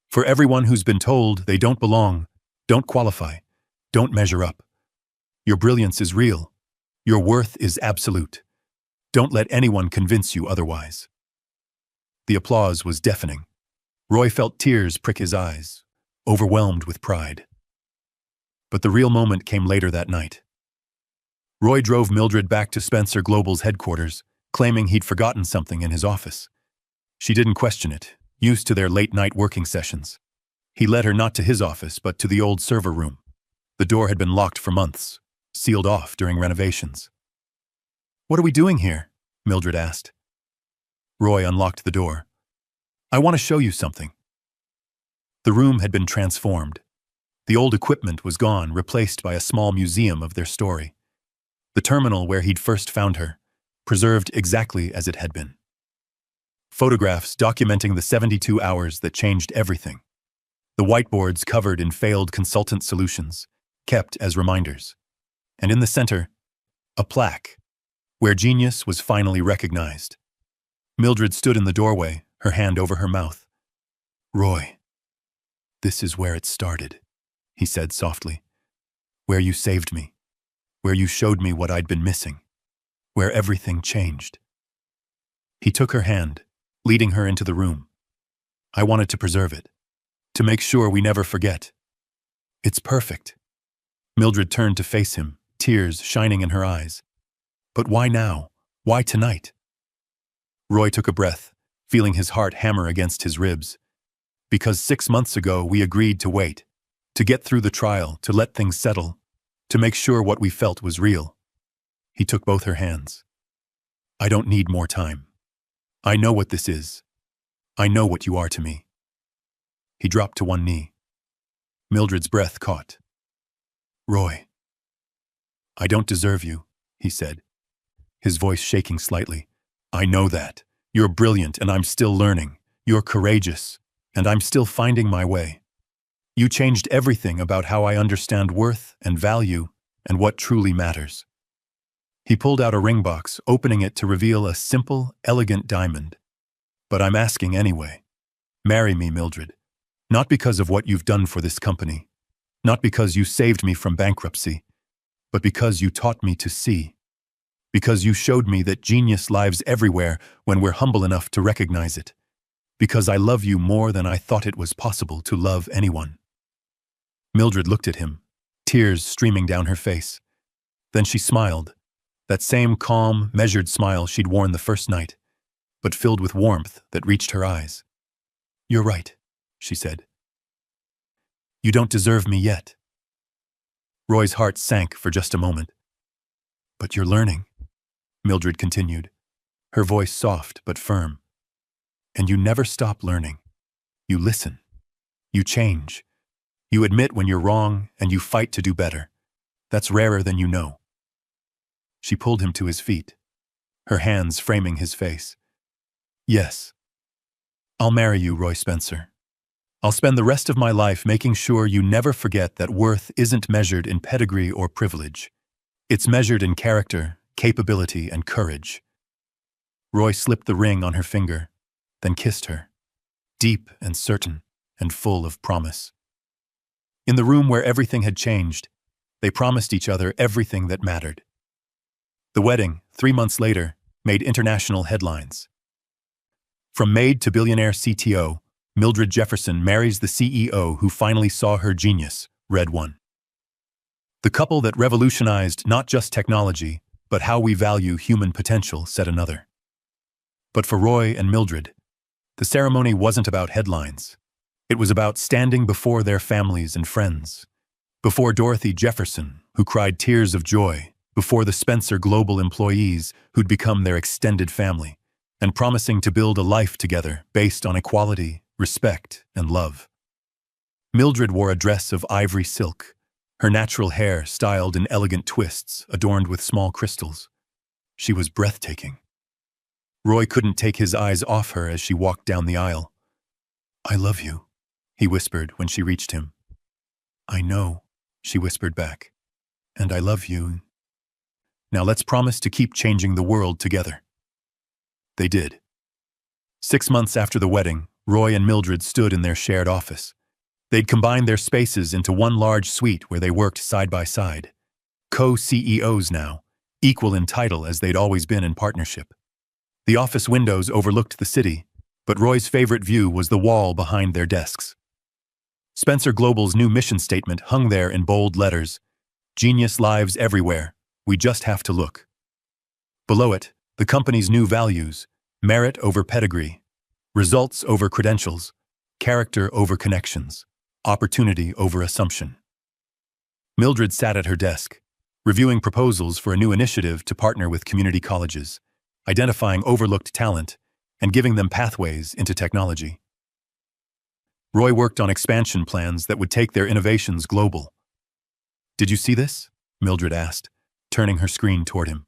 For everyone who's been told they don't belong, don't qualify, don't measure up. Your brilliance is real. Your worth is absolute. Don't let anyone convince you otherwise. The applause was deafening. Roy felt tears prick his eyes, overwhelmed with pride. But the real moment came later that night. Roy drove Mildred back to Spencer Global's headquarters, claiming he'd forgotten something in his office. She didn't question it, used to their late-night working sessions. He led her not to his office, but to the old server room. The door had been locked for months, sealed off during renovations. "What are we doing here?" Mildred asked. Roy unlocked the door. "I want to show you something." The room had been transformed. The old equipment was gone, replaced by a small museum of their story. The terminal where he'd first found her, preserved exactly as it had been. Photographs documenting the 72 hours that changed everything. The whiteboards covered in failed consultant solutions, kept as reminders. And in the center, a plaque, where genius was finally recognized. Mildred stood in the doorway, her hand over her mouth. "Roy, this is where it started," he said softly. "Where you saved me. Where you showed me what I'd been missing. Where everything changed." He took her hand, leading her into the room. "I wanted to preserve it, to make sure we never forget. It's perfect." Mildred turned to face him, tears shining in her eyes. "But why now? Why tonight?" Roy took a breath, feeling his heart hammer against his ribs. "Because 6 months ago we agreed to wait, to get through the trial, to let things settle, to make sure what we felt was real." He took both her hands. "I don't need more time. I know what this is. I know what you are to me." He dropped to one knee. Mildred's breath caught. "Roy, I don't deserve you," he said, his voice shaking slightly. "I know that. You're brilliant and I'm still learning. You're courageous, and I'm still finding my way. You changed everything about how I understand worth and value and what truly matters." He pulled out a ring box, opening it to reveal a simple, elegant diamond. "But I'm asking anyway. Marry me, Mildred. Not because of what you've done for this company. Not because you saved me from bankruptcy. But because you taught me to see. Because you showed me that genius lives everywhere when we're humble enough to recognize it. Because I love you more than I thought it was possible to love anyone." Mildred looked at him, tears streaming down her face. Then she smiled, that same calm, measured smile she'd worn the first night, but filled with warmth that reached her eyes. "You're right," she said. "You don't deserve me yet." Roy's heart sank for just a moment. "But you're learning," Mildred continued, her voice soft but firm. "And you never stop learning. You listen. You change. You admit when you're wrong, and you fight to do better. That's rarer than you know." She pulled him to his feet, her hands framing his face. "Yes. I'll marry you, Roy Spencer. I'll spend the rest of my life making sure you never forget that worth isn't measured in pedigree or privilege. It's measured in character, capability, and courage." Roy slipped the ring on her finger, then kissed her, deep and certain and full of promise. In the room where everything had changed, they promised each other everything that mattered. The wedding, 3 months later, made international headlines. From maid to billionaire CTO, Mildred Jefferson marries the CEO who finally saw her genius, read one. The couple that revolutionized not just technology, but how we value human potential, said another. But for Roy and Mildred, the ceremony wasn't about headlines. It was about standing before their families and friends, before Dorothy Jefferson, who cried tears of joy, before the Spencer Global employees who'd become their extended family, and promising to build a life together based on equality, respect, and love. Mildred wore a dress of ivory silk, her natural hair styled in elegant twists adorned with small crystals. She was breathtaking. Roy couldn't take his eyes off her as she walked down the aisle. "I love you," he whispered when she reached him. "I know," she whispered back. "And I love you. Now let's promise to keep changing the world together." They did. 6 months after the wedding, Roy and Mildred stood in their shared office. They'd combined their spaces into one large suite where they worked side by side. Co-CEOs now, equal in title as they'd always been in partnership. The office windows overlooked the city, but Roy's favorite view was the wall behind their desks. Spencer Global's new mission statement hung there in bold letters. Genius lives everywhere. We just have to look. Below it, the company's new values: merit over pedigree, results over credentials, character over connections, opportunity over assumption. Mildred sat at her desk, reviewing proposals for a new initiative to partner with community colleges, identifying overlooked talent, and giving them pathways into technology. Roy worked on expansion plans that would take their innovations global. "Did you see this?" Mildred asked, turning her screen toward him.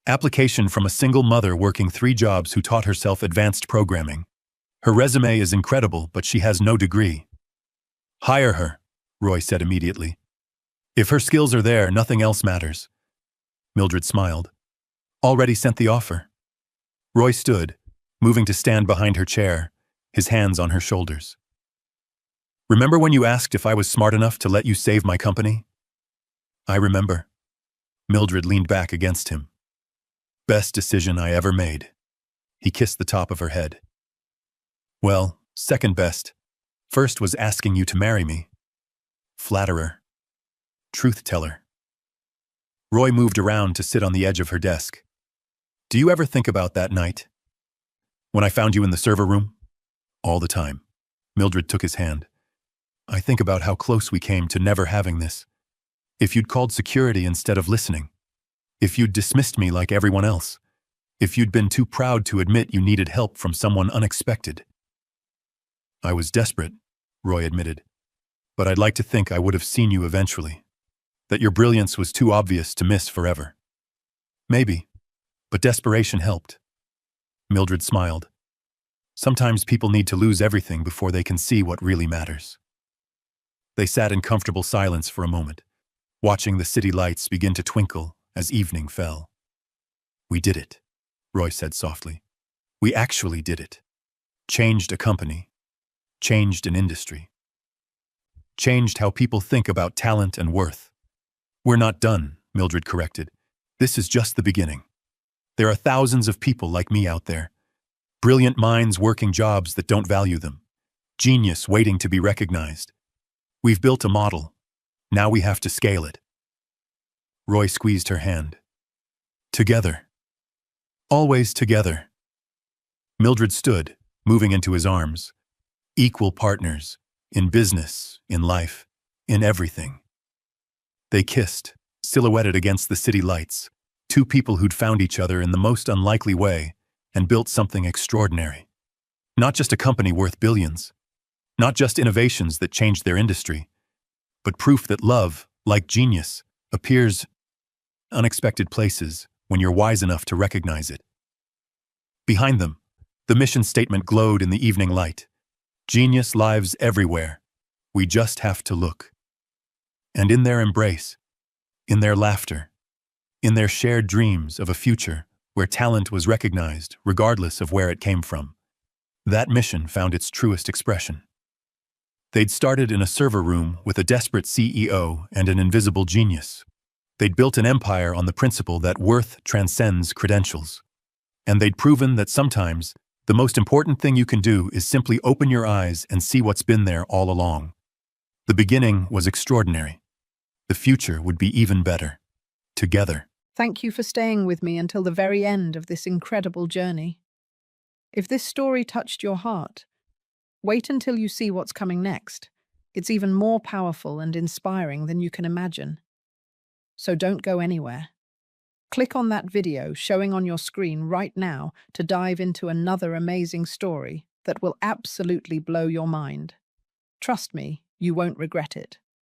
Application from a single mother working 3 jobs who taught herself advanced programming. Her resume is incredible, but she has no degree. "Hire her," Roy said immediately. "If her skills are there, nothing else matters." Mildred smiled. "Already sent the offer." Roy stood, moving to stand behind her chair, his hands on her shoulders. "Remember when you asked if I was smart enough to let you save my company?" "I remember." Mildred leaned back against him. "Best decision I ever made." He kissed the top of her head. "Well, second best. First was asking you to marry me." Flatterer. Truth-teller. Roy moved around to sit on the edge of her desk. "Do you ever think about that night? When I found you in the server room?" "All the time." Mildred took his hand. "I think about how close we came to never having this. If you'd called security instead of listening. If you'd dismissed me like everyone else. If you'd been too proud to admit you needed help from someone unexpected." "I was desperate," Roy admitted. "But I'd like to think I would have seen you eventually. That your brilliance was too obvious to miss forever." "Maybe, but desperation helped." Mildred smiled. "Sometimes people need to lose everything before they can see what really matters." They sat in comfortable silence for a moment, watching the city lights begin to twinkle as evening fell. "We did it," Roy said softly. "We actually did it. Changed a company. Changed an industry. Changed how people think about talent and worth." "We're not done," Mildred corrected. "This is just the beginning. There are thousands of people like me out there. Brilliant minds working jobs that don't value them. Genius waiting to be recognized. We've built a model. Now we have to scale it." Roy squeezed her hand. "Together. Always together." Mildred stood, moving into his arms. Equal partners, in business, in life, in everything. They kissed, silhouetted against the city lights, 2 people who'd found each other in the most unlikely way and built something extraordinary. Not just a company worth billions. Not just innovations that changed their industry, but proof that love, like genius, appears in unexpected places when you're wise enough to recognize it. Behind them, the mission statement glowed in the evening light. Genius lives everywhere. We just have to look. And in their embrace, in their laughter, in their shared dreams of a future where talent was recognized regardless of where it came from, that mission found its truest expression. They'd started in a server room with a desperate CEO and an invisible genius. They'd built an empire on the principle that worth transcends credentials. And they'd proven that sometimes the most important thing you can do is simply open your eyes and see what's been there all along. The beginning was extraordinary. The future would be even better. Together. Thank you for staying with me until the very end of this incredible journey. If this story touched your heart, wait until you see what's coming next. It's even more powerful and inspiring than you can imagine. So don't go anywhere. Click on that video showing on your screen right now to dive into another amazing story that will absolutely blow your mind. Trust me, you won't regret it.